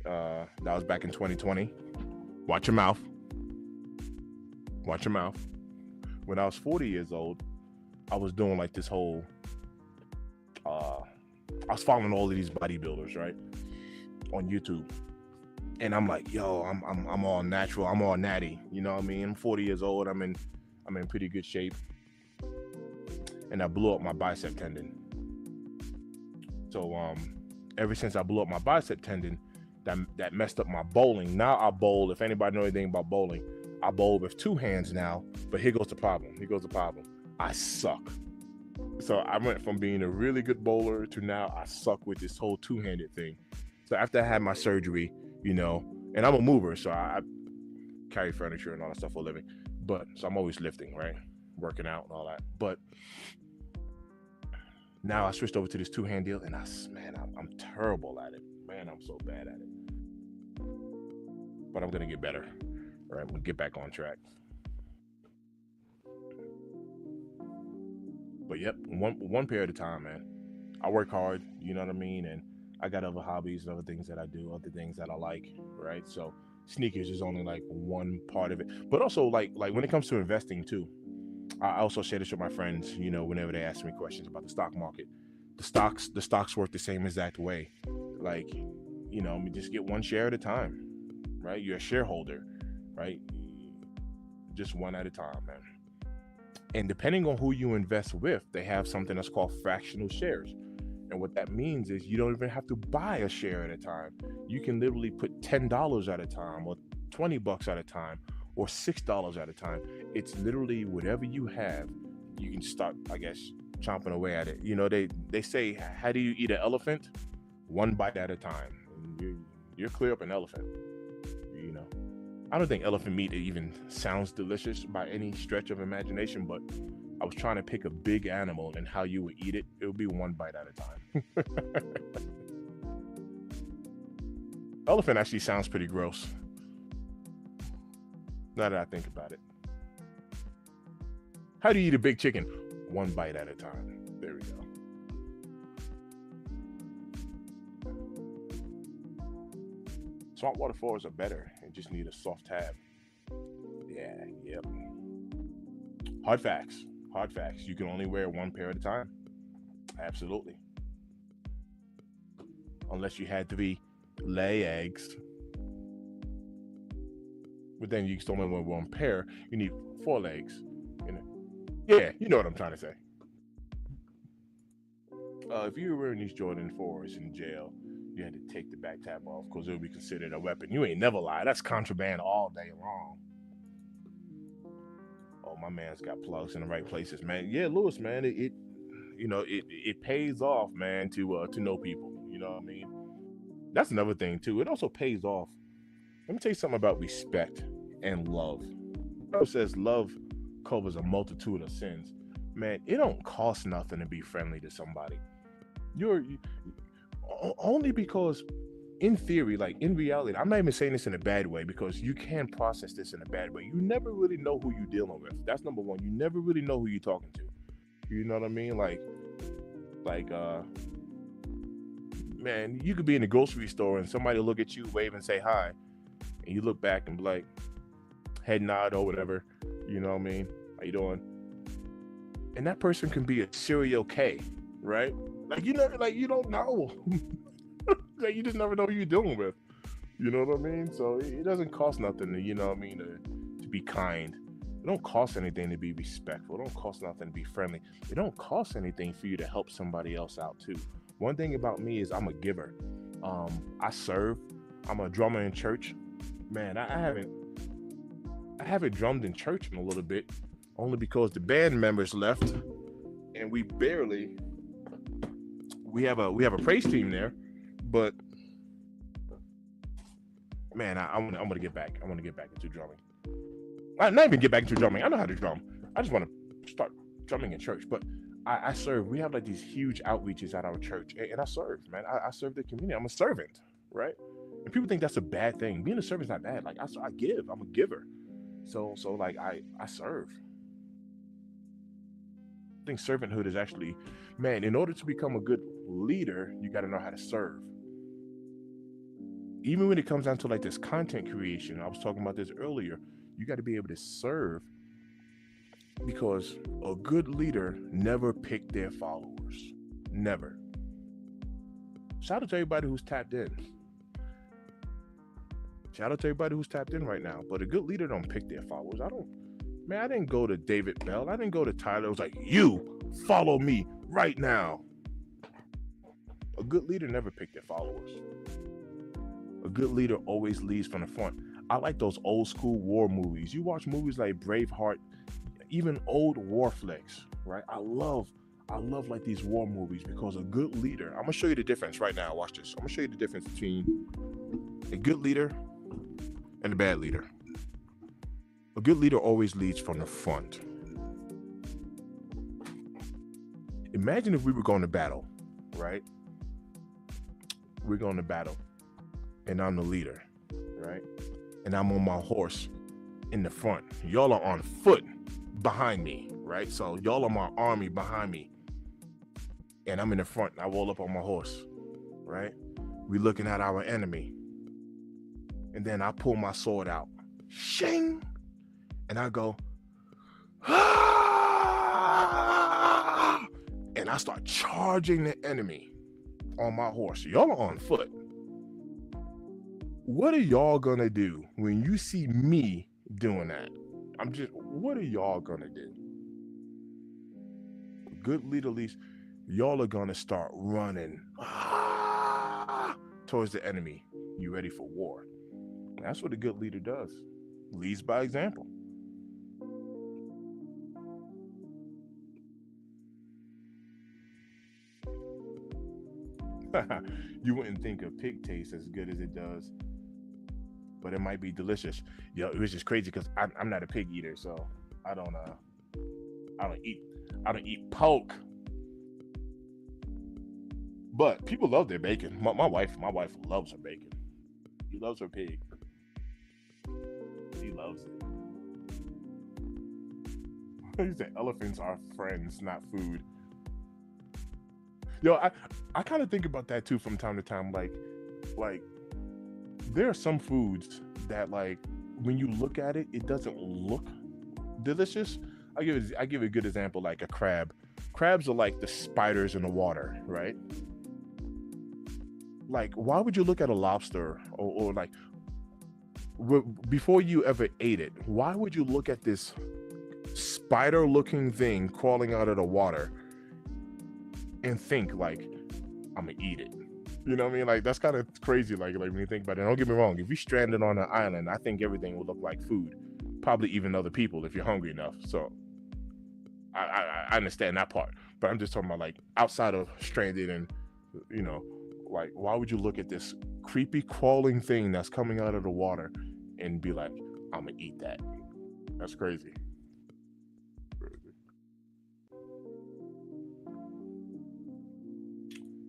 that was back in 2020. Watch your mouth. Watch your mouth. When I was 40 years old, I was doing like this whole, I was following all of these bodybuilders, right, on YouTube, and I'm like, yo, I'm all natural, I'm all natty, you know what I mean? I'm 40 years old, I'm in pretty good shape, and I blew up my bicep tendon. So ever since I blew up my bicep tendon, that messed up my bowling. Now I bowl. If anybody know anything about bowling, I bowl with two hands now. But here goes the problem. I suck. So I went from being a really good bowler to now I suck with this whole two-handed thing. So after I had my surgery, and I'm a mover, so I carry furniture and all that stuff for a living. But so I'm always lifting, right? Working out and all that. But now I switched over to this two-hand deal, and I'm terrible at it. Man, I'm so bad at it. But I'm gonna get better. All right, we'll get back on track. But yep, one pair at a time, man. I work hard, you know what I mean, and I got other hobbies and other things that I do, other things that I like, right? So sneakers is only like one part of it, but also like when it comes to investing too. I also share this with my friends, whenever they ask me questions about the stock market. The stocks work the same exact way. Like, just get one share at a time, right? You're a shareholder, right? Just one at a time, man. And depending on who you invest with, they have something that's called fractional shares. And what that means is you don't even have to buy a share at a time. You can literally put $10 at a time or $20 at a time or $6 at a time. It's literally whatever you have, you can start, I guess, chomping away at it. They say, how do you eat an elephant? One bite at a time. And you're clear up an elephant. I don't think elephant meat even sounds delicious by any stretch of imagination, but I was trying to pick a big animal and how you would eat it. It would be one bite at a time. Elephant actually sounds pretty gross. Now that I think about it. How do you eat a big chicken? One bite at a time. There we go. Saltwater floors are better and just need a soft tab. Yeah, yep. Hard facts. You can only wear one pair at a time. Absolutely. Unless you had to lay eggs. But then you still only wear one pair. You need 4 legs. Yeah, you know what I'm trying to say. If you were wearing these Jordan 4s in jail, you had to take the back tab off because it would be considered a weapon. You ain't never lied. That's contraband all day long. Oh, my man's got plugs in the right places, man. Yeah, Lewis, man, it pays off, man, to know people. You know what I mean? That's another thing too. It also pays off. Let me tell you something about respect and love. The Bible says love covers a multitude of sins. Man, it don't cost nothing to be friendly to somebody. Only because in theory, like in reality, I'm not even saying this in a bad way because you can process this in a bad way. You never really know who you're dealing with. That's number one. You never really know who you're talking to. You know what I mean? Man, you could be in the grocery store and somebody look at you, wave and say hi, and you look back and be like, head nod or whatever. You know what I mean? How you doing? and that person can be a serial K, right? Like you never, like you don't know, like you just never know who you're dealing with. You know what I mean? So it doesn't cost nothing to, you know what I mean, to be kind. It don't cost anything to be respectful. It don't cost nothing to be friendly. It don't cost anything for you to help somebody else out too. One thing about me is I'm a giver. I serve. I'm a drummer in church. Man, I haven't drummed in church in a little bit, only because the band members left, and we have a praise team there, but man, I'm gonna get back. I want to get back into drumming. I not even get back into drumming. I know how to drum. I just want to start drumming in church. But I serve. We have like these huge outreaches at our church, and I serve, man. I serve the community. I'm a servant, right? And people think that's a bad thing. Being a servant is not bad. Like I give. I'm a giver. So like I serve. I think servanthood is actually, man. In order to become a good leader, you got to know how to serve. Even when it comes down to like this content creation, I was talking about this earlier. You got to be able to serve, because a good leader never pick their followers. Never. Shout out to everybody who's tapped in. Shout out to everybody who's tapped in right now. But a good leader don't pick their followers. I didn't go to David Bell. I didn't go to Tyler. It was like, you follow me right now. A good leader never pick their followers. A good leader always leads from the front. I like those old school war movies. You watch movies like Braveheart, even old war flicks, right? I love like these war movies, because a good leader, I'm gonna show you the difference right now. Watch this. I'm gonna show you the difference between a good leader and a bad leader. A good leader always leads from the front. Imagine if we were going to battle, right? We're going to battle, and I'm the leader, right? And I'm on my horse in the front. Y'all are on foot behind me, right? So y'all are my army behind me, and I'm in the front. I roll up on my horse, right? We looking at our enemy, and then I pull my sword out, shing, and I go, ah! And I start charging the enemy on my horse. Y'all are on foot. What are y'all gonna do when you see me doing that? What are y'all gonna do? Good leader leads, y'all are gonna start running towards the enemy. You ready for war? That's what a good leader does. Leads by example. You wouldn't think a pig tastes as good as it does, but it might be delicious. Yo, it was just crazy because I'm not a pig eater, so I don't eat pork. But people love their bacon. My wife loves her bacon. She loves her pig. She loves it. You say elephants are friends, not food. Yo, I kind of think about that too from time to time. Like there are some foods that, like, when you look at it, it doesn't look delicious. I give a good example, like a crab. Crabs are like the spiders in the water, right? Like, why would you look at a lobster, or like before you ever ate it? Why would you look at this spider-looking thing crawling out of the water and think like, I'm gonna eat it? You know what I mean? Like, that's kind of crazy. Like when you think about it. Don't get me wrong. If you're stranded on an island, I think everything would look like food. Probably even other people if you're hungry enough. So I understand that part. But I'm just talking about like outside of stranded, and like, why would you look at this creepy crawling thing that's coming out of the water and be like, I'm gonna eat that? That's crazy.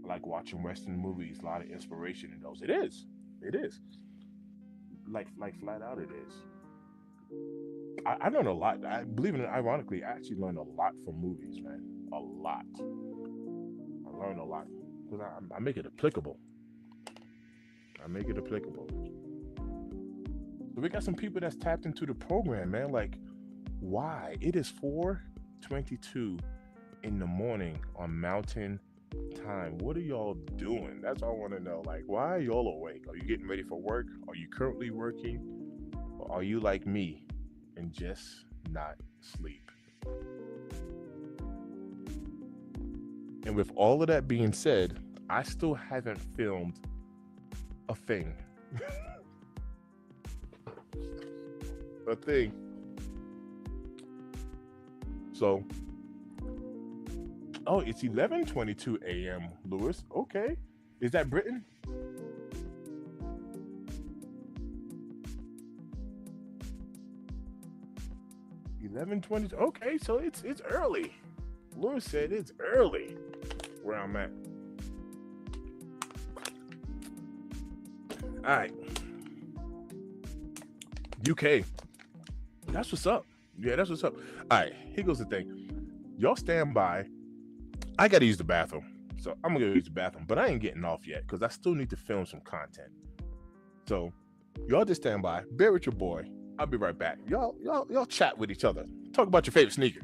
I like watching Western movies. A lot of inspiration in those. It is. It is. Like flat out, it is. I learned a lot. I believe it, ironically, I actually learned a lot from movies, man. A lot. I learned a lot because I make it applicable. I make it applicable. So we got some people that's tapped into the program, man. Like, why? It is 4:22. in the morning on mountain time. What are y'all doing? That's all I want to know. Like, why are y'all awake? Are you getting ready for work? Are you currently working? Or are you like me and just not sleep? And with all of that being said, I still haven't filmed a thing. A thing. So, oh, it's 11:22 a.m., Lewis. Okay. Is that Britain? 11:20. Okay, so it's early. Lewis said it's early where I'm at. All right. UK. That's what's up. Yeah, that's what's up. All right, here goes the thing. Y'all stand by. I got to use the bathroom. So I'm going to go use the bathroom. But I ain't getting off yet because I still need to film some content. So y'all just stand by. Bear with your boy. I'll be right back. Y'all chat with each other. Talk about your favorite sneaker.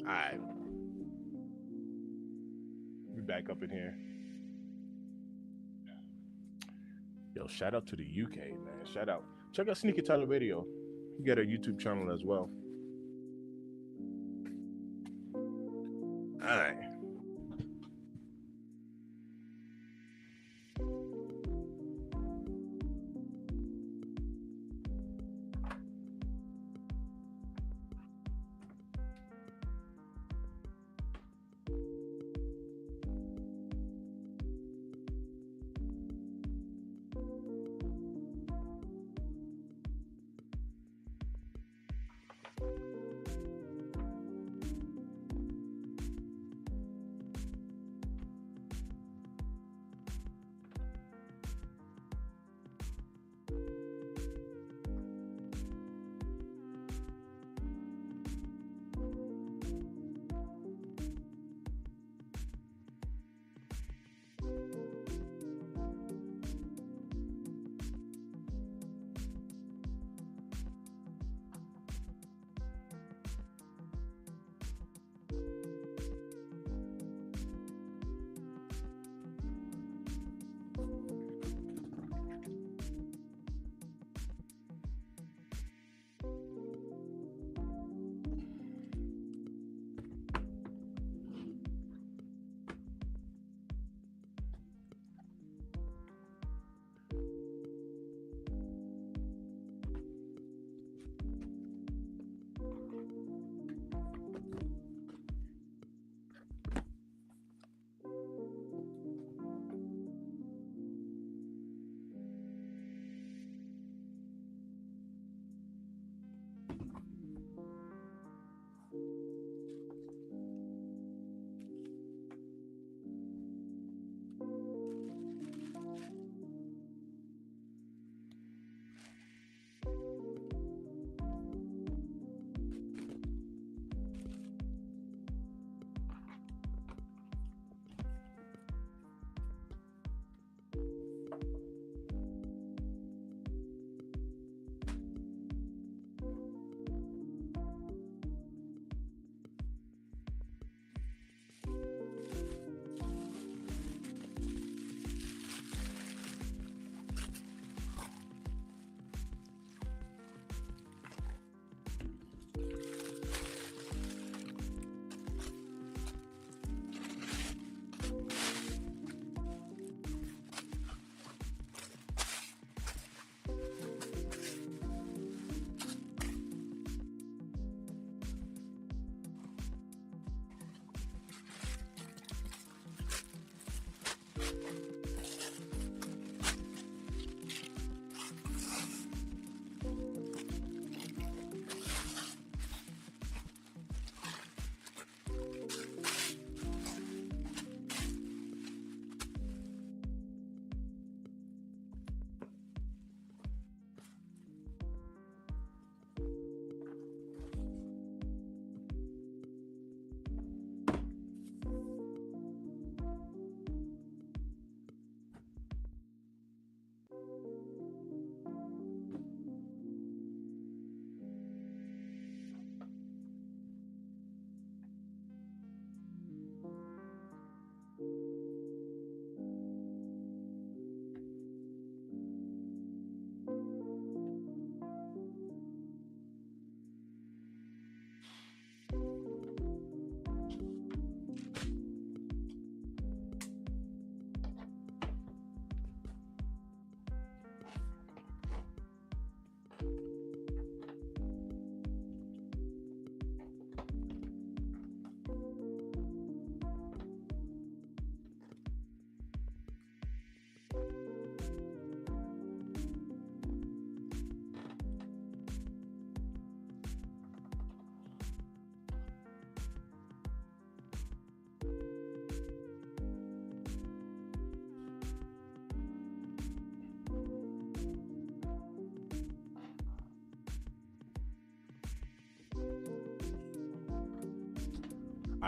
All right. We back up in here. Yo, shout out to the UK, man. Shout out. Check out Sneaker Tyler Radio. You got our YouTube channel as well. All right.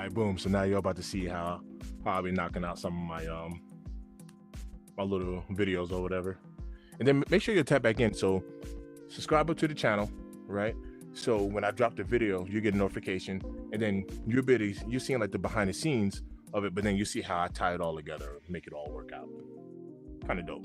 All right, boom. So now you're about to see how I'll be knocking out some of my my little videos or whatever. And then make sure you tap back in. So subscribe to the channel, right? So when I drop the video, you get a notification, and then you're seeing like the behind the scenes of it, but then you see how I tie it all together, make it all work out. Kind of dope.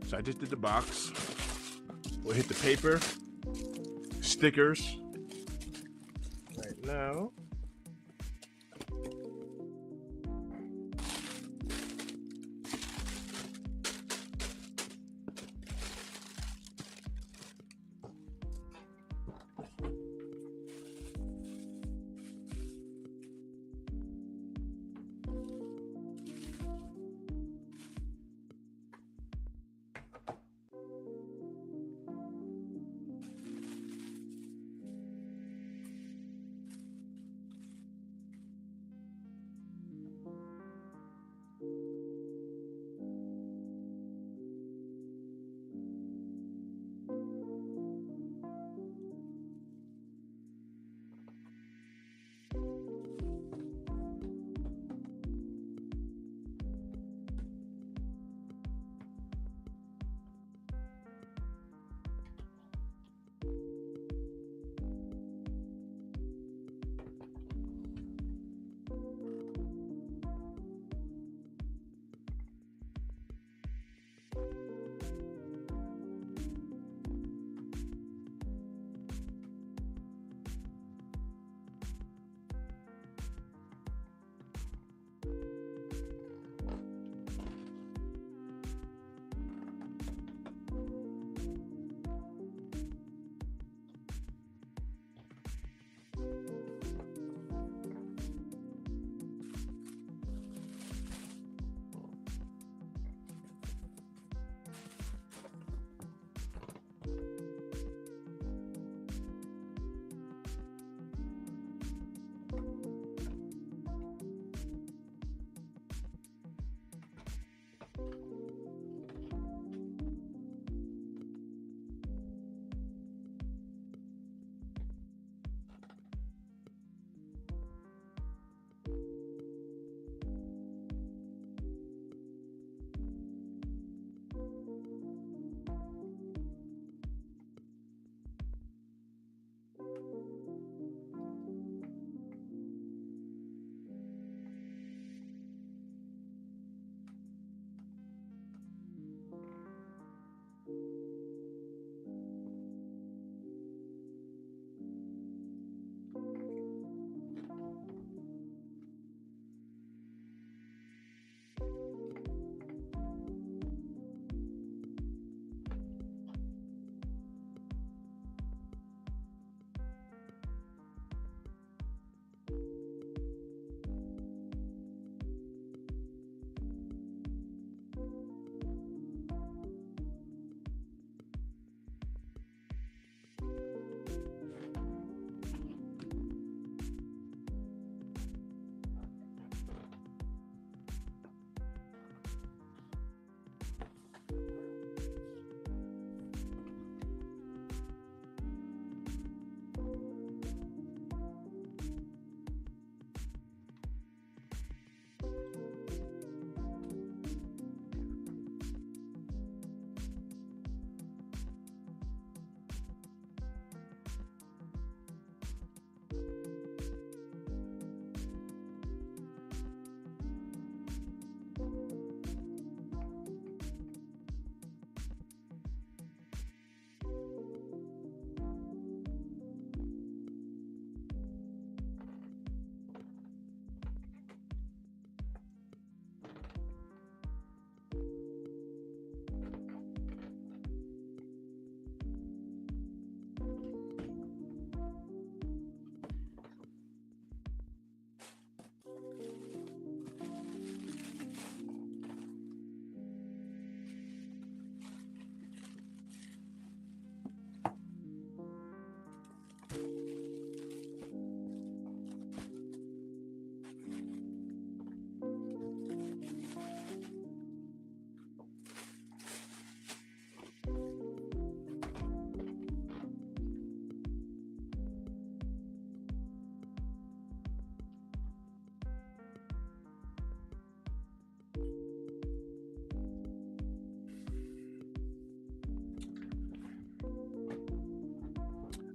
So I just did the box. We'll hit the paper, stickers right now.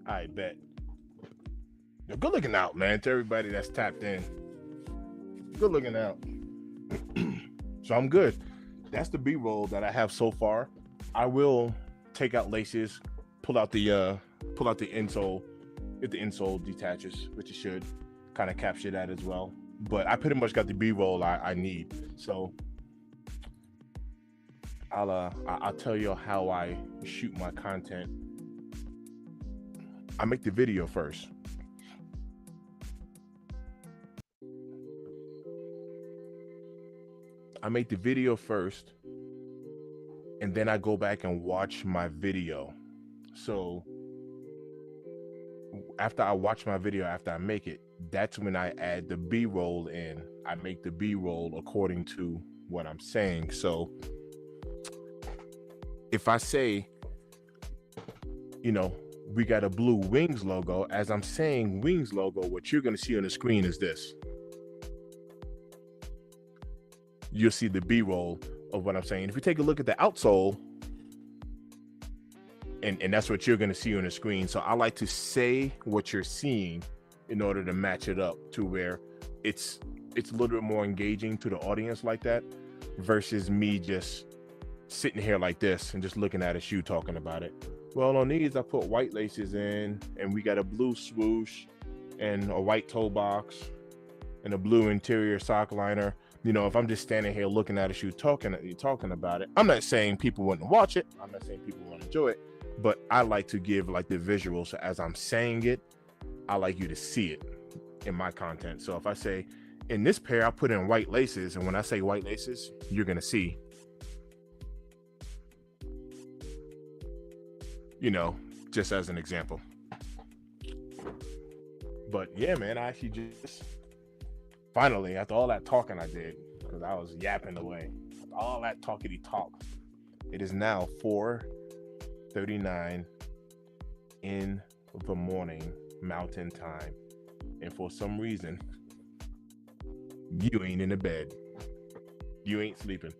I bet. Yo, good looking out, man. To everybody that's tapped in, good looking out. So I'm good. That's the B-roll that I have so far. I will take out laces, pull out the insole if the insole detaches, which it should, kind of capture that as well. But I pretty much got the B-roll I need. So I'll tell you how I shoot my content. I make the video first. I make the video first, and then I go back and watch my video. So after I watch my video, after I make it, that's when I add the B-roll in. I make the B-roll according to what I'm saying. So if I say, you know, we got a blue Wings logo, as I'm saying Wings logo, what you're going to see on the screen is this. You'll see the B-roll of what I'm saying. If you take a look at the outsole, and that's what you're going to see on the screen. So I like to say what you're seeing in order to match it up to where it's a little bit more engaging to the audience like that, versus me just sitting here like this and just looking at a shoe talking about it. Well, on these, I put white laces in, and we got a blue swoosh and a white toe box and a blue interior sock liner. You know, if I'm just standing here looking at a shoe talking about it, I'm not saying people wouldn't watch it. I'm not saying people won't enjoy it, but I like to give like the visual. So as I'm saying it, I like you to see it in my content. So if I say in this pair, I put in white laces, and when I say white laces, you're going to see, you know, just as an example. But yeah, man, I actually just finally, after all that talking I did, because I was yapping away, all that talkity talk, it is now 4:39 in the morning, Mountain Time, and for some reason, you ain't in the bed, you ain't sleeping,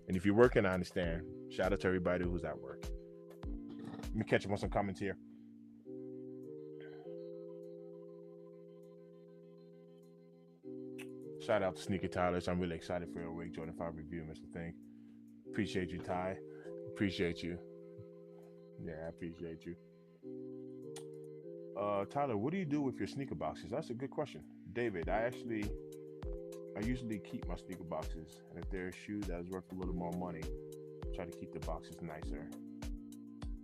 and if you're working, I understand. Shout out to everybody who's at work. Let me catch up on some comments here. Shout out to Sneaker Tyler. I'm really excited for your Wake Jordan 5 review, Mr. Thing. Appreciate you, Ty. Appreciate you. Yeah, I appreciate you. Tyler, what do you do with your sneaker boxes? That's a good question. David, I usually keep my sneaker boxes, and if they're a shoe that is worth a little more money, try to keep the boxes nicer.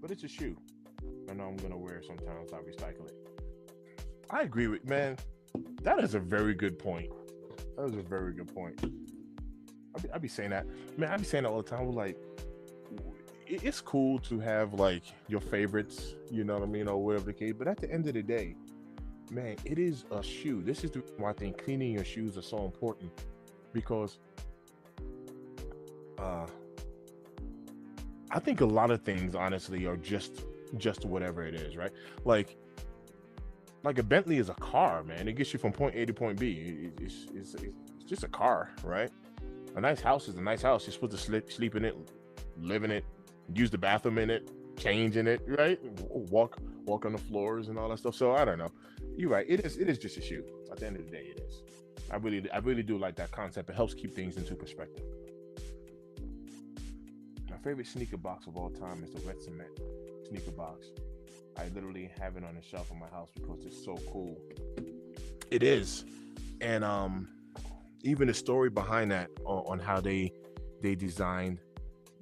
But it's a shoe. I know I'm gonna wear it sometimes. I recycle it. I agree with, man. That is a very good point. That was a very good point. I be saying that, man. I be saying that all the time. We're like, it's cool to have like your favorites, you know what I mean, or whatever the case. But at the end of the day, man, it is a shoe. This is the reason why I think cleaning your shoes are so important, because I think a lot of things, honestly, are just whatever it is, right? Like a Bentley is a car, man. It gets you from point A to point B. It's just a car, right? A nice house is a nice house. You're supposed to sleep in it, live in it, use the bathroom in it, change in it, right? Walk on the floors and all that stuff. So I don't know. You're right. It is just a shoe. At the end of the day, it is. I really do like that concept. It helps keep things into perspective. My favorite sneaker box of all time is the Wet Cement sneaker box. I literally have it on the shelf in my house because it's so cool. It is. And even the story behind that, on how they designed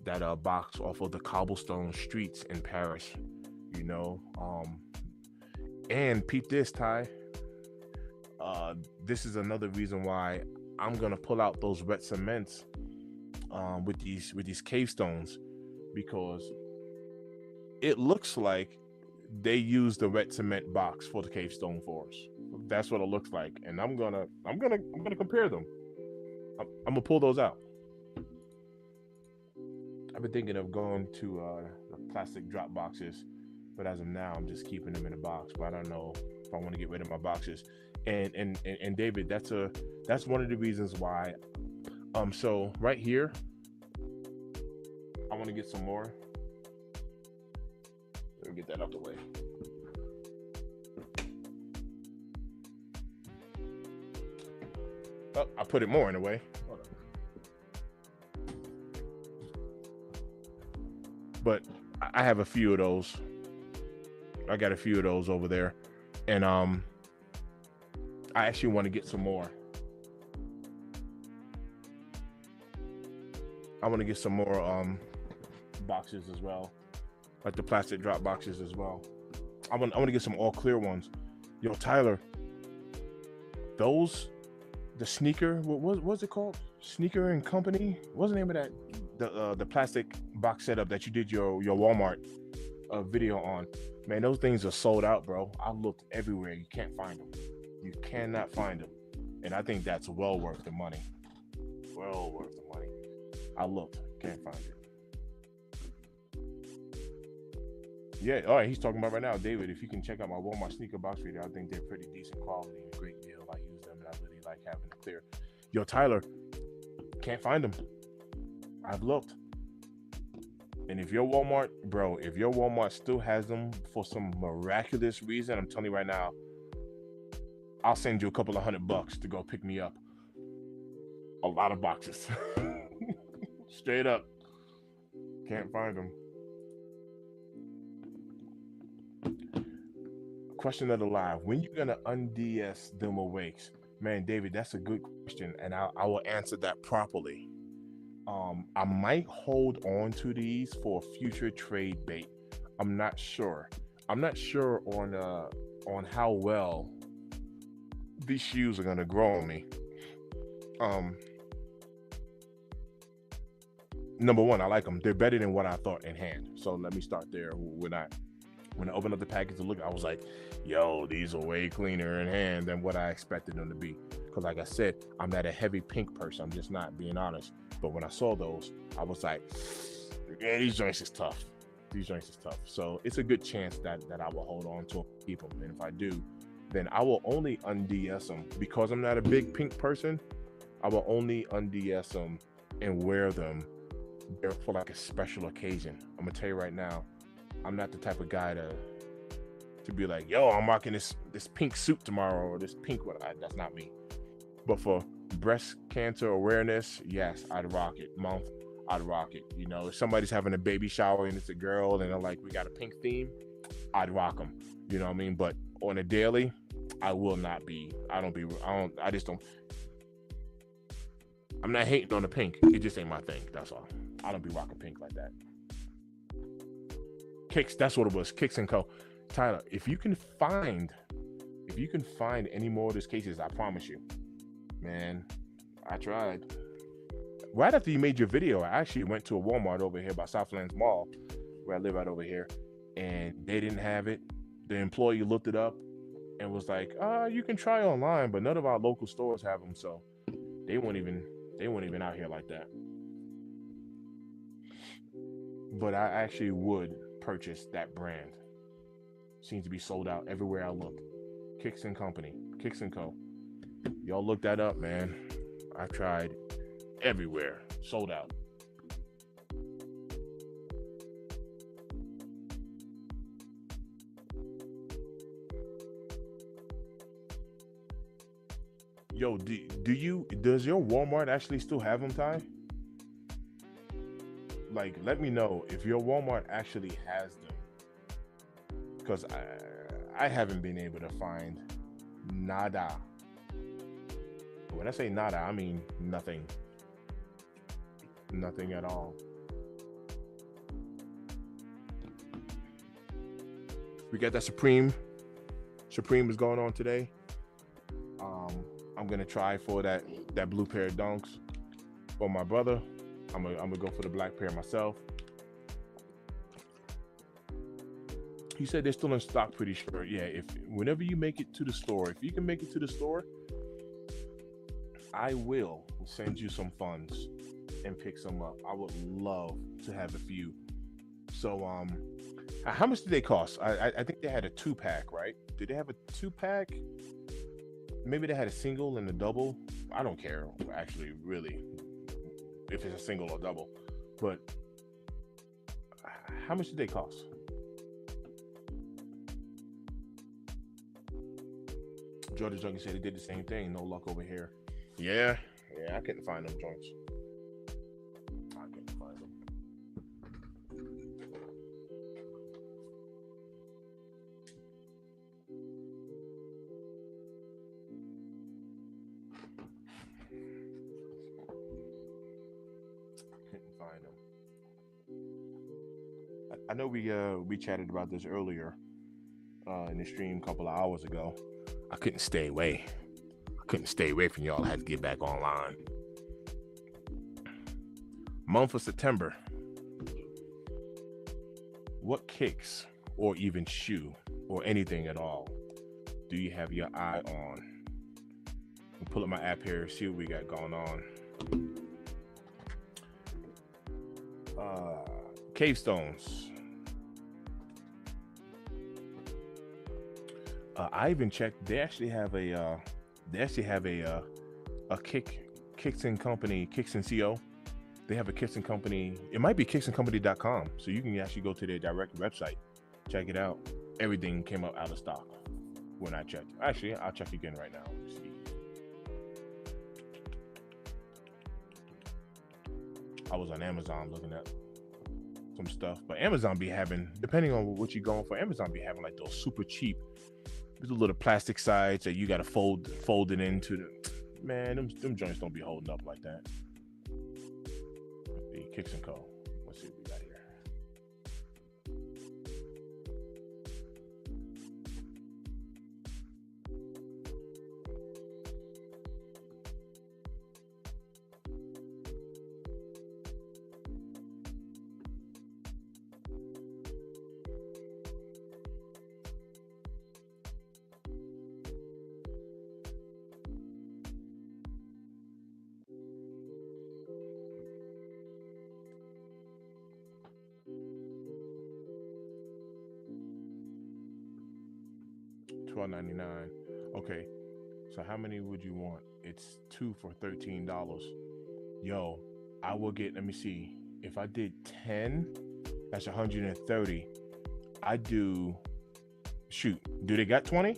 that box off of the cobblestone streets in Paris, you know. And peep this, Ty. This is another reason why I'm gonna pull out those Wet Cements with these cave stones, because it looks like they use the Wet Cement box for the cave stone for us. That's what it looks like, and I'm gonna compare them. I'm gonna pull those out. I've been thinking of going to the plastic drop boxes, but as of now, I'm just keeping them in a box. But I don't know if I want to get rid of my boxes. And David, that's one of the reasons why. So right here, I want to get some more. Let me get that out the way. Oh, I put it more in a way. Hold on. But I have a few of those. I got a few of those over there, and I actually want to get some more. I want to get some more boxes as well, like the plastic drop boxes as well. I want to get some all clear ones. Yo, Tyler, those the sneaker. What's it called? Sneaker and Company. What's the name of that? The plastic box setup that you did your Walmart video on. Man, those things are sold out, bro. I looked everywhere. You can't find them. You cannot find them. And I think that's well worth the money. Well worth the money. I looked. Can't find it. Yeah, all right. He's talking about right now, David. If you can check out my Walmart sneaker box video, I think they're pretty decent quality and great deal. I use them and I really like having it clear. Yo, Tyler, can't find them. I've looked. And if your Walmart, bro, if your Walmart still has them for some miraculous reason, I'm telling you right now, I'll send you a couple of $100 to go pick me up a lot of boxes. Straight up. Can't find them. Question of the live. When you gonna unds them awakes? Man, David, that's a good question, and I will answer that properly. I might hold on to these for future trade bait. I'm not sure. I'm not sure on how well these shoes are gonna grow on me. Number one, I like them. They're better than what I thought in hand. So let me start there. When I opened up the package to look, I was like, yo, these are way cleaner in hand than what I expected them to be. Because like I said, I'm not a heavy pink person. I'm just not, being honest. But when I saw those, I was like, yeah, these joints is tough. These joints is tough. So it's a good chance that I will hold on to them, keep them. And if I do, then I will only unds them. Because I'm not a big pink person, I will only unds them and wear them for like a special occasion. I'm going to tell you right now, I'm not the type of guy to be like, yo, I'm rocking this pink suit tomorrow or this pink one. That's not me. But for breast cancer awareness, yes, I'd rock it. Month, I'd rock it. You know, if somebody's having a baby shower and it's a girl and they're like, we got a pink theme, I'd rock them. You know what I mean? But on a daily, I will not be. I'm not hating on the pink. It just ain't my thing. That's all. I don't be rocking pink like that. Kicks, that's what it was. Kicks and Co. Tyler, if you can find any more of these cases, I promise you, man, I tried. Right after you made your video, I actually went to a Walmart over here by Southlands Mall, where I live right over here, and they didn't have it. The employee looked it up and was like, you can try online, but none of our local stores have them, so they weren't even out here like that. But I actually would purchase that brand. Seems to be sold out everywhere I look. Kicks and Company, Kicks and Co. Y'all look that up, man. I've tried everywhere. Sold out. Yo, does your Walmart actually still have them, Ty? Like, let me know if your Walmart actually has them, because I haven't been able to find nada. When I say nada, I mean nothing. Nothing at all. We got that Supreme is going on today. I'm gonna try for that blue pair of dunks for my brother. I'm gonna go for the black pair myself. He said they're still in stock, pretty sure. Yeah, whenever you make it to the store, if you can make it to the store, I will send you some funds and pick some up. I would love to have a few. So how much did they cost? I think they had a 2-pack, right? Did they have a 2-pack? Maybe they had a single and a double. I don't care, actually, really, if it's a single or double. But how much did they cost? Jordan Junkie said he did the same thing. No luck over here. Yeah, yeah, I couldn't find them joints. I couldn't find them. Couldn't find them. I know we chatted about this earlier in the stream a couple of hours ago. I couldn't stay away. I couldn't stay away from y'all. I had to get back online. Month of September. What kicks or even shoe or anything at all do you have your eye on? I'll pull up my app here, see what we got going on. Cave stones. I even checked. They actually have a kicks and company, kicks and co. They have a kicks and company. It might be kicksandcompany.com, so you can actually go to their direct website, check it out. Everything came up out of stock when I checked. Actually, I'll check again right now. See. I was on Amazon looking at some stuff, but Amazon be having, depending on what you're going for, Amazon be having like those super cheap, with the little plastic sides that you got to fold it into. Man, them joints don't be holding up like that. The Kicks and Co. Let's see what we got here. $12.99. Okay, so how many would you want? It's 2 for $13. Yo, I will get, let me see, if I did 10, that's 130. I do, shoot, do they got 20?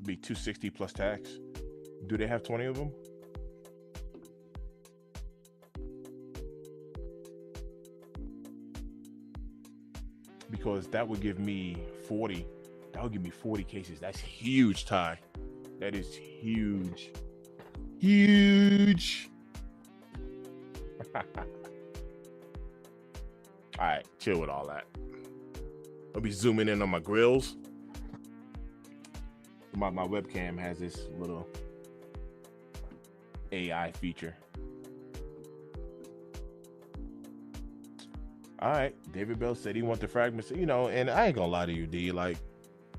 Be 260 plus tax. Do they have 20 of them? Because that would give me 40. That would give me 40 cases. That's huge, Ty. That is huge. Huge. All right, chill with all that. I'll be zooming in on my grills. My webcam has this little AI feature. All right, David Bell said he want the fragments, you know, and I ain't gonna lie to you, D. Like,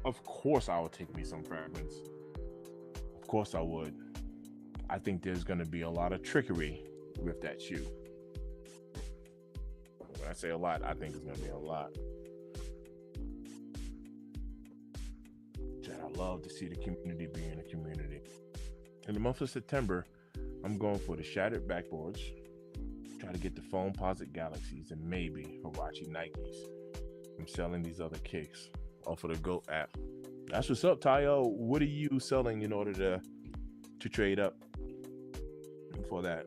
of course I would take me some fragments. Of course I would. I think there's gonna be a lot of trickery with that shoe. When I say a lot, I think it's gonna be a lot. Chad, I love to see the community being a community. In the month of September, I'm going for the shattered backboards. Try to get the foam posit galaxies and maybe Huarache Nikes. I'm selling these other kicks off of the GOAT app. That's what's up, Tayo. What are you selling in order to trade up for that?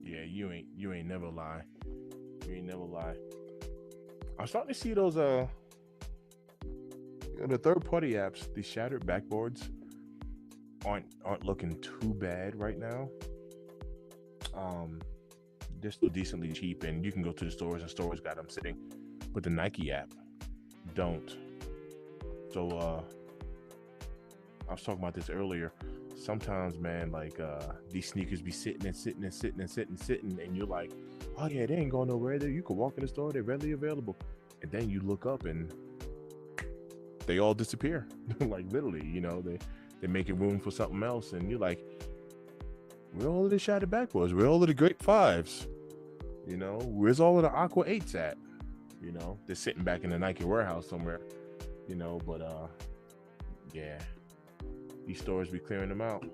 Yeah, you ain't never lie. You ain't never lie. I'm starting to see those the third party apps, the shattered backboards aren't looking too bad right now. They're still decently cheap and you can go to the stores and stores got them sitting. But the Nike app don't. So I was talking about this earlier. Sometimes, man, like these sneakers be sitting, and you're like, oh yeah, they ain't going nowhere. You can walk in the store, they're readily available, and then you look up and they all disappear. Like literally, you know, they're making room for something else, and you're like, where all of the shattered backboards? Where all of the great fives? You know, where's all of the Aqua 8s at? You know, they're sitting back in the Nike warehouse somewhere, you know, but yeah, these stores be clearing them out.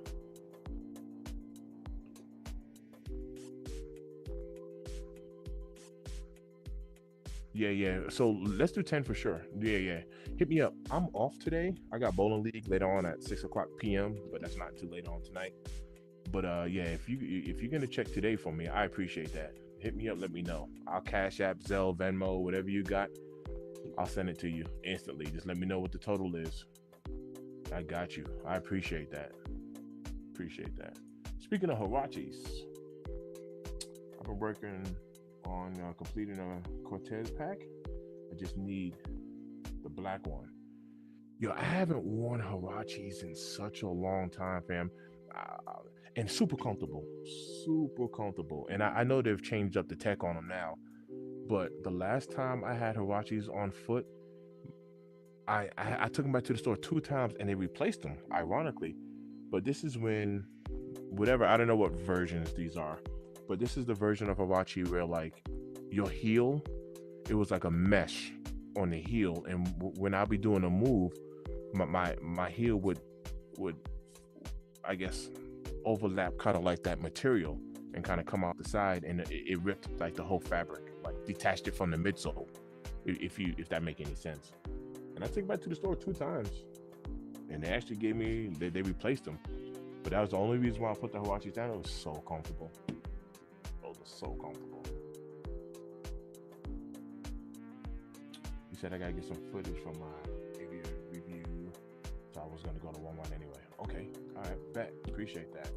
Yeah, yeah. So let's do 10 for sure. Yeah, yeah. Hit me up. I'm off today. I got bowling league later on at 6 o'clock p.m., but that's not too late on tonight. But yeah, if you're gonna check today for me, I appreciate that. Hit me up, let me know. I'll Cash App, Zelle, Venmo, whatever you got. I'll send it to you instantly. Just let me know what the total is. I got you. I appreciate that. Appreciate that. Speaking of Huaraches, I've been working on completing a Cortez pack. I just need the black one. Yo, I haven't worn Huaraches in such a long time, fam. Uh, and super comfortable. Super comfortable. And I know they've changed up the tech on them now. But the last time I had Huaraches on foot, I took them back to the store 2 times and they replaced them, ironically. But this is when, whatever, I don't know what versions these are, but this is the version of Huarache where, like, your heel, it was like a mesh on the heel. And when I'll be doing a move, my heel would, I guess, overlap kind of like that material and kind of come out the side, and it ripped like the whole fabric, like detached it from the midsole, if that make any sense. And I took it back to the store 2 times, and they actually gave me they replaced them. But that was the only reason why I put the Huaraches down. It was so comfortable. Those are so comfortable. He said I gotta get some footage from my review, so I was gonna go to Walmart anyway. Okay, all right, bet. Appreciate that.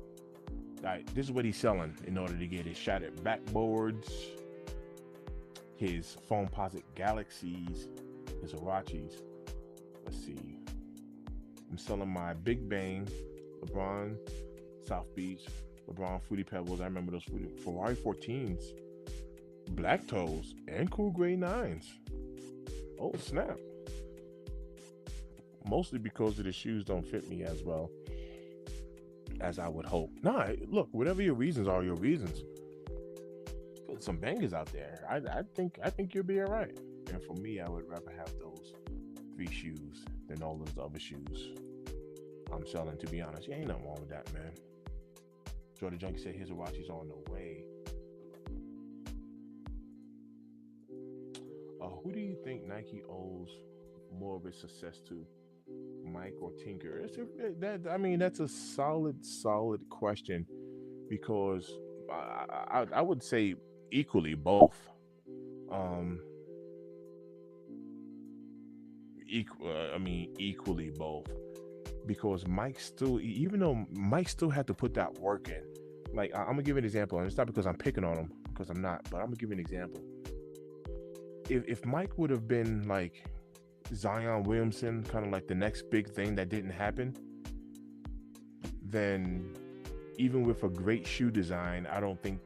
All right, this is what he's selling in order to get his shattered backboards, his Foamposite Galaxies, his Huaraches. Let's see. I'm selling my Big Bang, LeBron, South Beach, LeBron Fruity Pebbles. I remember those Ferrari 14s, Black Toes, and Cool Gray 9s. Oh, snap. Mostly because of the shoes don't fit me as well as I would hope. Nah, look, whatever your reasons are, your reasons. Put some bangers out there. I think you'll be all right. And for me, I would rather have those 3 shoes than all those other shoes I'm selling, to be honest. Yeah, ain't nothing wrong with that, man. Jordan Junkie said his Huaraches on the way. Who do you think Nike owes more of its success to, Mike or Tinker? That's a solid question, because I would say equally both. Equally both, because Mike still, even though Mike still had to put that work in. Like, I'm gonna give an example, and it's not because I'm picking on him, because I'm not, but I'm gonna give an example. If Mike would have been like Zion Williamson, kind of like the next big thing that didn't happen, then even with a great shoe design, I don't think,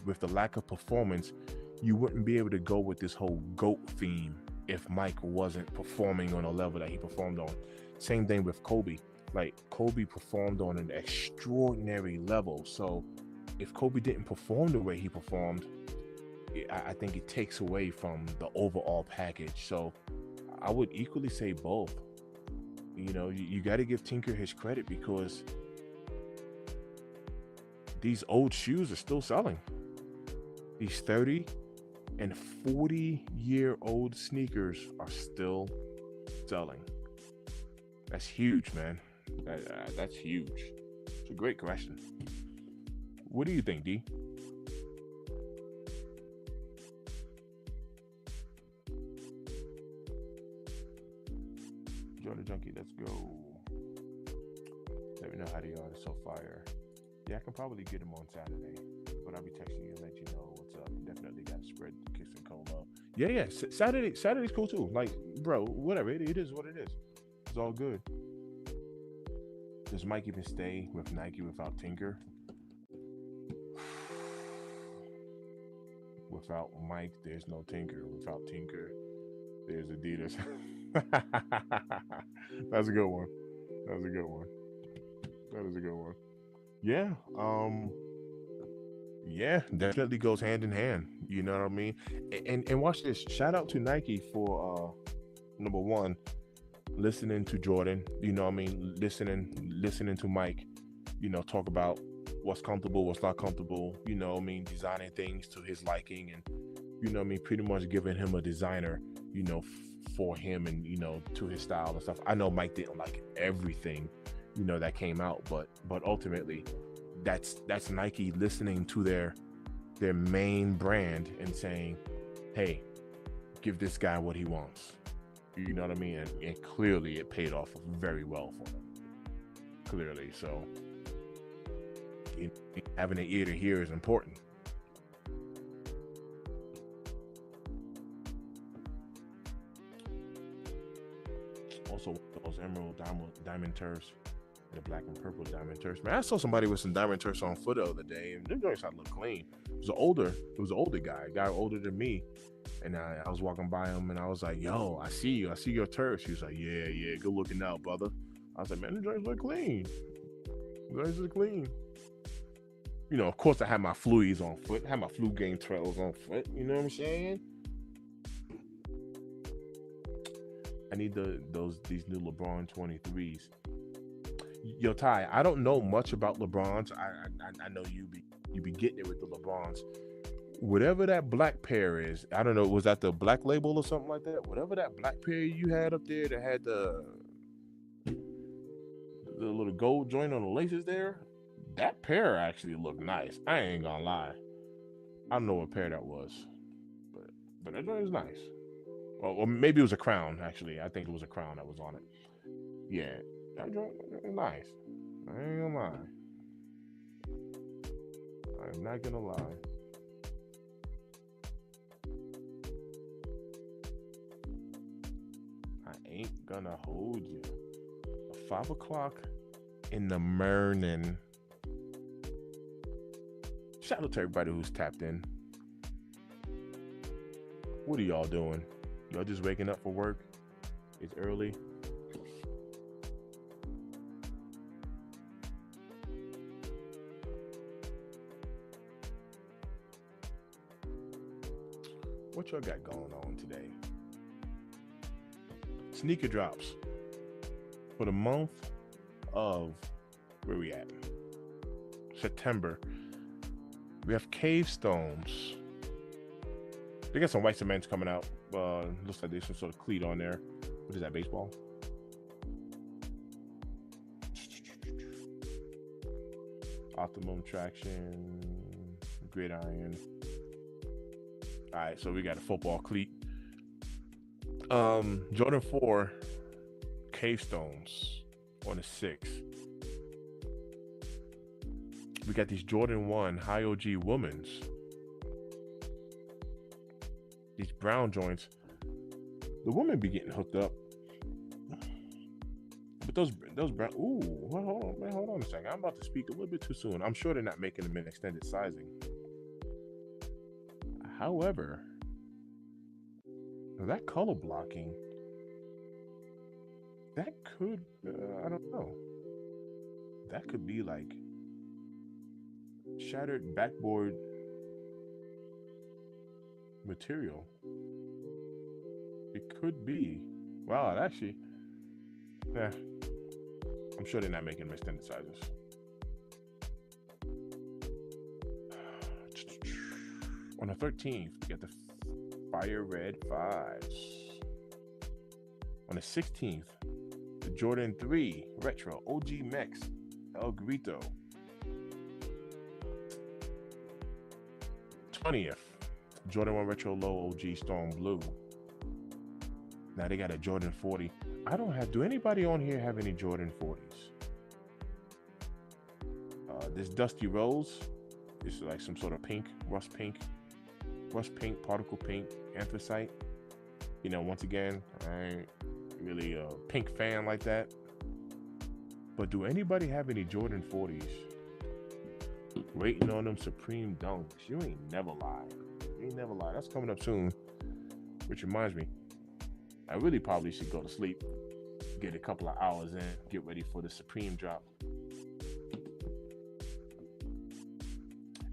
with the lack of performance, you wouldn't be able to go with this whole GOAT theme if Mike wasn't performing on a level that he performed on. Same thing with Kobe. Like, Kobe performed on an extraordinary level. So if Kobe didn't perform the way he performed, I think it takes away from the overall package. So I would equally say both. You got to give Tinker his credit, because these old shoes are still selling. These 30 and 40-year-old sneakers are still selling. That's huge, man. That's huge. It's a great question. What do you think, D? Jordan Junkie, let's go. Let me know how they are. They're so fire. Yeah, I can probably get them on Saturday, but I'll be texting you and let you know what's up. Definitely got to spread the kicks and colo. Yeah. Saturday's cool too. Like, bro, whatever. It is what it is. It's all good. Does Mike even stay with Nike without Tinker? Without Mike, there's no Tinker. Without Tinker, there's Adidas. That's a good one. That is a good one. Yeah. Yeah, definitely goes hand in hand. You know what I mean? And watch this. Shout out to Nike for number one, listening to Jordan. You know what I mean? Listening to Mike. Talk about what's comfortable, what's not comfortable. I mean, designing things to his liking, and what I mean, pretty much giving him a designer. For him, and to his style and stuff. I know Mike didn't like everything that came out, but ultimately that's Nike listening to their main brand and saying, hey, give this guy what he wants. You know what I mean? And clearly it paid off very well for him. Clearly. So having an ear to hear is important. Also, those emerald diamond turfs, the black and purple diamond turfs. Man, I saw somebody with some diamond turfs on foot the other day, and them joints look clean. It was an older guy, a guy older than me, and I was walking by him, and I was like, "Yo, I see your turfs." He was like, "Yeah, good looking out, brother." I was like, "Man, the joints look clean. The joints look clean." Of course, I had my fluies on foot, had my flu game trails on foot. You know what I'm saying? I need these new LeBron 23s. Yo, Ty, I don't know much about LeBrons. I know you be getting it with the LeBrons. Whatever that black pair is, I don't know. Was that the black label or something like that? Whatever that black pair you had up there that had the little gold joint on the laces there, that pair actually looked nice. I ain't gonna lie. I don't know what pair that was, but that joint is nice. Or maybe it was a crown. Actually, I think it was a crown that was on it. Yeah, that joint is nice. I ain't gonna lie. I'm not gonna lie. I ain't gonna hold you. 5 o'clock in the morning. Shout out to everybody who's tapped in. What are y'all doing? Y'all just waking up for work? It's early. What y'all got going on today? Sneaker drops for the month of, where we at? September. We have Cave Stones. They got some white cements coming out. Looks like there's some sort of cleat on there. What is that, baseball? Optimum traction, gridiron. All right, so we got a football cleat. Jordan 4 Cave Stones on the 6th. We got these Jordan 1 High OG Women's. These brown joints. The women be getting hooked up. But those brown, ooh, hold on a second. I'm about to speak a little bit too soon. I'm sure they're not making them in extended sizing. However, that color blocking, that could, I don't know. That could be like shattered backboard material. It could be. Wow, actually, yeah. I'm sure they're not making them extended sizes. On the 13th, we got the Fire Red 5s. On the 16th, the Jordan 3 Retro OG Mex El Grito. 20th, Jordan 1 Retro Low OG Storm Blue. Now they got a Jordan 40. Do anybody on here have any Jordan 40s? This Dusty Rose is like some sort of pink, rust pink, particle pink, anthracite. Once again, I ain't really a pink fan like that. But do anybody have any Jordan 40s? Waiting on them Supreme Dunks. You ain't never lied. That's coming up soon. Which reminds me, I really probably should go to sleep, get a couple of hours in, get ready for the Supreme drop.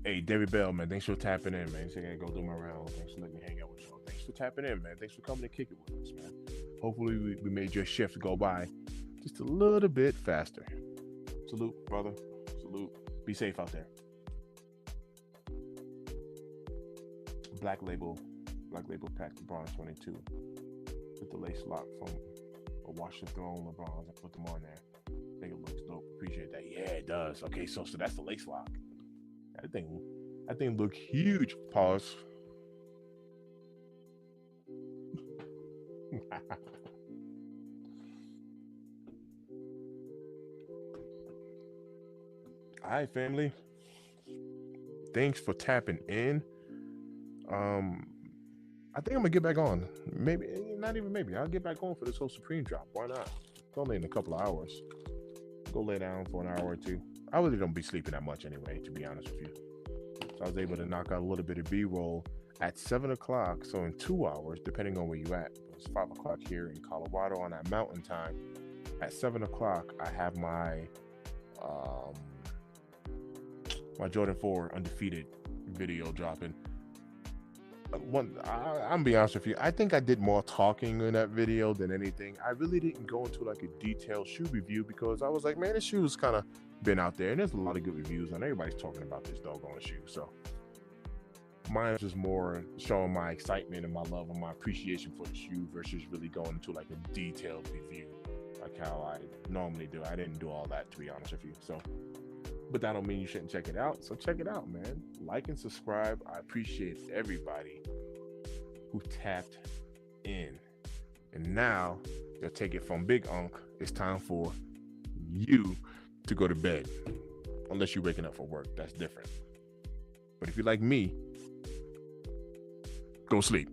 Hey, Debbie Bell, man, thanks for tapping in, man. So I gotta go do my round. Thanks for letting me hang out with y'all. Thanks for tapping in, man. Thanks for coming to kick it with us, man. Hopefully we made your shift go by just a little bit faster. Salute, brother. Salute. Be safe out there. Black label pack LeBron 22. With the lace lock from a Wash the Throne LeBrons. I put them on there. I think it looks dope. Appreciate that. Yeah, it does. Okay, so that's the lace lock. That thing look huge. Pause. All right, family. Thanks for tapping in. I think I'm gonna get back on. Maybe not even maybe. I'll get back on for this whole Supreme drop. Why not? It's only in a couple of hours. Go lay down for an hour or two. I really don't be sleeping that much anyway, to be honest with you. So I was able to knock out a little bit of B-roll at 7 o'clock. So in 2 hours, depending on where you at. It's 5 o'clock here in Colorado on that mountain time. At 7 o'clock, I have my Jordan 4 Undefeated video dropping. I'm gonna be honest with you. I think I did more talking in that video than anything. I really didn't go into like a detailed shoe review because I was like, man, this shoe's kind of been out there and there's a lot of good reviews and everybody's talking about this doggone shoe. So mine was more showing my excitement and my love and my appreciation for the shoe versus really going into like a detailed review like how I normally do. I didn't do all that, to be honest with you. So, but that don't mean you shouldn't check it out. So check it out, man. Like and subscribe. I appreciate everybody who tapped in. And now you'll take it from Big Unc. It's time for you to go to bed. Unless you're waking up for work. That's different. But if you're like me, go sleep.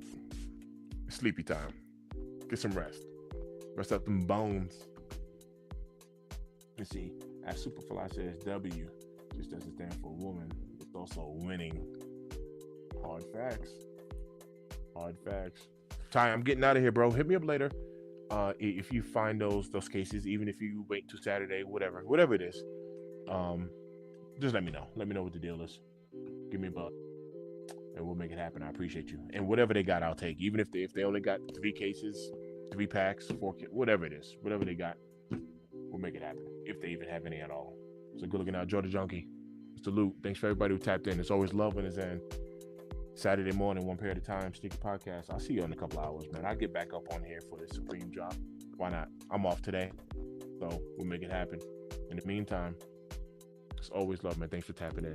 It's sleepy time. Get some rest. Rest up them bones. Let's see. As Superfly says, W just doesn't stand for woman. It's also winning. Hard facts. Hard facts. Ty, I'm getting out of here, bro. Hit me up later. If you find those cases, even if you wait till Saturday, whatever it is, just let me know. Let me know what the deal is. Give me a buzz, and we'll make it happen. I appreciate you. And whatever they got, I'll take. Even if they only got 3 cases, 3 packs, 4, whatever it is, whatever they got, we'll make it happen. If they even have any at all. So good looking out, Jordan Junkie. Salute. Thanks for everybody who tapped in. It's always love when it's in. Saturday morning, one pair at a time, Sneaker Podcast. I'll see you in a couple hours, man. I'll get back up on here for the Supreme drop. Why not? I'm off today, so we'll make it happen. In the meantime, it's always love, man. Thanks for tapping in.